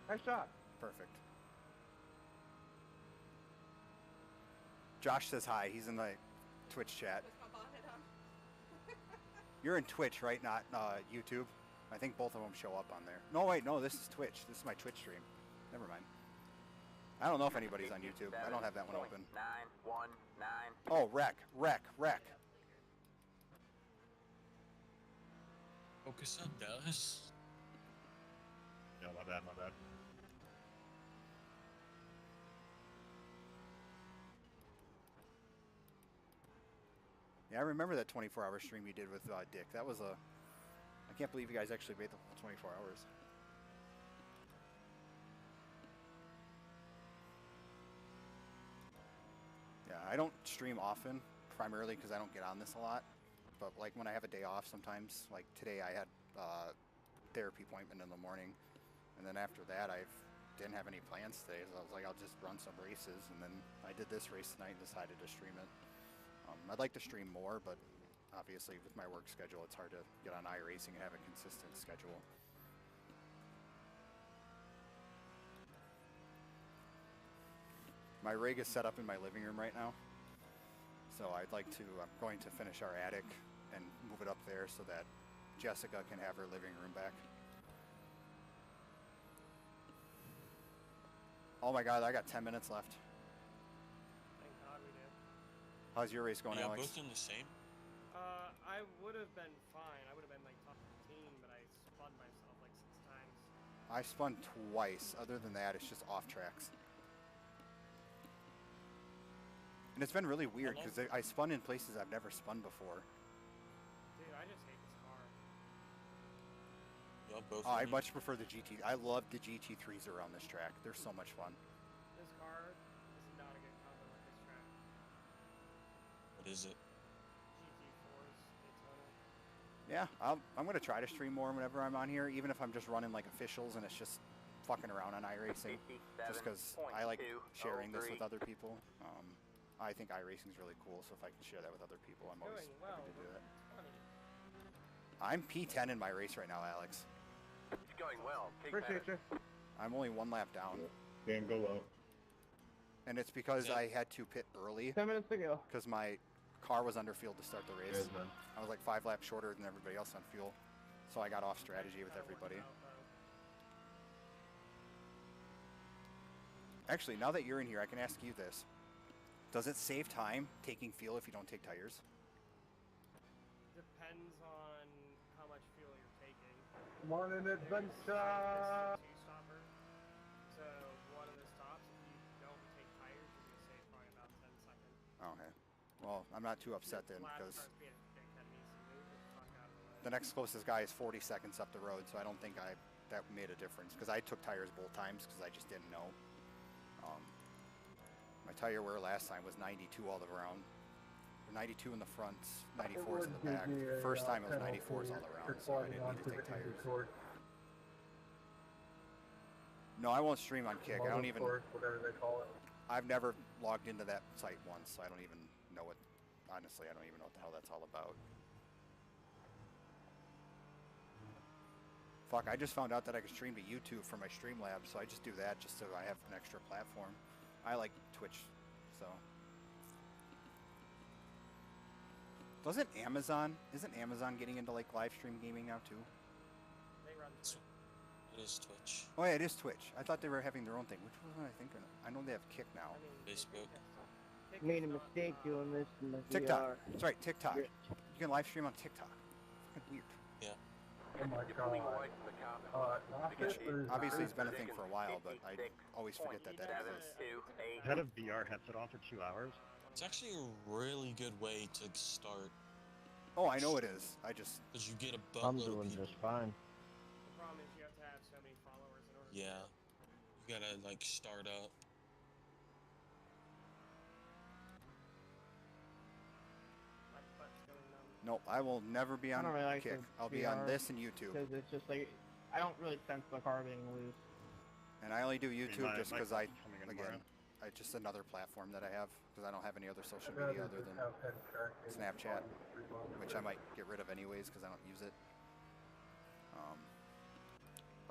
Nice shot. Perfect. Josh says hi. He's in the Twitch chat. You're in Twitch, right? Not YouTube? I think both of them show up on there. No, wait, no, this is Twitch. This is my Twitch stream. Never mind. I don't know if anybody's on YouTube. I don't have that one open. 919. Oh, wreck. Focus on Dallas. Yeah, my bad. Yeah, I remember that 24-hour stream you did with Dick. That was a... I can't believe you guys actually made the whole 24 hours. Yeah, I don't stream often, primarily because I don't get on this a lot. But like when I have a day off sometimes, like today I had therapy appointment in the morning. And then after that I didn't have any plans today. So I was like, I'll just run some races. And then I did this race tonight and decided to stream it. I'd like to stream more, but obviously with my work schedule, it's hard to get on iRacing and have a consistent schedule. My rig is set up in my living room right now. So I'm going to finish our attic and move it up there so that Jessica can have her living room back. Oh my God, I got 10 minutes left. Thank God we do. How's your race going, Yeah, Alex? both in the same. I would have been fine. I would have been like top 15, but I spun myself like 6 times. I spun twice. Other than that, it's just off tracks. And it's been really weird because I spun in places I've never spun before. Dude, I just hate this car. Yeah, both. I much prefer the GT. I love the GT3s around this track. They're so much fun. This car is not a good combo with this track. What is it? GT4's Daytona. Yeah, I'm going to try to stream more whenever I'm on here, even if I'm just running like officials and it's just fucking around on iRacing. Just because I like sharing this with other people. I think iRacing is really cool, so if I can share that with other people, I'm always happy to do that. I'm P10 in my race right now, Alex. It's going well. Appreciate you. I'm only 1 lap down. Damn, go low. And it's because I had to pit early. 10 minutes to go. Because my car was under fuel to start the race. Good, man. I was like 5 laps shorter than everybody else on fuel. So I got off strategy with everybody. Actually, now that you're in here, I can ask you this. Does it save time taking fuel if you don't take tires? Depends on how much fuel you're taking. Morning adventure. Two-stopper. So one of the stops, if you don't take tires, you're gonna save probably about 10 seconds. Okay. Well, I'm not too upset then because the next closest guy is 40 seconds up the road, so I don't think that made a difference because I took tires both times because I just didn't know. My tire wear last time was 92 all around. 92 in the front, 94s in the back. First time it was 94s all around, so I didn't need to take tires. No, I won't stream on Kick. I don't even. Whatever they call it. I've never logged into that site once, so I don't even know what. Honestly, I don't even know what the hell that's all about. Fuck, I just found out that I can stream to YouTube from my Streamlabs, so I just do that just so I have an extra platform. I like Twitch, so. Isn't Amazon getting into like live stream gaming now too? They run Twitch. It is Twitch. Oh yeah, it is Twitch. I thought they were having their own thing. Which one was I thinking? I know they have Kick now. Facebook. Made a mistake doing this in the TikTok. VR. That's right, TikTok. You can live stream on TikTok. Fucking weird. Yeah. Oh my God. Obviously, it's been a thing for a while, but I always forget that exists. I had a VR headset on for 2 hours. It's actually a really good way to start. Oh, I know it is. I just. Because you get a I'm buttload doing of people. just fine. The problem is you have to have so many followers in order to Yeah. You gotta like start up. My butt's going numb. Nope, I will never be on I don't really like Kick. the I'll be on VR this and YouTube. Because it's just like, I don't really sense the car being loose. And I only do YouTube my- just my because phone's coming in tomorrow. it's just another platform that I have because I don't have any other social media other than Snapchat, which I might get rid of anyways because I don't use it.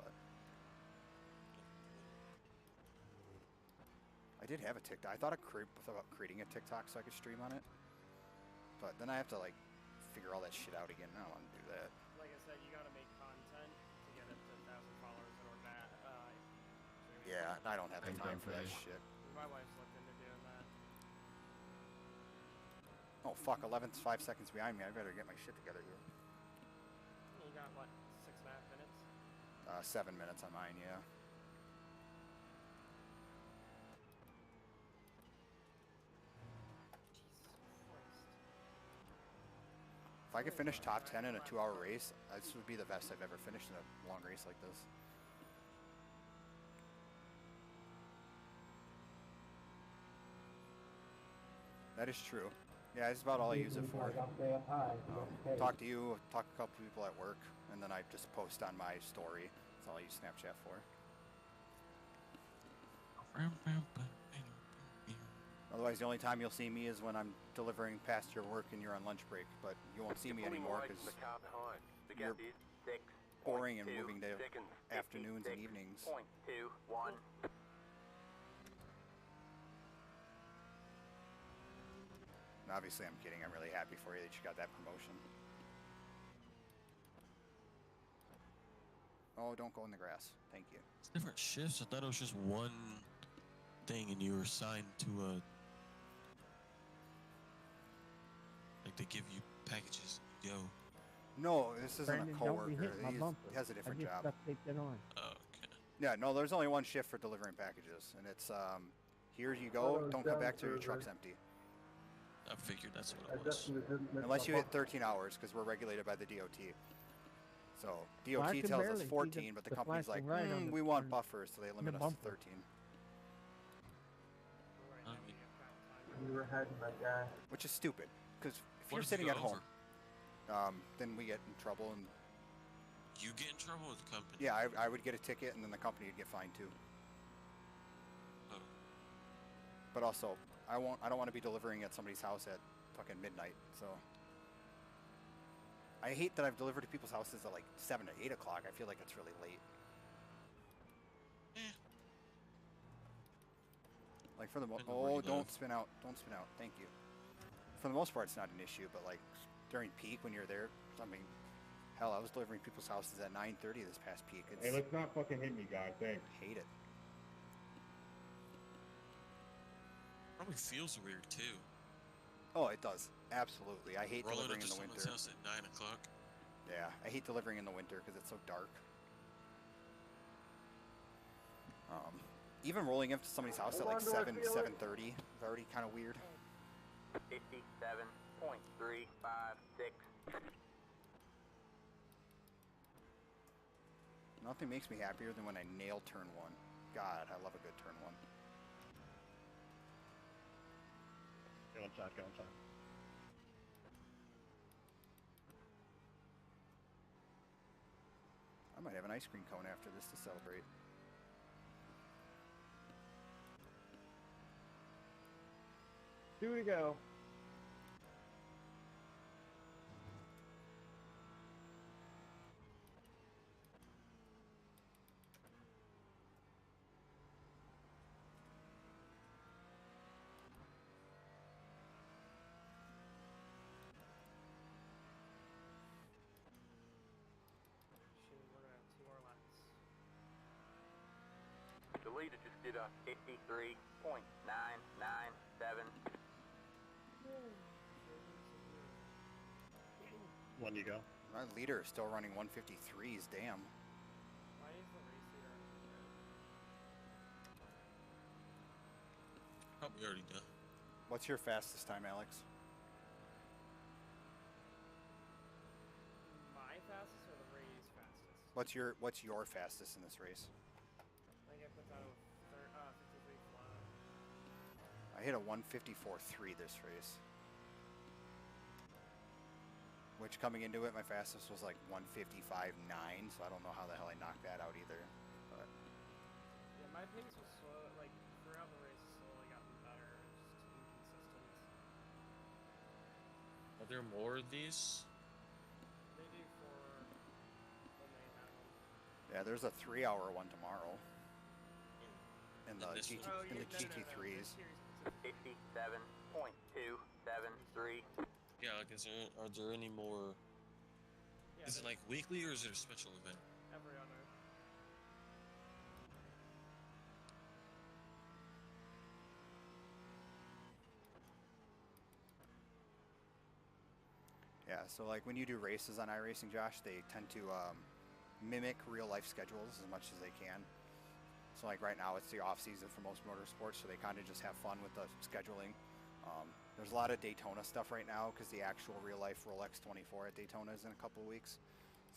But I did have a TikTok. I thought about creating a TikTok so I could stream on it, but then I have to like figure all that shit out again. I don't want to do that. Like I said, you gotta make content to get up to 1,000 followers in order to. Yeah, I don't have the time for that shit. My wife's looked into doing that. Oh fuck, 11's 5 seconds behind me. I better get my shit together here. You got what, 6.5 minutes? 7 minutes on mine, yeah. Jesus Christ. I could finish top 10 in a 2-hour race, this would be the best I've ever finished in a long race like this. That is true. Yeah, it's about all I use it for. Talk to you, talk to a couple people at work, and then I just post on my story. That's all I use Snapchat for. Otherwise, the only time you'll see me is when I'm delivering past your work and you're on lunch break, but you won't see me anymore because you're boring and moving to afternoons and evenings. And obviously, I'm kidding. I'm really happy for you that you got that promotion. Oh, don't go in the grass. Thank you. It's different shifts. I thought it was just one thing and you were assigned to a... Like, they give you packages and you go. No, this isn't Brandon, a don't coworker. be hitting my bumper. He has a different I just job. got taped it on. Oh, okay. Yeah, no, there's only one shift for delivering packages, and it's here you go. Don't come back till your truck's empty. I figured that's what it was. Unless you hit 13 hours, because we're regulated by the DOT. So Well, I DOT can tells us barely see 14, but the company's like, flashing right on the- we want buffers, so they limit us to bumper. 13. You were hiding my guy. Which is stupid, because if What you're if you sitting go at home, then we get in trouble, and You get in trouble with the company? yeah, I would get a ticket, and then the company would get fined too. Oh. But also, I don't want to be delivering at somebody's house at fucking midnight, so. I hate that I've delivered to people's houses at like 7 or 8 o'clock. I feel like it's really late. Like for the don't spin out. Don't spin out. Thank you. For the most part, it's not an issue, but like during peak when you're there, I mean, hell, I was delivering people's houses at 9:30 this past peak. It's, Hey, let's not fucking hit me, guys. Thanks. Hate it. Probably feels weird too. Oh, it does. Absolutely. I hate Rolling delivering up in to the winter. someone's house at 9 o'clock. Yeah, I hate delivering in the winter because it's so dark. Even rolling up to somebody's house at like 7:30 is already kind of weird. 57.356. Nothing makes me happier than when I nail turn one. God, I love a good turn one. Go inside, go inside. I might have an ice cream cone after this to celebrate. Two to go. Shoot, we're gonna have 2 more laps. The leader just did a 53.997. When you go. My leader is still running 153s, damn. Why is the race leader on Probably already done. What's your fastest time, Alex? my fastest or the Ray's fastest? What's your fastest in this race? I think I put down a 53 flat. I hit a 154.3 this race. Which coming into it, my fastest was like 155.9, so I don't know how the hell I knocked that out either. But Yeah, my pace was slow, like, throughout the race, it's slowly gotten better, just inconsistent. Are there more of these? They do for when they have them. yeah, there's a 3-hour one tomorrow. In the this GT, one? in the GT3s. 57.273. Yeah, like, are there any more? Yeah, Is it like weekly or is it a special event? Every other. Yeah, so like when you do races on iRacing, Josh, they tend to mimic real life schedules as much as they can. So like right now it's the off season for most motorsports, so they kind of just have fun with the scheduling. There's a lot of Daytona stuff right now because the actual real-life Rolex 24 at Daytona is in a couple of weeks.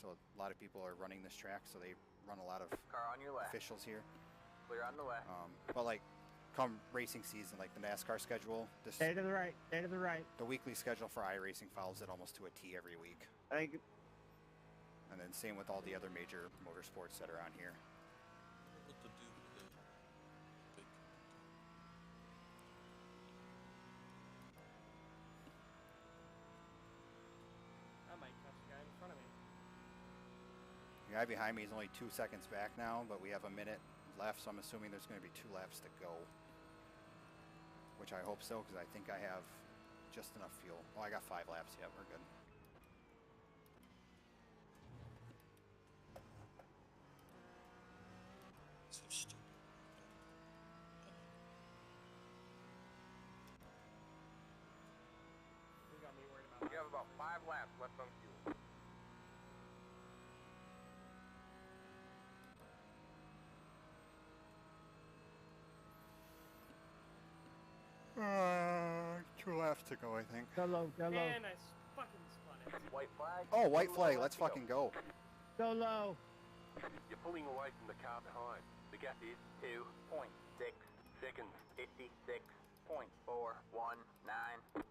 So a lot of people are running this track, so they run a lot of Car on your left. officials here. Clear on the left. But like, come racing season, like the NASCAR schedule, Stay to the right. Stay to the right. the weekly schedule for iRacing follows it almost to a T every week. Thank you. And then same with all the other major motorsports that are on here. What to do with it? I might catch the guy in front of me. The guy behind me is only 2 seconds back now, but we have a minute left, so I'm assuming there's going to be 2 laps to go. Which I hope so, because I think I have just enough fuel. Oh, I got 5 laps. Yeah, we're good. So stupid. You got me worried about. You have about 5 laps left on fuel. Two laps to go, I think. Go low. Go low. Man, I fucking spun it. White flag. Oh, white flag. Let's fucking go. Go low. You're pulling away from the car behind. The gap is 2.6 seconds. 56.419. Fucking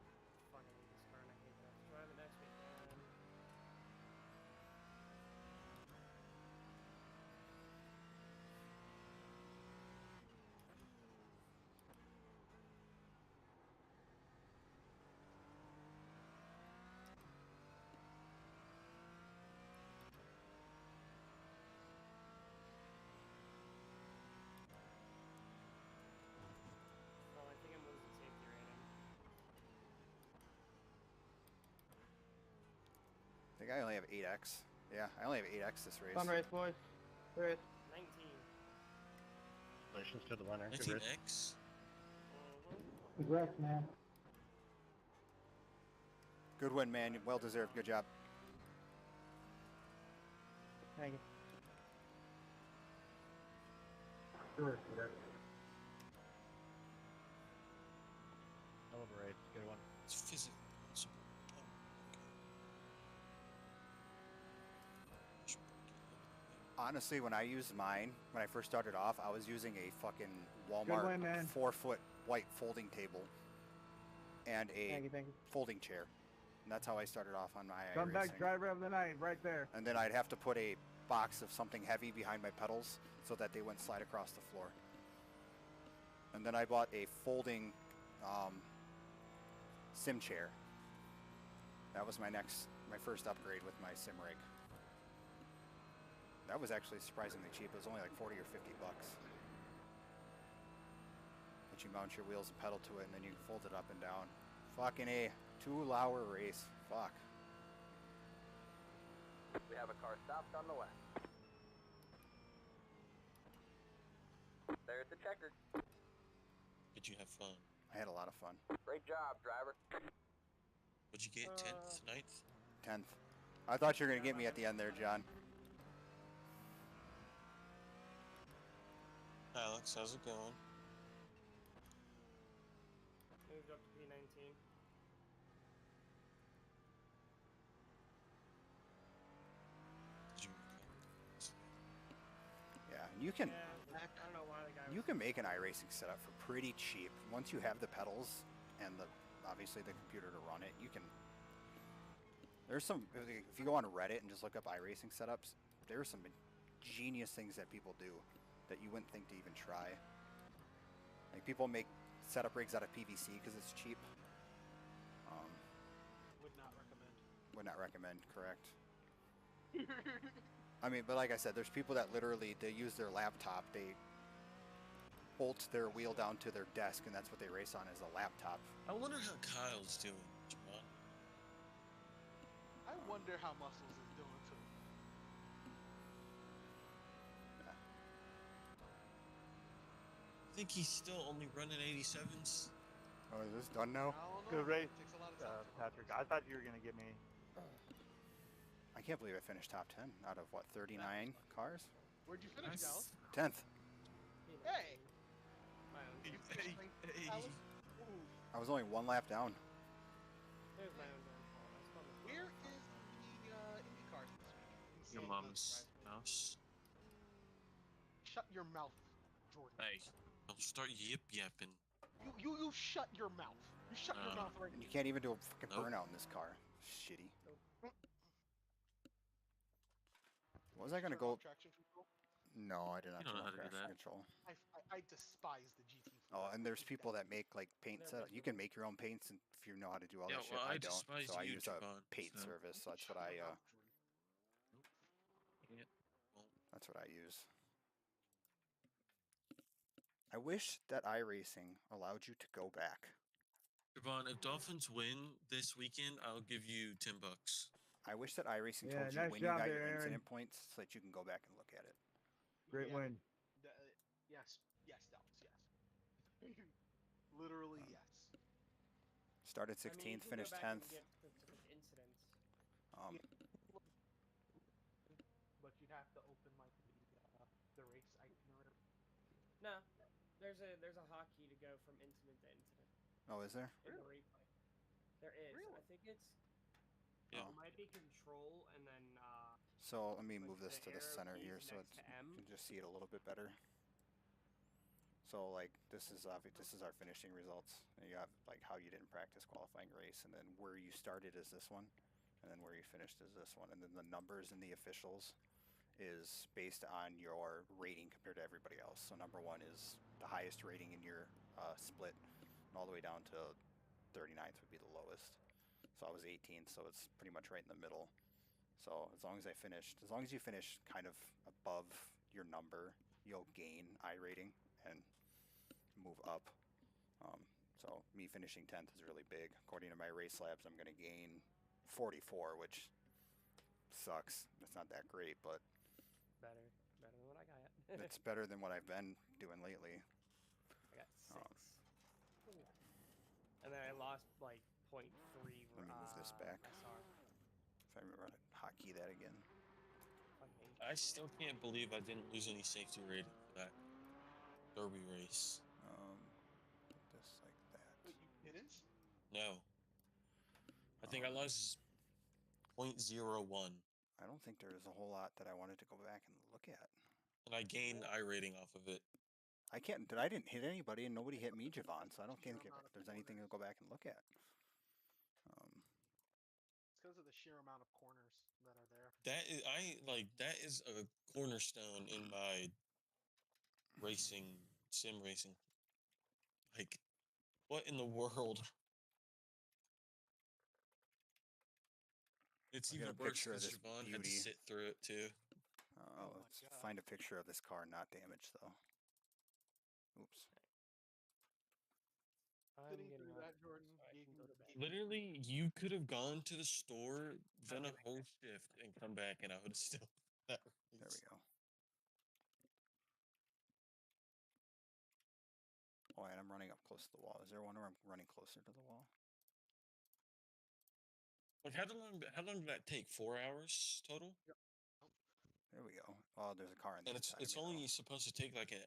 hate this car and I hate that. Let's try the next weekend. Oh, I think I'm losing safety rating. I think I only have 8x. Yeah, I only have 8x this race. Fun race, boys. Race. 19. Congratulations to the winner. Good race. 19X. Congrats, man. Good win, man. Well deserved. Good job. Thank you. Sure, yeah. Hell of a race. Good one. It's physically possible. Oh, okay. Honestly, when I used mine, when I first started off, I was using a fucking Walmart win, man. 4-foot white folding table and a Thank you. folding chair. And that's how I started off on my Comeback iRacing. driver of the night, right there. And then I'd have to put a box of something heavy behind my pedals so that they wouldn't slide across the floor. And then I bought a folding sim chair. That was my first upgrade with my sim rig. That was actually surprisingly cheap. It was only like 40 or 50 bucks. But you mount your wheels and pedal to it, and then you can fold it up and down. Fucking A. 2-hour race. Fuck. We have a car stopped on the left. There's the checker. Did you have fun? I had a lot of fun. Great job, driver. What'd you get? 10th? 9th? 10th. I thought you were going to get me at the end there, John. Alex, how's it going? Moved up to P19. Did you Yeah, you can. Yeah, I don't know why the guy You can make an iRacing setup for pretty cheap. Once you have the pedals and obviously the computer to run it, you can. There's some. If you go on Reddit and just look up iRacing setups, there are some genius things that people do that you wouldn't think to even try. Like people make setup rigs out of PVC because it's cheap. Would not recommend. Would not recommend, correct. I mean, but like I said, there's people that literally, they use their laptop, they bolt their wheel down to their desk, and that's what they race on is a laptop. I wonder how Kyle's doing, John. I wonder how Muscles is doing too. I think he's still only running 87s. Oh, is this done now? Good race, Takes a lot of time. Patrick. I thought you were going to give me. I can't believe I finished top 10 out of what, 39 cars? Where'd you finish, Dallas? 10th. Hey. My own. You Hey, finished hey. Dallas? Ooh. I was only one lap down. There's my own downfall. That's probably Where is the IndyCars this week? Your mom's house. Shut your mouth, Jordan. Hey, don't start yip-yapping. You shut your mouth. You shut your mouth right now. You can't even do a fucking burnout in this car. Shitty. Was I gonna go? Traction control? No, I did not You don't know how to do traction that. control. I despise the GT4. Oh, and there's people that make like paint set. You can make your own paints, and if you know how to do all that shit. I don't. despise So I you, use a Javon, paint so- service. So that's what I. That's what I use. I wish that iRacing allowed you to go back. Javon, if Dolphins win this weekend, I'll give you $10. I wish that iRacing Yeah, told you nice when you job got there, your Aaron. incident points so that you can go back and look at it. Great win. Yes, Dallas, yes. Literally, yes. Started I mean, you 16th, can finished go back and 10th. get specific incidents. But you'd have to open like the race itinerary. No, there's a hotkey to go from incident to incident. Oh, is there? In the replay. There is. I think it's. Yeah. It might be control and then. So let me like move this the to the arrow center keys here so next it's, to M. you can just see it a little bit better. So like this is our finishing results. And you have like how you didn't practice qualifying race, and then where you started is this one, and then where you finished is this one, and then the numbers in the officials is based on your rating compared to everybody else. So number one is the highest rating in your split, and all the way down to 39th would be the lowest. So I was 18th, so it's pretty much right in the middle. So as long as you finish kind of above your number, you'll gain I rating and move up. So me finishing 10th is really big. According to my race labs, I'm going to gain 44, which sucks. It's not that great, but Better than what I got. it's better than what I've been doing lately. I got 6. And then I lost like 0.3. Let me move this back. SR. If I remember how to hotkey that again. I still can't believe I didn't lose any safety rating for that Derby race. Put this like that. Wait, you didn't? No. I think I lost 0.01. I don't think there was a whole lot that I wanted to go back and look at. And I gained I rating off of it. I didn't hit anybody, and nobody hit me, Javon, so I don't think there's anything to go back and look at. It's because of the sheer amount of corners that are there. That is a cornerstone in my sim racing. Like, what in the world? It's I got even a worse picture of because this Javon had to beauty. sit through it too. Let's find a picture of this car not damaged, though. Oops. Sitting through that, Jordan, gave me the best. Literally, you could have gone to the store, done a whole shift, and come back, and I would have still. There we go. Oh, and I'm running up close to the wall. Is there one where I'm running closer to the wall? Like, how long did that take? 4 hours total? Yep. There we go. Oh, there's a car in the And inside it's of me, only supposed to take like an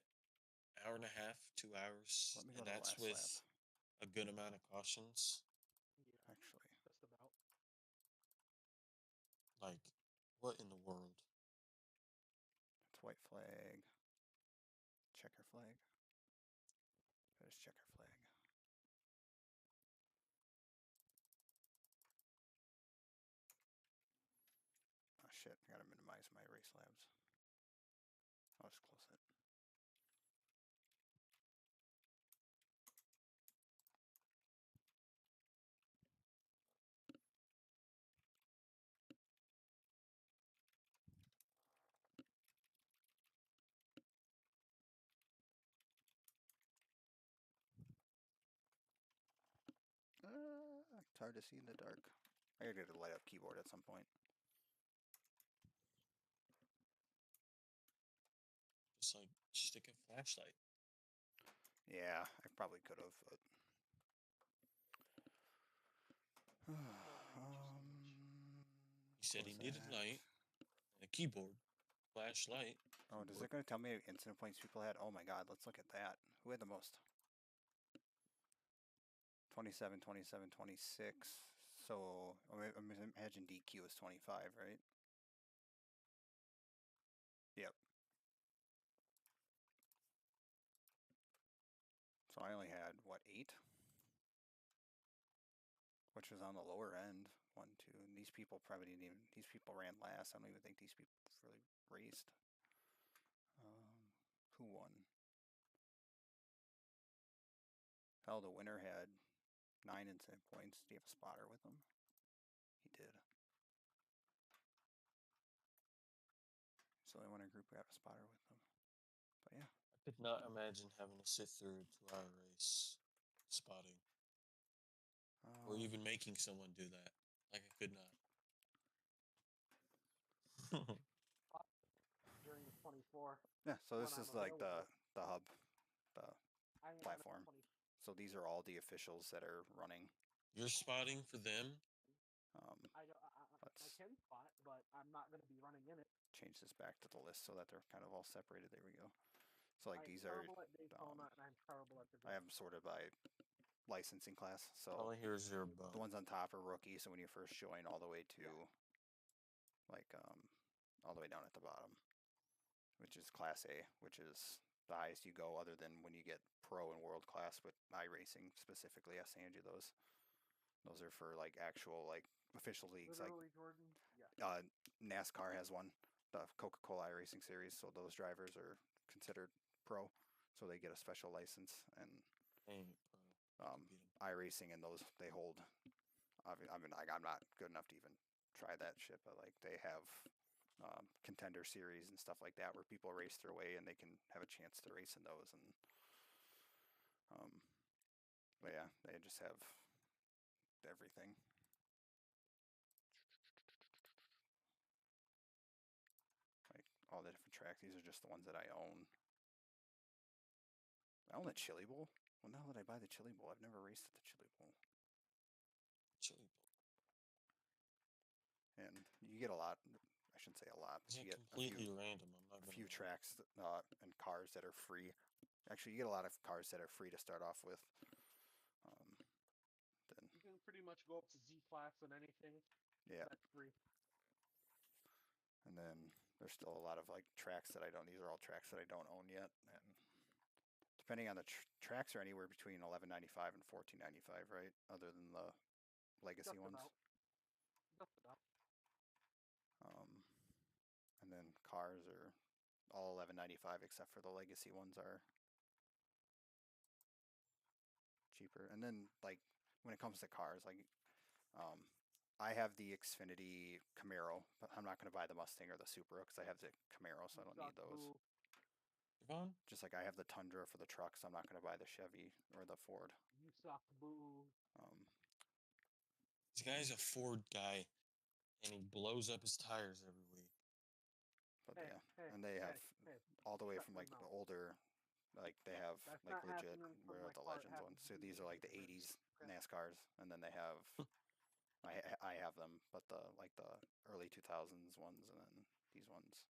hour and a half, 2 hours, Let me go and to the that's last with a good amount of cautions. Yeah, actually. Just about. Like, what in the world? It's white flag. Checker flag. There's checker flag. Oh shit, I gotta minimize my race labs. I'll just close it. It's hard to see in the dark. I gotta get a light up keyboard at some point. Just like stick a flashlight. Yeah, I probably could have, but He said he needed light and a keyboard, flashlight. Oh, is it going to tell me incident points people had? Oh my god, let's look at that. Who had the most? 27, 27, 26. So I imagine DQ is 25, right? Yep. So I only had, what, 8? Which was on the lower end. 1, 2. And these people probably didn't even, these people ran last. I don't even think these people really raced. Who won? Hell, the winner had 9 incentive points. Do you have a spotter with him? He did. So they won a group who had a spotter with them. But yeah. I could not imagine having to sit through a 2-hour race spotting. Or even making someone do that. Like, I could not. During the 24. Yeah, so this when is I'm like the available. hub, the I am platform. 20. So these are all the officials that are running. You're spotting for them? I can spot, but I'm not going to be running in it. Change this back to the list so that they're kind of all separated. There we go. So like I'm these are, terrible at Daytona, and I'm terrible at the I have them sorted by licensing class. So all here's your bone. The ones on top are rookie. So when you first join, all the way to like all the way down at the bottom, which is Class A, which is the highest you go, other than when you get pro and world class with iRacing specifically. I send you those. Those are for like actual like official leagues. Literally, like Jordan. Yeah. NASCAR has one, the Coca-Cola iRacing series. So those drivers are considered pro, so they get a special license. And iRacing and those they hold. I mean, like, I'm not good enough to even try that shit, but like they have contender series and stuff like that where people race their way and they can have a chance to race in those. And but yeah, they just have everything. Like all the different tracks. These are just the ones that I own. I own the Chili Bowl. When the hell did I buy the Chili Bowl? I've never raced at the Chili Bowl. Chili Bowl. And you get a lot. I shouldn't say a lot. Is You it get completely random? I'm not a few tracks and cars that are free. Actually, you get a lot of cars that are free to start off with. Then you can pretty much go up to Z class and anything. Yeah. That's free. And then there's still a lot of like tracks that I don't. These are all tracks that I don't own yet. And depending on the tracks, are anywhere between $11.95 and $14.95, right? Other than the legacy Just ones. about. Just about. And then cars are all $11.95 except for the legacy ones are cheaper. And then like when it comes to cars, like I have the Xfinity Camaro, but I'm not going to buy the Mustang or the Supra because I have the Camaro, so I don't need those. Just like I have the Tundra for the trucks, I'm not going to buy the Chevy or the Ford. You suck, boo. This guy's a Ford guy, and he blows up his tires every week. But and they have all the way from like the older, like they have like legit where are the Legends ones. So these are like the 80s NASCARs, and then they have I have them, but the like the early 2000s ones, and then these ones,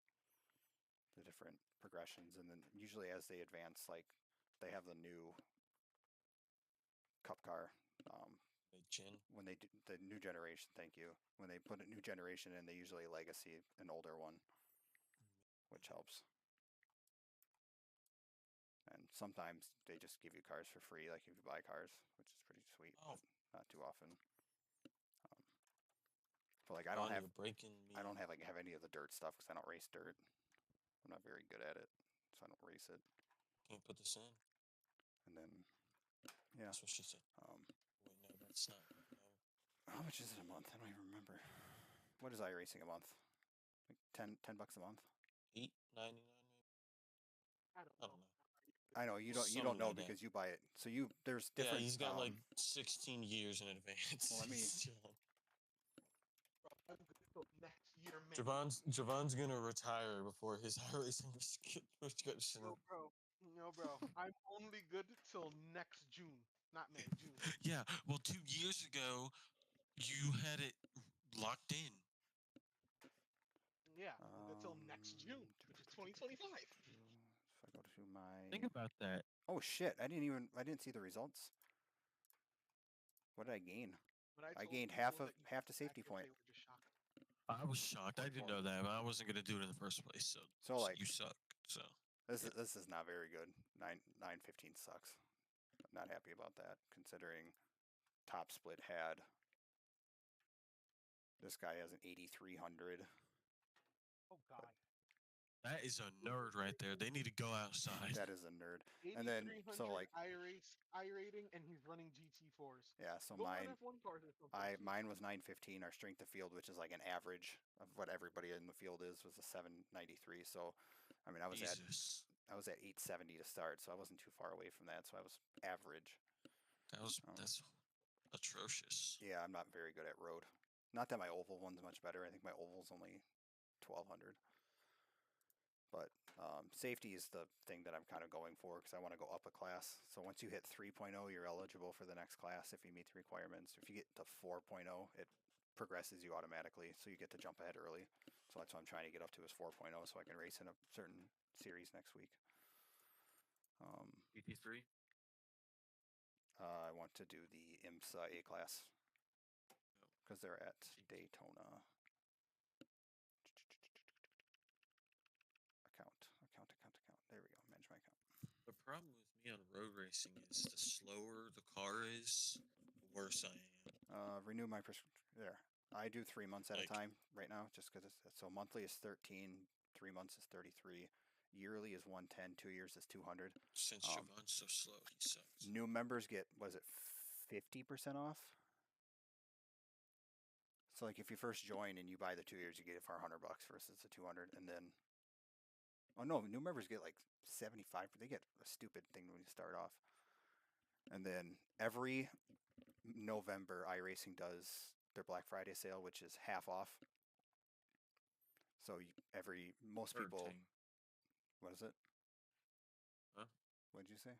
the different progressions, and then usually as they advance, like they have the new Cup car. When they do the new generation, thank you. When they put a new generation in, they usually legacy an older one, which helps. And sometimes they just give you cars for free, like if you buy cars, which is pretty sweet, but not too often. But like I don't have any of the dirt stuff because I don't race dirt. I'm not very good at it, so I don't race it. Can't put this in. And then, yeah. That's what she said. Wait, no, that's not. No. How much is it a month? I don't even remember. What is iRacing a month? Like $10 a month? $8.99 maybe. I don't know. I know you don't know because you buy it. So there's different. Yeah, he's got like 16 years in advance. Well, let me. Next year, man. Javon's gonna retire before his iRacing prescription. No, bro. I'm only good till next June, not May. June. Yeah, well, 2 years ago, you had it locked in. Yeah, until next June, which is 2025. If I go to my. Think about that. Oh shit! I didn't see the results. What did I gain? When I told gained people half that you the could safety backflip, point. They were just shocked. I was shocked. I didn't know that, but I wasn't gonna do it in the first place. So like you suck. So this is not very good. 915 sucks. I'm not happy about that considering Top Split had. This guy has an 8300. Oh God. that is a nerd right there. They need to go outside. That is a nerd. And then 8300 so like I rating, and he's running GT4s. yeah, so Go mine run F1 cars or something. mine was 915. Our strength of field, which is like an average of what everybody in the field is, was a 793. So I mean I was at 870 to start, so I wasn't too far away from that. So I was average. That's atrocious. Yeah, I'm not very good at road. Not that my oval one's much better. I think my oval's only 1200. But safety is the thing that I'm kind of going for because I want to go up a class. So once you hit 3.0, you're eligible for the next class if you meet the requirements. If you get to 4.0, it progresses you automatically, so you get to jump ahead early. So that's what I'm trying to get up to is 4.0 so I can race in a certain series next week. GT3? I want to do the IMSA A class because they're at Daytona. Account. There we go. Manage my account. The problem with me on road racing is the slower the car is, the worse I am. Renew my prescription. There. I do 3 months at a time right now just because so monthly is 13, 3 months is 33. Yearly is 110, 2 years is 200. Since Siobhan's so slow, he sucks. New members get, was it 50% off? So like if you first join and you buy the 2 years, you get it for $100 versus the 200, and then oh no, new members get like 75. They get a stupid thing when you start off, and then every November iRacing does their Black Friday sale, which is half off. So most people. What is it? Huh? What did you say?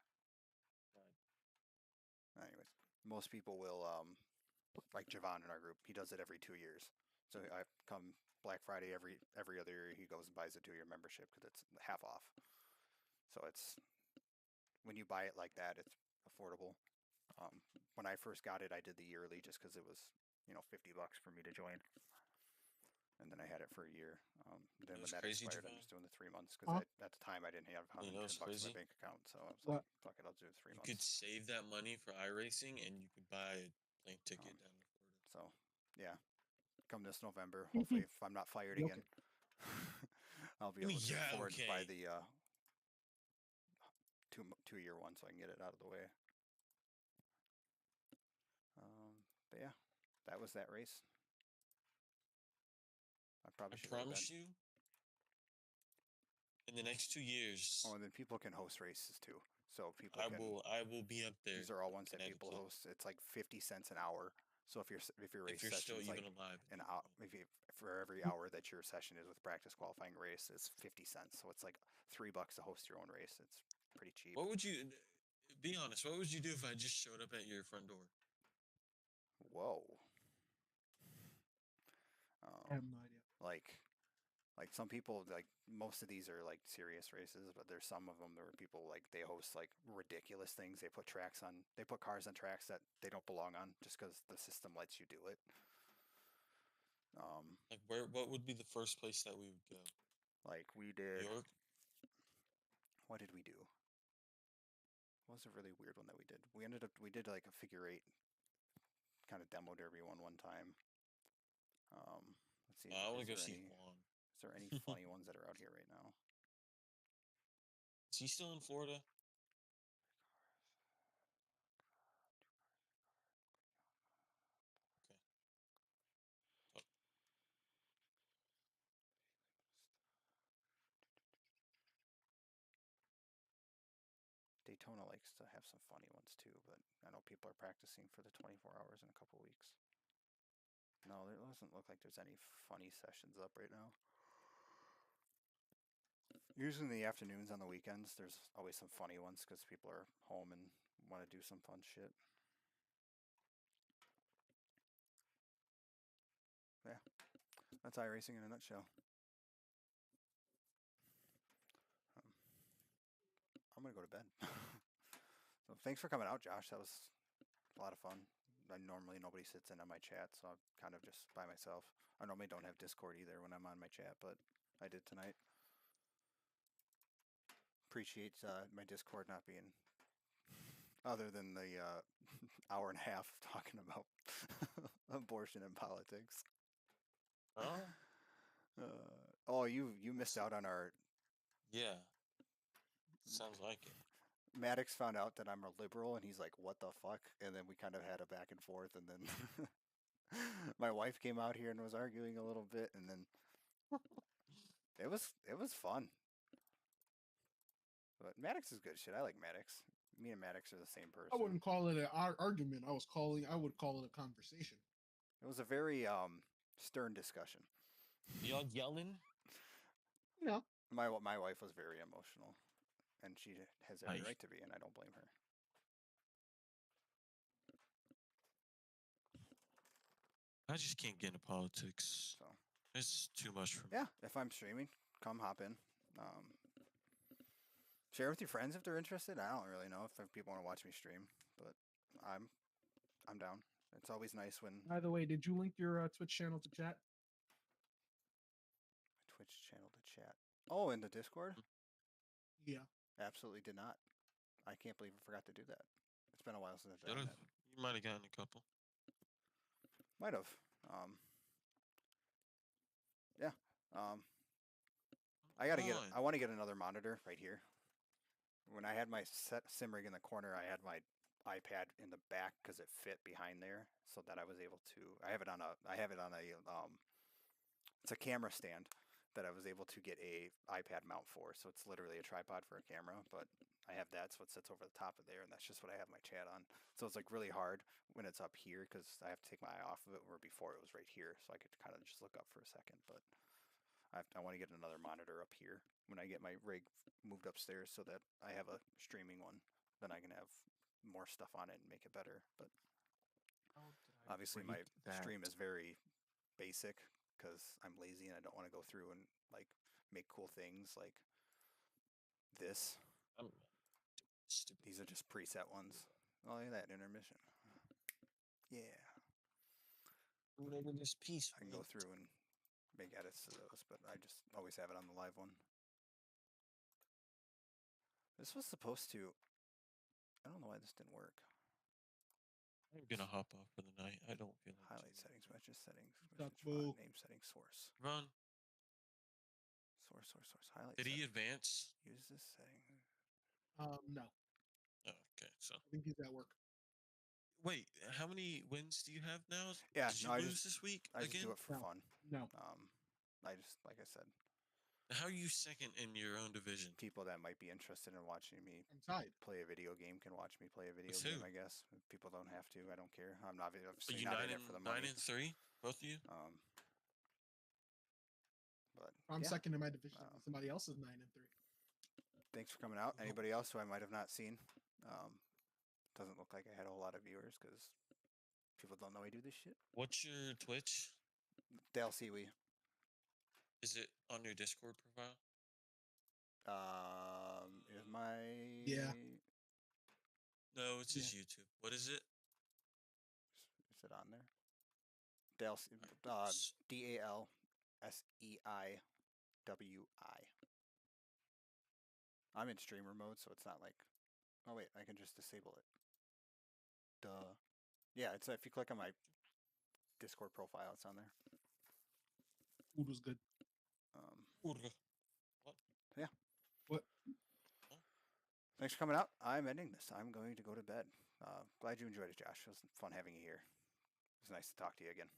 Anyways, most people will like Javon in our group. He does it every 2 years. So I come Black Friday every other year. He goes and buys a 2-year membership because it's half off. So it's when you buy it like that, it's affordable. When I first got it, I did the yearly just because it was $50 for me to join. And then I had it for a year. Then when that expired, I'm just doing the 3 months because at the time I didn't have $110 in my bank account. So I was like, fuck it, I'll do 3 months. You could save that money for iRacing and you could buy a plane ticket down to Florida. So yeah, come this November, hopefully if I'm not fired again, I'll be able to afford to buy the 2-year one so I can get it out of the way. But yeah, that was that race. I promise you, in the next 2 years. Oh, and then people can host races too. So people I will be up there. These are all ones that people host. It's like 50 cents an hour. So if your race session is like an hour, for every hour that your session is with practice qualifying race, it's 50 cents. So it's like $3 to host your own race. It's pretty cheap. What would you be honest? What would you do if I just showed up at your front door? Whoa. I have no idea. Like some people, like most of these are like serious races, but there's some of them where people like they host like ridiculous things. They put cars on tracks that they don't belong on just because the system lets you do it. Like what would be the first place that we would go? Like we did. New York? What did we do? What was a really weird one that we did? We did like a figure 8 kind of demo derby one time. Let's see. I want to go see Juan. Is there any funny ones that are out here right now? Is he still in Florida? Okay. Daytona likes to have some funny ones too, but I know people are practicing for the 24 hours in a couple weeks. No, there doesn't look like there's any funny sessions up right now. Usually in the afternoons on the weekends, there's always some funny ones because people are home and want to do some fun shit. Yeah, that's iRacing in a nutshell. I'm gonna go to bed. So thanks for coming out, Josh. That was a lot of fun. normally nobody sits in on my chat, so I'm kind of just by myself. I normally don't have Discord either when I'm on my chat, but I did tonight. Appreciate my Discord not being other than the hour and a half talking about abortion and politics. Oh, you missed out on our. Yeah. Sounds like it. Maddox found out that I'm a liberal, and he's like, "What the fuck?" And then we kind of had a back and forth, and then my wife came out here and was arguing a little bit, and then it was fun. But Maddox is good shit. I like Maddox. Me and Maddox are the same person. I wouldn't call it an argument. I would call it a conversation. It was a very stern discussion. Y'all yelling? No. My wife was very emotional, and she has every right to be, and I don't blame her. I just can't get into politics. So it's too much for me. Yeah, if I'm streaming, come hop in. Share with your friends if they're interested. I don't really know if people want to watch me stream, but I'm down. It's always nice when By the way, did you link your Twitch channel to chat? Twitch channel to chat. Oh, in the Discord? Yeah. Absolutely did not. I can't believe I forgot to do that. It's been a while since I've done that. You might have gotten a couple. Might have. Yeah. I want to get another monitor right here. When I had my sim rig in the corner, I had my iPad in the back because it fit behind there, so that I was able to. I have it on a. It's a camera stand that I was able to get a iPad mount for. So it's literally a tripod for a camera, but I have that, so it sits over the top of there, and that's just what I have my chat on. So it's like really hard when it's up here because I have to take my eye off of it. Where before it was right here, so I could kind of just look up for a second, but. I want to get another monitor up here when I get my rig moved upstairs so that I have a streaming one. Then I can have more stuff on it and make it better. But obviously my stream is very basic because I'm lazy and I don't want to go through and like make cool things like this. These are just preset ones. Oh, look at that intermission. Yeah. Whatever this piece. I can go through and make edits to those, but I just always have it on the live one. This was supposed to. I don't know why this didn't work. I'm gonna hop off for the night. I don't feel like highlight settings, message settings, font, name settings, source. Run. Source. Highlight. Did he settings. advance? Use this setting. No. Oh, okay, so. I think he's at work. Wait, how many wins do you have now? Yeah, Did you lose this week I again? just do it for fun. No. I just, like I said. How are you second in your own division? People that might be interested in watching me play a video game can watch me play a video game, I guess. People don't have to. I don't care. I'm not obviously not in it for the money. 9-3, both of you? But I'm second in my division. Somebody else is 9-3. Thanks for coming out. Anybody else who I might have not seen? Doesn't look like I had a whole lot of viewers because people don't know I do this shit. What's your Twitch? Dale Sealy. Is it on your Discord profile? Is my No, it's his YouTube. What is it? Is it on there? Dale DALSEIWI. I'm in streamer mode, so it's not like. Oh wait, I can just disable it. Duh. Yeah, it's if you click on my Discord profile, it's on there. Food was good. What? Yeah. What? Thanks for coming out. I'm ending this. I'm going to go to bed. Glad you enjoyed it, Josh. It was fun having you here. It was nice to talk to you again.